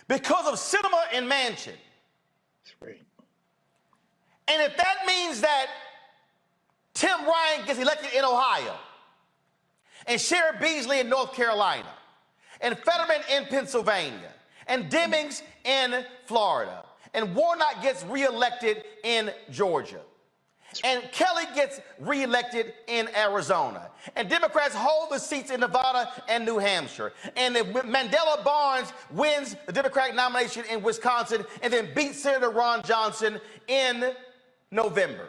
because of Sinema and Manchin, That's right. and if that means that Tim Ryan gets elected in Ohio, and Sheriff Beasley in North Carolina, and Fetterman in Pennsylvania, and Demings in Florida, and Warnock gets reelected in Georgia, and Kelly gets reelected in Arizona, and Democrats hold the seats in Nevada and New Hampshire, and if Mandela Barnes wins the Democratic nomination in Wisconsin and then beats Senator Ron Johnson in November.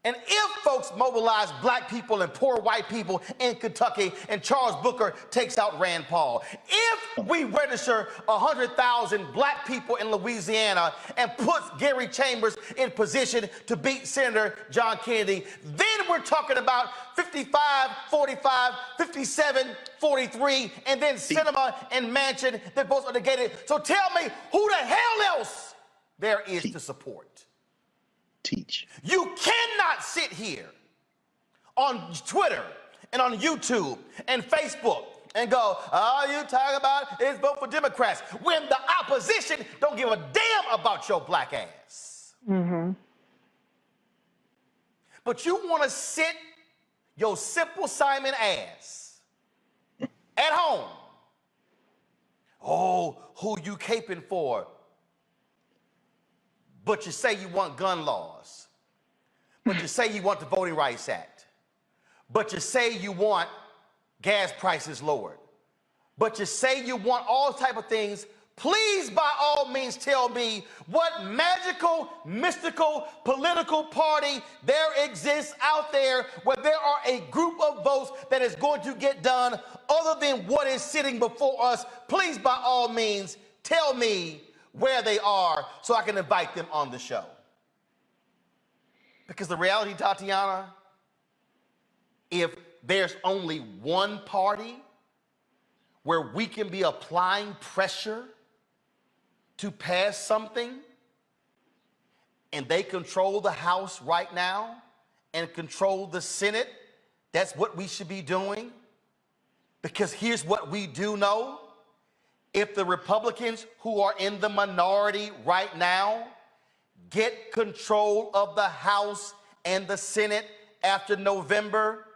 And if folks mobilize black people and poor white people in Kentucky and Charles Booker takes out Rand Paul, if we register 100,000 black people in Louisiana and puts Gary Chambers in position to beat Senator John Kennedy, then we're talking about 55-45, 57-43, and then Sinema and Manchin that both are negated. So tell me who the hell else there is to support. Teach. You cannot sit here on Twitter and on YouTube and Facebook and go, all you talk about is vote for Democrats, when the opposition don't give a damn about your black ass. But you want to sit your Simple Simon ass at home. Oh, who you caping for? But you say you want gun laws. But you say you want the Voting Rights Act. But you say you want gas prices lowered. But you say you want all type of things. Please, by all means, tell me what magical, mystical, political party there exists out there where there are a group of votes that is going to get done other than what is sitting before us. Please, by all means, tell me where they are so I can invite them on the show. Because the reality, Tatiana, if there's only one party where we can be applying pressure to pass something, and they control the House right now and control the Senate, that's what we should be doing. Because here's what we do know. If the Republicans who are in the minority right now get control of the House and the Senate after November,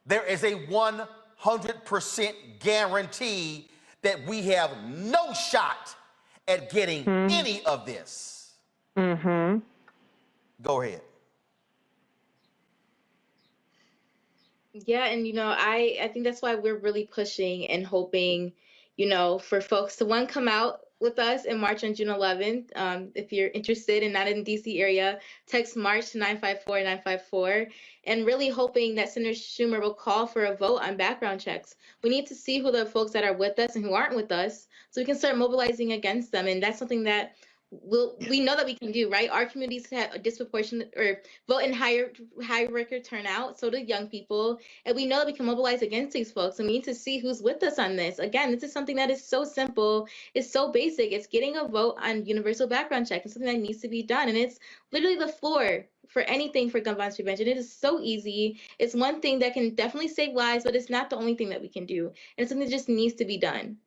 there is a 100% guarantee that we have no shot at getting any of this. Go ahead. Yeah, and I think that's why we're really pushing and hoping, for folks to come out with us in March on June 11th. If you're interested and not in the DC area, text March to 954-954, and really hoping that Senator Schumer will call for a vote on background checks. We need to see who the folks that are with us and who aren't with us so we can start mobilizing against them. And that's something that we know that we can do, right? Our communities have a disproportionate or vote in high record turnout, so do young people, and we know that we can mobilize against these folks, and we need to see who's with us on this. Again, this is something that is so simple, it's so basic. It's getting a vote on universal background check. It's something that needs to be done, and it's literally the floor for anything for gun violence prevention. It is so easy. It's one thing that can definitely save lives, but it's not the only thing that we can do, and it's something that just needs to be done.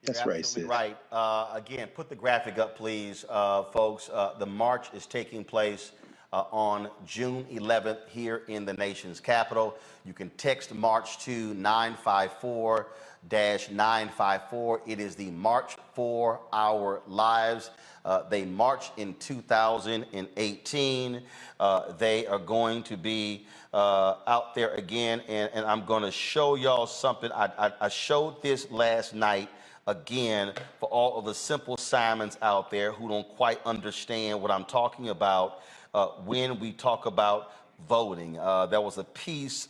That's right, sis. Right. Again, put the graphic up, please, folks. The march is taking place on June 11th here in the nation's capital. You can text March to 954-954. It is the March for Our Lives. They marched in 2018. They are going to be out there again, and I'm going to show y'all something. I showed this last night. Again, for all of the simple Simons out there who don't quite understand what I'm talking about when we talk about voting. There was a piece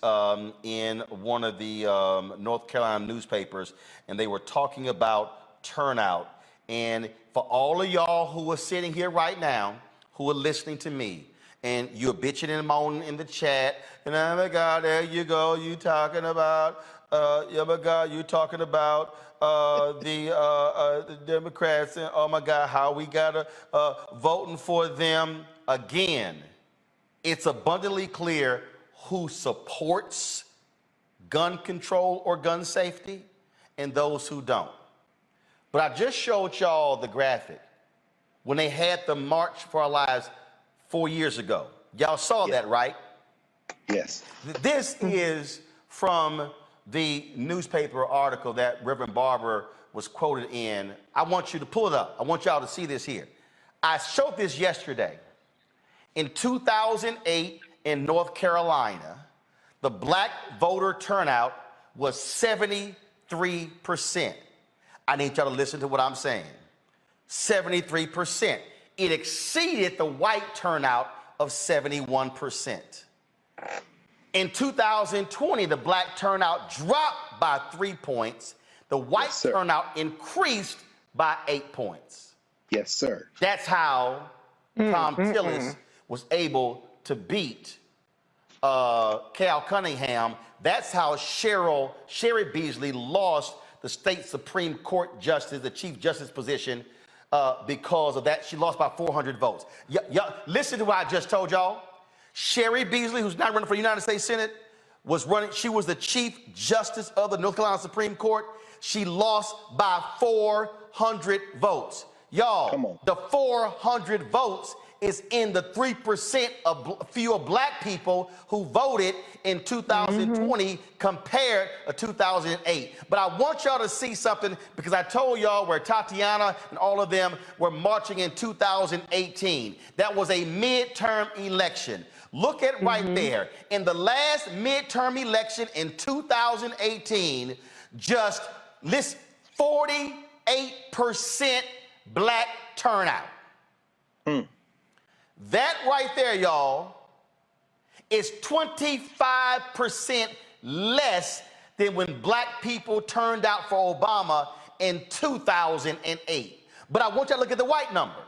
in one of the North Carolina newspapers, and they were talking about turnout. And for all of y'all who are sitting here right now, who are listening to me, and you're bitching and moaning in the chat, and oh my God, there you go, you talking about, oh my God, you talking about the Democrats, and oh my God, how we gotta voting for them. Again, it's abundantly clear who supports gun control or gun safety and those who don't. But I just showed y'all the graphic when they had the March for Our Lives 4 years ago. Y'all saw that, right? Yes. This is from the newspaper article that Reverend Barber was quoted in. I want you to pull it up. I want y'all to see this here. I showed this yesterday. In 2008 in North Carolina, the black voter turnout was 73%. I need y'all to listen to what I'm saying. 73%. It exceeded the white turnout of 71%. In 2020, the black turnout dropped by 3 points. The white turnout increased by 8 points. Yes, sir. That's how Tom Tillis was able to beat Cal Cunningham. That's how Sherry Beasley lost the state Supreme Court justice, the Chief Justice position, because of that. She lost by 400 votes. Listen to what I just told y'all. Sherry Beasley, who's not running for the United States Senate, was running. She was the Chief Justice of the North Carolina Supreme Court. She lost by 400 votes. Y'all, the 400 votes is in the 3% of fewer black people who voted in 2020 compared to 2008. But I want y'all to see something, because I told y'all where Tatiana and all of them were marching in 2018. That was a midterm election. Look at right there. In the last midterm election in 2018, just 48% black turnout. That right there, y'all, is 25% less than when black people turned out for Obama in 2008. But I want you to look at the white number.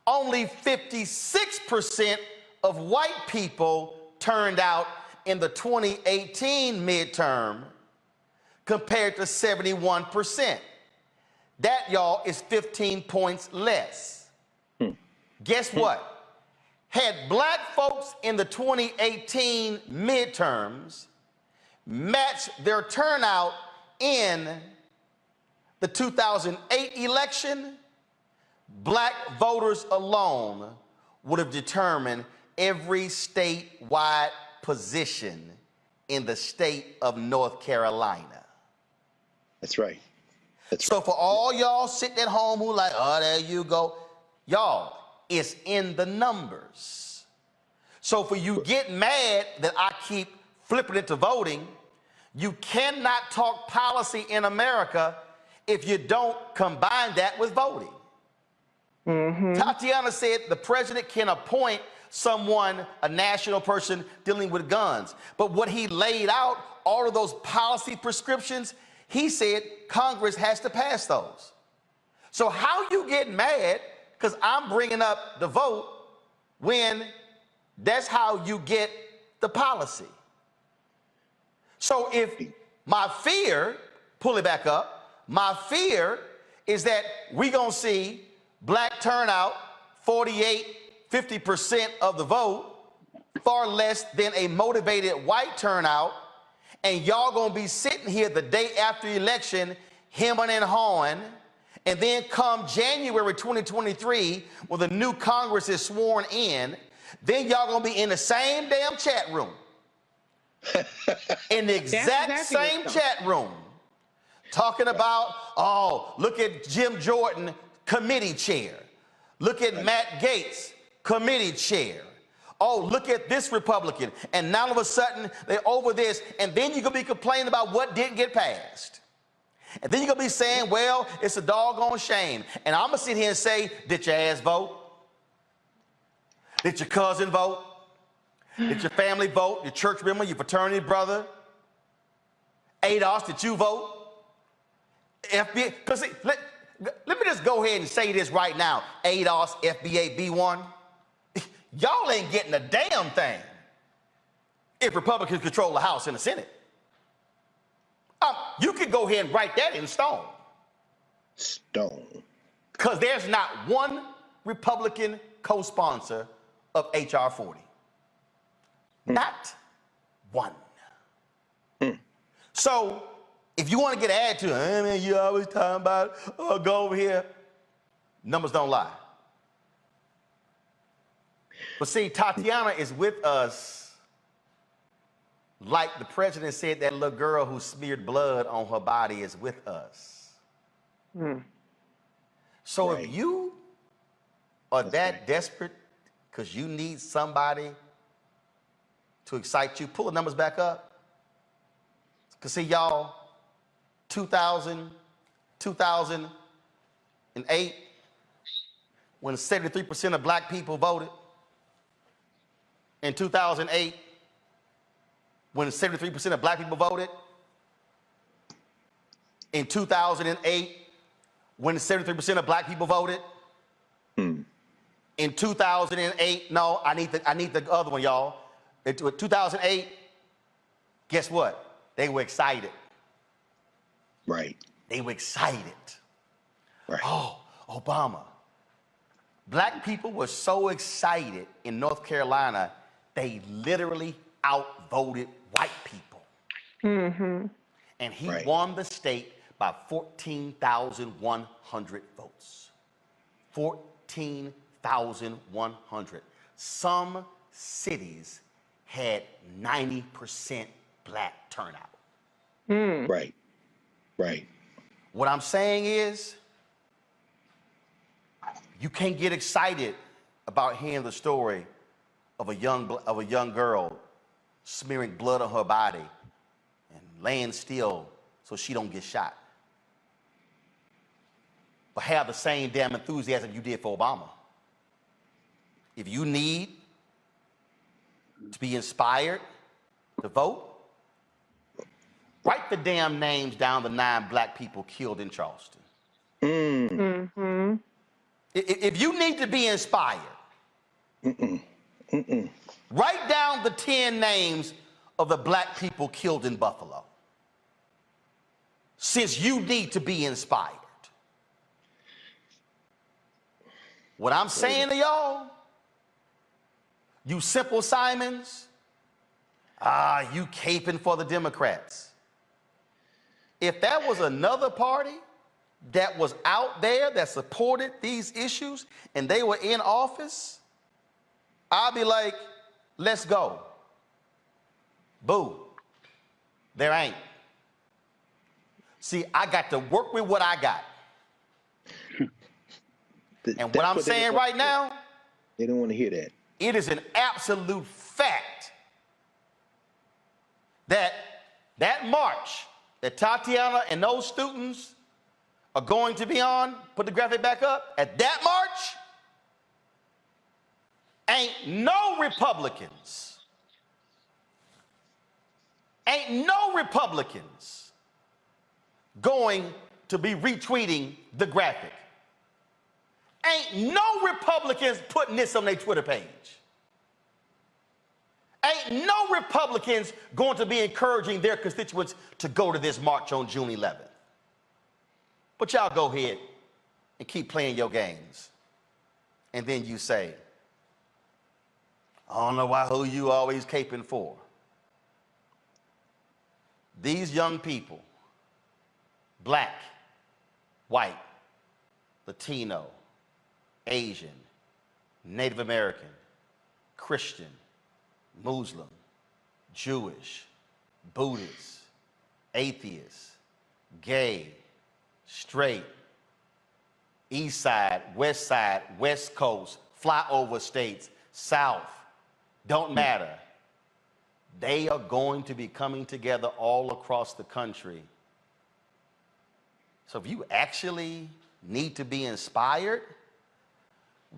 Only 56% of white people turned out in the 2018 midterm compared to 71%. That, y'all, is 15 points less. Guess what? Had black folks in the 2018 midterms matched their turnout in the 2008 election, black voters alone would have determined every statewide position in the state of North Carolina. That's right. So for all y'all sitting at home who like, oh, there you go, y'all, it's in the numbers. So for you get mad that I keep flipping it to voting, you cannot talk policy in America if you don't combine that with voting. Tatiana said the president can appoint someone, a national person dealing with guns. But what he laid out, all of those policy prescriptions, he said Congress has to pass those. So how you get mad because I'm bringing up the vote when that's how you get the policy? So if my fear, pull it back up, my fear is that we're going to see black turnout, 48–50% of the vote, far less than a motivated white turnout, and y'all going to be sitting here the day after the election, hemming and hawing, and then come January 2023, when the new Congress is sworn in, then y'all going to be in the same damn chat room. In the exact same chat room, talking about, oh, look at Jim Jordan, committee chair. Look at Matt Gaetz, committee chair. Oh, look at this Republican. And now all of a sudden, they're over this. And then you're going to be complaining about what didn't get passed. And then you're going to be saying, well, it's a doggone shame. And I'm going to sit here and say, did your ass vote? Did your cousin vote? Did your family vote? Your church member, your fraternity brother? ADOS, did you vote? FBA, because let me just go ahead and say this right now. ADOS, FBA, B1, y'all ain't getting a damn thing if Republicans control the House and the Senate. You can go ahead and write that in stone. Stone. Because there's not one Republican co-sponsor of H.R. 40. Not one. So if you want to get added to, hey man, you always talking about, oh, go over here. Numbers don't lie. But see, Tatiana is with us like the president said that little girl who smeared blood on her body is with us. So if you are that desperate because you need somebody to excite you, pull the numbers back up. Because see, y'all, 2008, when 73% of black people voted, in 2008, when 73% of black people voted, in 2008, when 73% of black people voted, in 2008, no, I need the other one, y'all. In 2008, guess what? They were excited. Right. They were excited. Right. Oh, Obama. Black people were so excited in North Carolina, they literally outvoted white people. And he won the state by 14,100 votes. 14,100. Some cities had 90% black turnout. Right. What I'm saying is, you can't get excited about hearing the story of a young girl smearing blood on her body and laying still so she don't get shot. But have the same damn enthusiasm you did for Obama. If you need to be inspired to vote, write the damn names down, the 9 black people killed in Charleston. If you need to be inspired, write down the 10 names of the black people killed in Buffalo. Since you need to be inspired. What I'm saying to y'all, you Simple Simons, you caping for the Democrats. If that was another party that was out there that supported these issues and they were in office, I'd be like, let's go. Boo. There ain't. See, I got to work with what I got. And what I'm saying right now, they don't want to hear that. It is an absolute fact that that march that Tatiana and those students are going to be on, put the graphic back up, at that march, ain't no Republicans going to be retweeting the graphic. Ain't no Republicans putting this on their Twitter page. Ain't no Republicans going to be encouraging their constituents to go to this march on June 11th. But y'all go ahead and keep playing your games. And then you say, I don't know who you always caping for. These young people, black, white, Latino, Asian, Native American, Christian, Muslim, Jewish, Buddhist, atheist, gay, straight, east side, west coast, flyover states, south, don't matter. They are going to be coming together all across the country. So if you actually need to be inspired,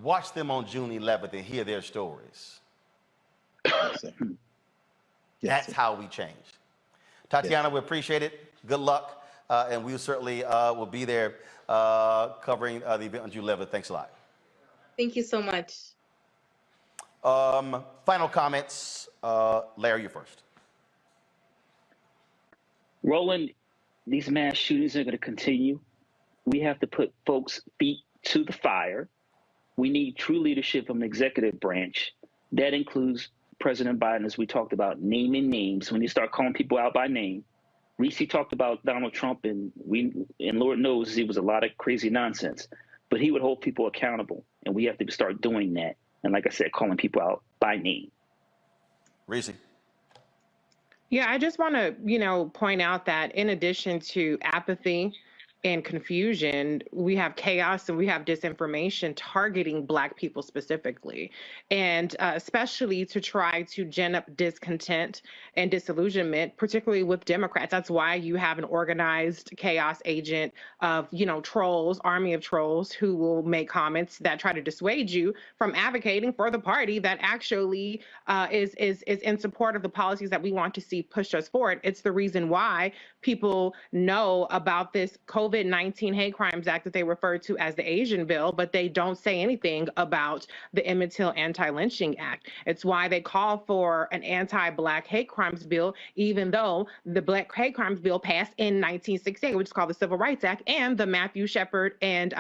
watch them on June 11th and hear their stories. That's how we change. Tatiana, we appreciate it. Good luck. And we certainly will be there covering the event on June 11th. Thanks a lot. Thank you so much. Final comments. Larry, you first. Roland, these mass shootings are going to continue. We have to put folks' feet to the fire. We need true leadership from the executive branch. That includes President Biden, as we talked about, naming names. When you start calling people out by name. Reese talked about Donald Trump, and Lord knows it was a lot of crazy nonsense. But he would hold people accountable, and we have to start doing that. And like I said, calling people out by name. Reese. Yeah, I just want to, point out that in addition to apathy and confusion, we have chaos and we have disinformation targeting Black people specifically, and especially to try to gin up discontent and disillusionment, particularly with Democrats. That's why you have an organized chaos agent of, trolls, army of trolls who will make comments that try to dissuade you from advocating for the party that actually is in support of the policies that we want to see push us forward. It's the reason why people know about this COVID-19 Hate Crimes Act that they refer to as the Asian bill, but they don't say anything about the Emmett Till Anti-Lynching Act. It's why they call for an anti-Black hate crimes bill, even though the Black hate crimes bill passed in 1968, which is called the Civil Rights Act, and the Matthew Shepard and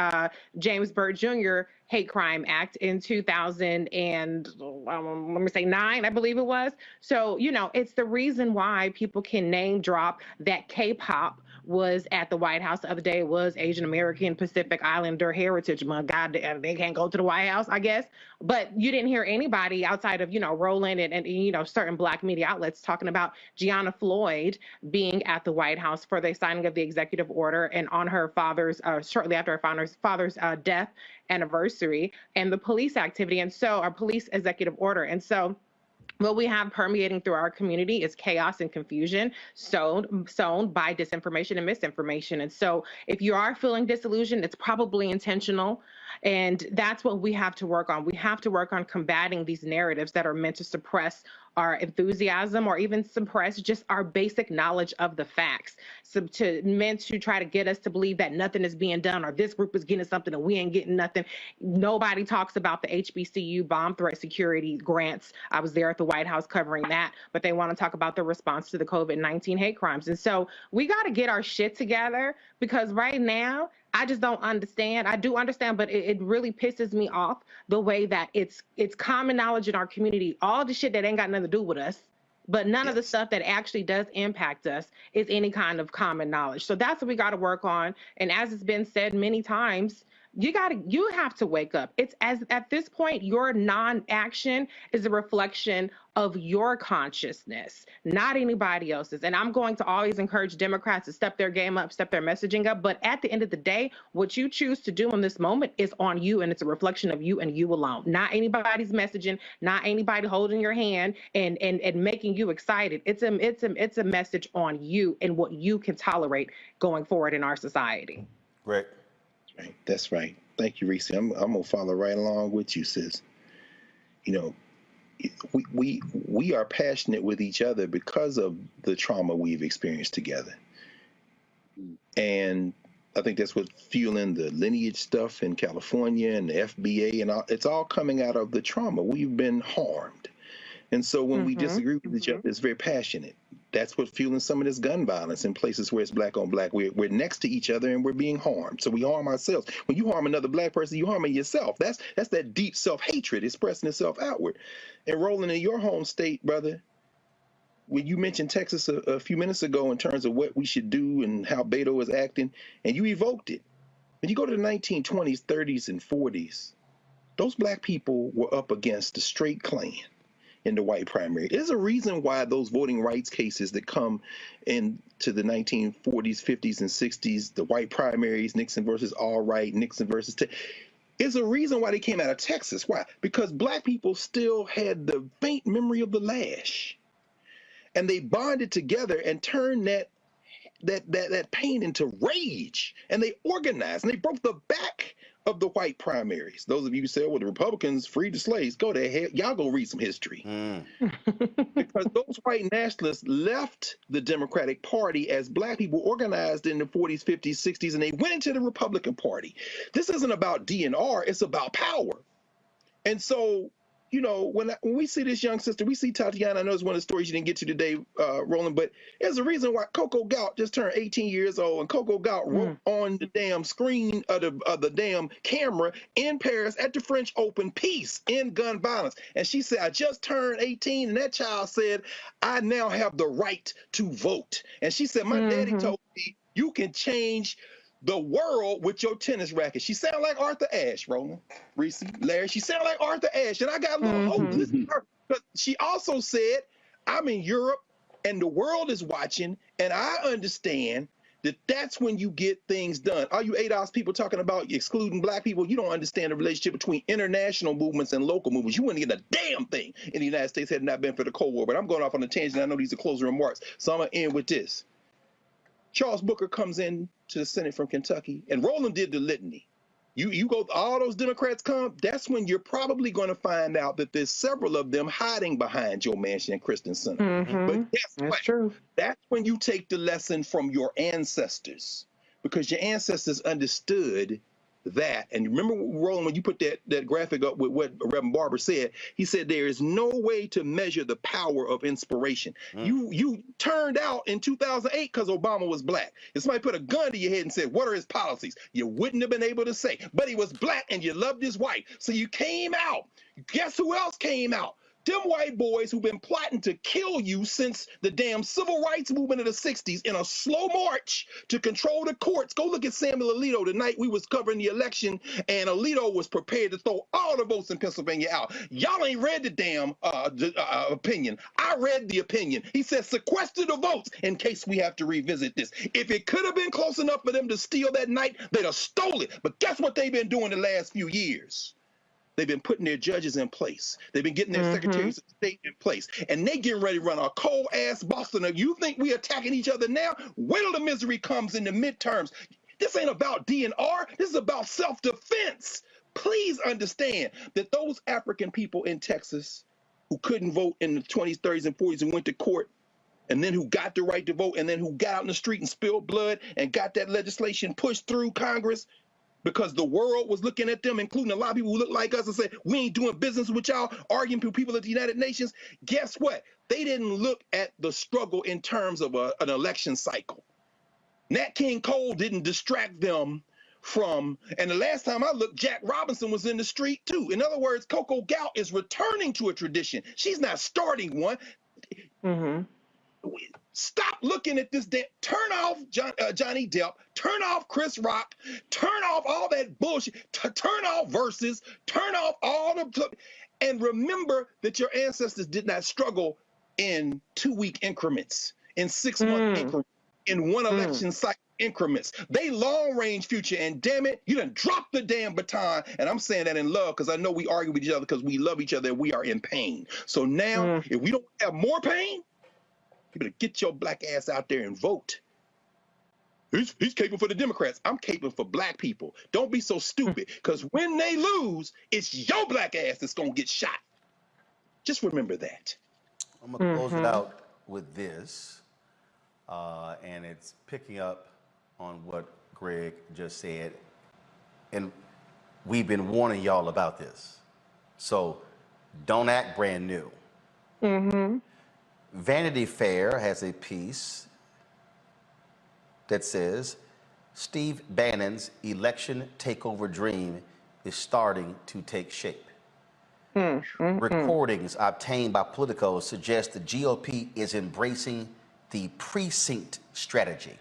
James Byrd Jr. Hate Crime Act in 2009, I believe it was. So, it's the reason why people can name drop that K-pop was at the White House the other day. It was Asian American Pacific Islander Heritage Month. God, they can't go to the White House, I guess. But you didn't hear anybody outside of, Roland and certain Black media outlets talking about Gianna Floyd being at the White House for the signing of the executive order and on her father's, shortly after her father's death anniversary, and the police activity. And so our police executive order. And so what we have permeating through our community is chaos and confusion sown by disinformation and misinformation. And so if you are feeling disillusioned, it's probably intentional. And that's what we have to work on. We have to work on combating these narratives that are meant to suppress our enthusiasm or even suppress just our basic knowledge of the facts. So meant to try to get us to believe that nothing is being done or this group is getting something and we ain't getting nothing. Nobody talks about the HBCU bomb threat security grants. I was there at the White House covering that, but they want to talk about the response to the COVID-19 hate crimes. And so we got to get our shit together, because right now, I just don't understand. I do understand, but it really pisses me off the way that it's common knowledge in our community, all the shit that ain't got nothing to do with us, but none of the stuff that actually does impact us is any kind of common knowledge. So that's what we got to work on. And as it's been said many times, you have to wake up. It's at this point, your non-action is a reflection of your consciousness, not anybody else's. And I'm going to always encourage Democrats to step their game up, step their messaging up. But at the end of the day, what you choose to do in this moment is on you, and it's a reflection of you and you alone, not anybody's messaging, not anybody holding your hand and making you excited. It's a message on you and what you can tolerate going forward in our society. Great. Right. That's right. Thank you, Reese. I'm gonna follow right along with you, sis. We are passionate with each other because of the trauma we've experienced together. And I think that's what's fueling the lineage stuff in California and the FBA, and all, it's all coming out of the trauma. We've been harmed. And so when we disagree with each other, it's very passionate. That's what's fueling some of this gun violence in places where it's black on black. We're next to each other and we're being harmed. So we harm ourselves. When you harm another black person, you harming yourself. That's that deep self-hatred expressing itself outward. And Roland, in your home state, brother, when you mentioned Texas a few minutes ago in terms of what we should do and how Beto is acting, and you evoked it. When you go to the 1920s, 30s, and 40s, those black people were up against the straight Klan in the white primary. There's a reason why those voting rights cases that come into the 1940s, 50s, and 60s, the white primaries, Nixon versus Allwright, Nixon versus... There's a reason why they came out of Texas. Why? Because black people still had the faint memory of the lash. And they bonded together and turned that pain into rage. And they organized and they broke the back of the white primaries. Those of you who say, well, the Republicans freed the slaves, go to hell. Y'all go read some history. Because those white nationalists left the Democratic Party as black people organized in the 40s, 50s, 60s, and they went into the Republican Party. This isn't about DNR, it's about power. And so, you know, when we see this young sister, we see Tatiana. I know it's one of the stories you didn't get to today, Roland, but there's a reason why Coco Gaunt just turned 18 years old, and Coco Gaunt wrote on the damn screen of the damn camera in Paris at the French Open, peace in gun violence. And she said, I just turned 18, and that child said, I now have the right to vote. And she said, my daddy told me you can change the world with your tennis racket. She sounded like Arthur Ashe, Roland, Reese, Larry. She sounded like Arthur Ashe, and I got a little hope. Listen to her. But she also said, I'm in Europe, and the world is watching, and I understand that that's when you get things done. All you ADOS people talking about excluding black people, you don't understand the relationship between international movements and local movements. You wouldn't get a damn thing in the United States had it not been for the Cold War. But I'm going off on a tangent. I know these are closing remarks, so I'm going to end with this. Charles Booker comes in to the Senate from Kentucky, and Roland did the litany. You go, all those Democrats come, that's when you're probably going to find out that there's several of them hiding behind Joe Manchin and Kristen Sinema. But guess what? That's true. That's when you take the lesson from your ancestors, because your ancestors understood that. And remember, Roland, when you put that graphic up with what Reverend Barber said, he said there is no way to measure the power of inspiration. You turned out in 2008 because Obama was black. If somebody put a gun to your head and said, what are his policies? You wouldn't have been able to say, but he was black and you loved his wife. So you came out. Guess who else came out? Them white boys who've been plotting to kill you since the damn civil rights movement of the 60s in a slow march to control the courts. Go look at Samuel Alito the night we was covering the election, and Alito was prepared to throw all the votes in Pennsylvania out. Y'all ain't read the damn opinion. I read the opinion. He said sequester the votes in case we have to revisit this. If it could have been close enough for them to steal that night, they'd have stole it. But guess what they've been doing the last few years? They've been putting their judges in place. They've been getting their secretaries of state in place. And they getting ready to run a cold-ass Boston. You think we attacking each other now? Wait till the misery comes in the midterms. This ain't about DNR. This is about self-defense. Please understand that those African people in Texas who couldn't vote in the 20s, 30s, and 40s and went to court, and then who got the right to vote, and then who got out in the street and spilled blood and got that legislation pushed through Congress, because the world was looking at them, including a lot of people who look like us, and say, we ain't doing business with y'all, arguing to people at the United Nations. Guess what? They didn't look at the struggle in terms of an election cycle. Nat King Cole didn't distract them from, and the last time I looked, Jack Robinson was in the street too. In other words, Coco Gaunt is returning to a tradition. She's not starting one. Stop looking at this. Turn off Johnny Depp. Turn off Chris Rock. Turn off all that bullshit. Turn off Versus. Turn off all the... And remember that your ancestors did not struggle in 2-week increments, in 6-month increments, in one election cycle increments. They long-range future, and damn it, you done dropped the damn baton. And I'm saying that in love, because I know we argue with each other because we love each other and we are in pain. So now, if we don't have more pain, you better get your black ass out there and vote. He's caping for the Democrats. I'm caping for black people. Don't be so stupid, because when they lose, it's your black ass that's going to get shot. Just remember that. I'm going to close it out with this, and it's picking up on what Greg just said, and we've been warning y'all about this. So don't act brand new. Mm-hmm. Vanity Fair has a piece that says, Steve Bannon's election takeover dream is starting to take shape. Recordings obtained by Politico suggest the GOP is embracing the precinct strategy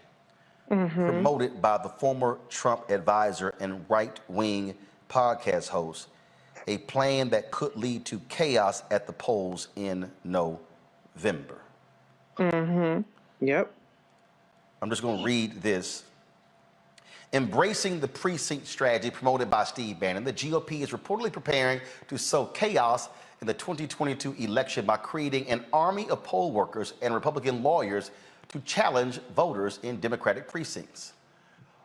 promoted by the former Trump advisor and right-wing podcast host, a plan that could lead to chaos at the polls in November. Yep. I'm just going to read this. Embracing the precinct strategy promoted by Steve Bannon, the GOP is reportedly preparing to sow chaos in the 2022 election by creating an army of poll workers and Republican lawyers to challenge voters in Democratic precincts.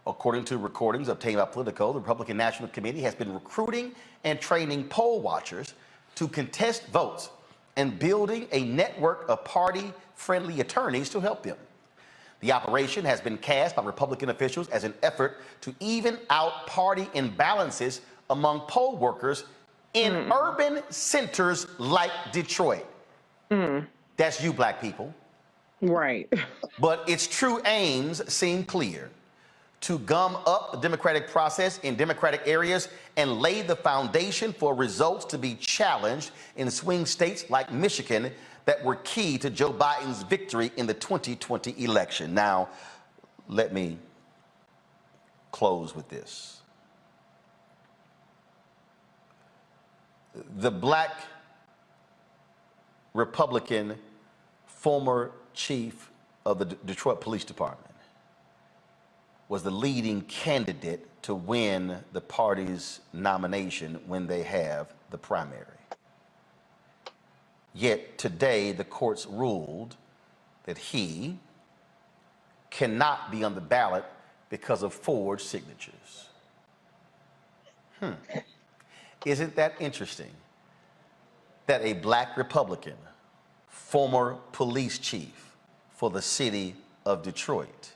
According to recordings obtained by Politico, the Republican National Committee has been recruiting and training poll watchers to contest votes and building a network of party-friendly attorneys to help them. The operation has been cast by Republican officials as an effort to even out party imbalances among poll workers in urban centers like Detroit. That's you, black people. Right. But its true aims seem clear: to gum up the democratic process in Democratic areas and lay the foundation for results to be challenged in swing states like Michigan that were key to Joe Biden's victory in the 2020 election. Now, let me close with this. The black Republican former chief of the Detroit Police Department was the leading candidate to win the party's nomination when they have the primary. Yet today, the courts ruled that he cannot be on the ballot because of forged signatures. Isn't that interesting? That a black Republican, former police chief for the city of Detroit,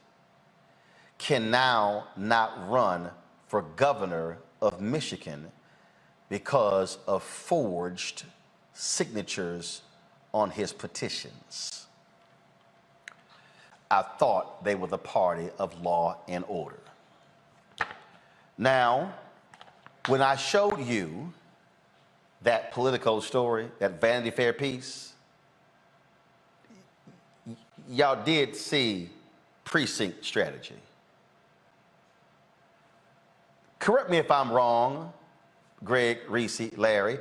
can now not run for governor of Michigan because of forged signatures on his petitions. I thought they were the party of law and order. Now, when I showed you that Politico story, that Vanity Fair piece, y'all did see precinct strategy. Correct me if I'm wrong, Greg, Reese, Larry.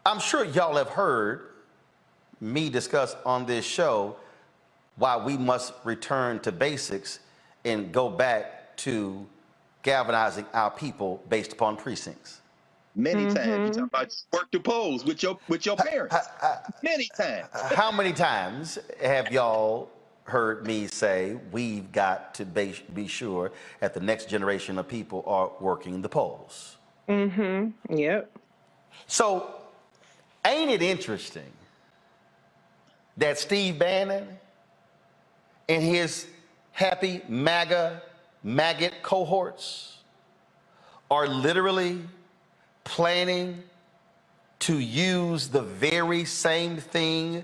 I'm sure y'all have heard me discuss on this show why we must return to basics and go back to galvanizing our people based upon precincts. Many times. You talk about work the polls with your parents. Many times. How many times have y'all heard me say we've got to be sure that the next generation of people are working the polls? Yep. So, ain't it interesting that Steve Bannon and his happy maggot cohorts are literally planning to use the very same thing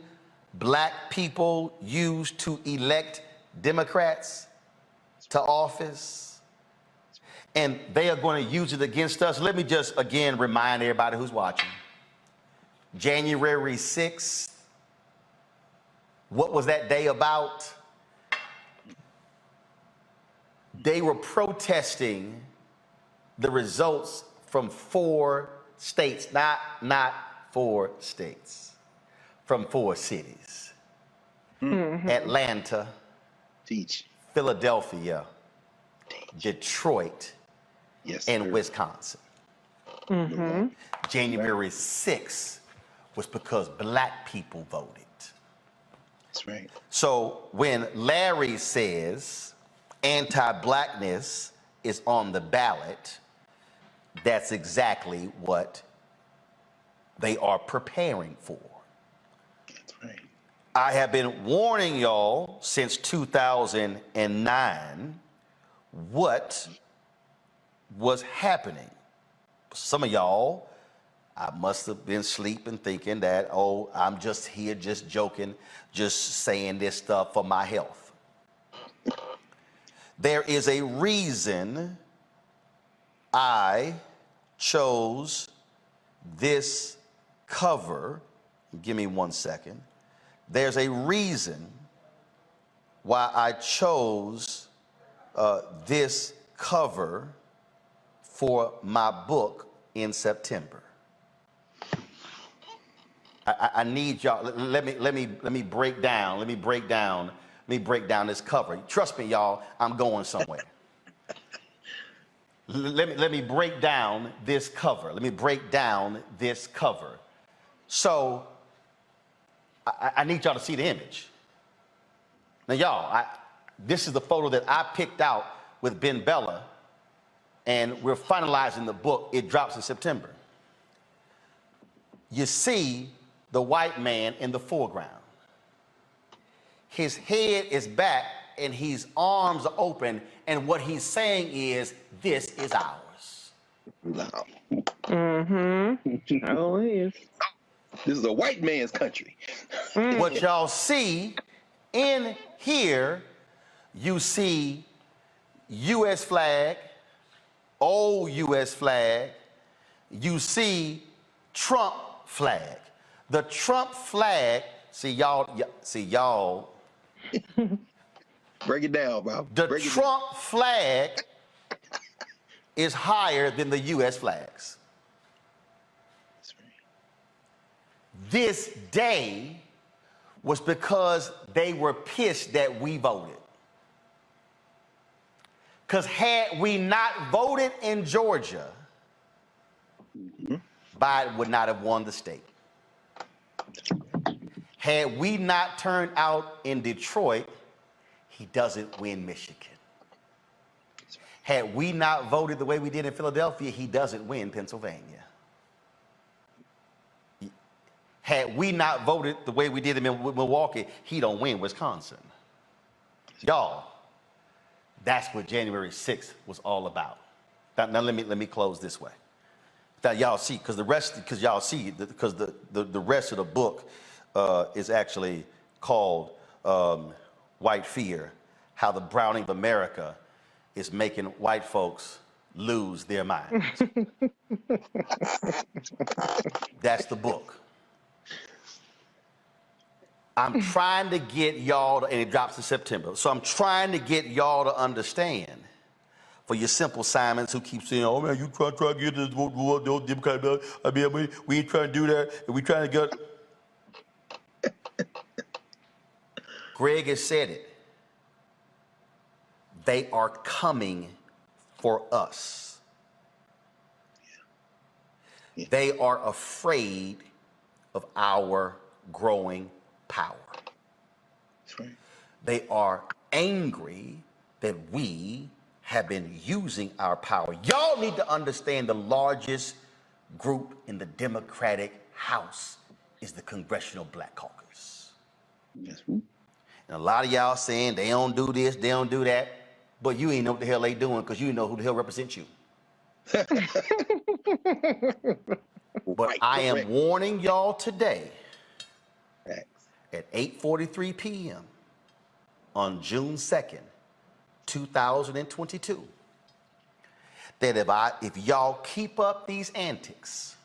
black people use to elect Democrats to office, and they are going to use it against us? Let me just again remind everybody who's watching. January 6th, what was that day about? They were protesting the results from 4 states, not 4 states, from 4 cities. Atlanta, Philadelphia, Detroit, and Wisconsin. January 6th was because black people voted. That's right. So when Larry says anti-blackness is on the ballot, that's exactly what they are preparing for. That's right. I have been warning y'all since 2009 what was happening. Some of y'all, I must have been sleeping thinking that, oh, I'm just here, just joking, just saying this stuff for my health. There is a reason I chose this cover. Give me 1 second. There's a reason why I chose this cover for my book in September. I need y'all. Let me break down this cover. Trust me, y'all. I'm going somewhere. Let me break down this cover. Let me break down this cover. So I need y'all to see the image. Now, y'all, this is the photo that I picked out with Ben Bella, and we're finalizing the book. It drops in September. You see the white man in the foreground. His head is back and his arms are open, and what he's saying is, this is ours. Wow. Mm-hmm. Oh, it is. This is a white man's country. What y'all see in here, you see U.S. flag, old U.S. flag, you see Trump flag. The Trump flag, see y'all. Break it down, bro. The Trump flag is higher than the U.S. flags. This day was because they were pissed that we voted. Because had we not voted in Georgia, Biden would not have won the state. Had we not turned out in Detroit, he doesn't win Michigan. Had we not voted the way we did in Philadelphia, he doesn't win Pennsylvania. Had we not voted the way we did in Milwaukee, he don't win Wisconsin. Y'all, that's what January 6th was all about. Now let me close this way. That y'all see, because the rest of the book is actually called White Fear: How the Browning of America is Making White Folks Lose Their Minds. That's the book. I'm trying to get y'all, and it drops in September, so I'm trying to get y'all to understand, for your simple Simons who keep saying, oh man, you try to get this, I mean, we ain't trying to do that, and we trying to get. Greg has said it. They are coming for us. Yeah. They are afraid of our growing power. That's right. They are angry that we have been using our power. Y'all need to understand the largest group in the Democratic House is the Congressional Black Caucus. Yes. And a lot of y'all saying they don't do this, they don't do that, but you ain't know what the hell they doing because you know who the hell represents you. But I am warning y'all today at 8:43 p.m. on June 2nd, 2022, that if y'all keep up these antics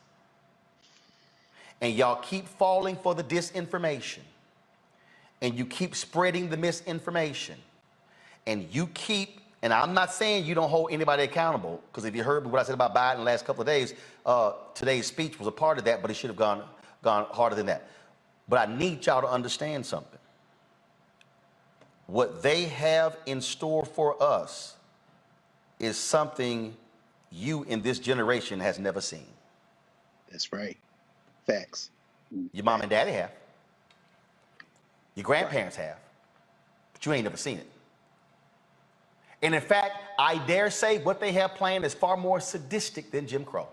and y'all keep falling for the disinformation and you keep spreading the misinformation and you keep, and I'm not saying you don't hold anybody accountable, because if you heard what I said about Biden the last couple of days, today's speech was a part of that, but it should have gone harder than that. But I need y'all to understand something. What they have in store for us is something you in this generation has never seen. That's right. Facts. Your mom and daddy have. Your grandparents have. But you ain't never seen it. And in fact, I dare say what they have planned is far more sadistic than Jim Crow.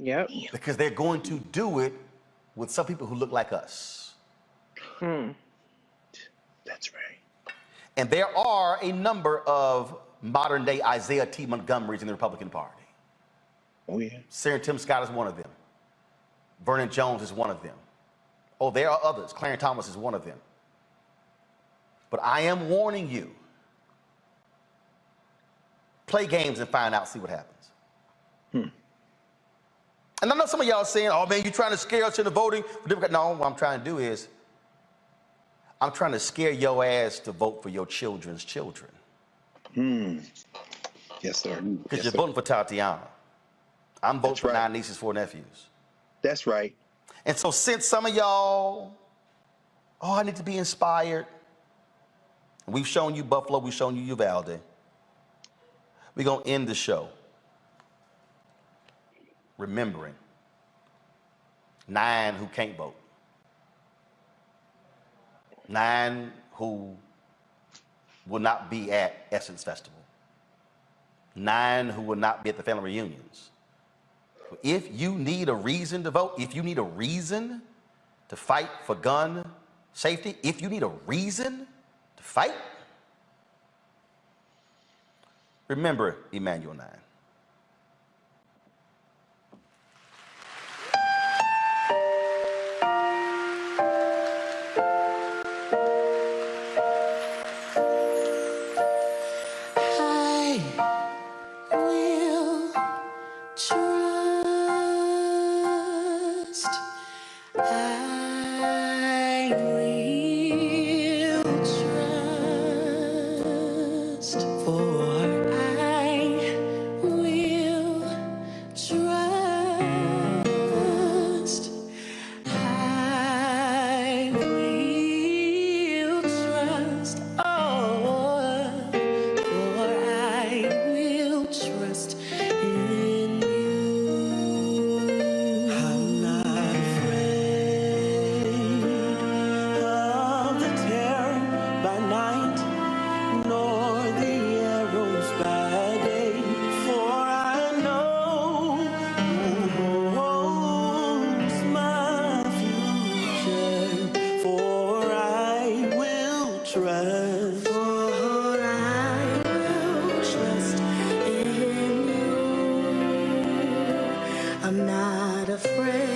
Yep. Because they're going to do it with some people who look like us. That's right. And there are a number of modern-day Isaiah T. Montgomerys in the Republican Party. Oh, yeah. Senator Tim Scott is one of them. Vernon Jones is one of them. Oh, there are others. Clarence Thomas is one of them. But I am warning you. Play games and find out, see what happens. And I know some of y'all saying, oh man, you're trying to scare us into voting for Democrat. No, what I'm trying to do is, I'm trying to scare your ass to vote for your children's children. Yes, sir. Because you're voting for Tatiana. I'm voting for 9 nieces, 4 nephews. That's right. And so since some of y'all, oh, I need to be inspired. We've shown you Buffalo, we've shown you Uvalde. We're going to end the show remembering 9 who can't vote. 9 who will not be at Essence Festival. 9 who will not be at the family reunions. If you need a reason to vote, if you need a reason to fight for gun safety, if you need a reason to fight, remember Emmanuel 9. I'm not afraid.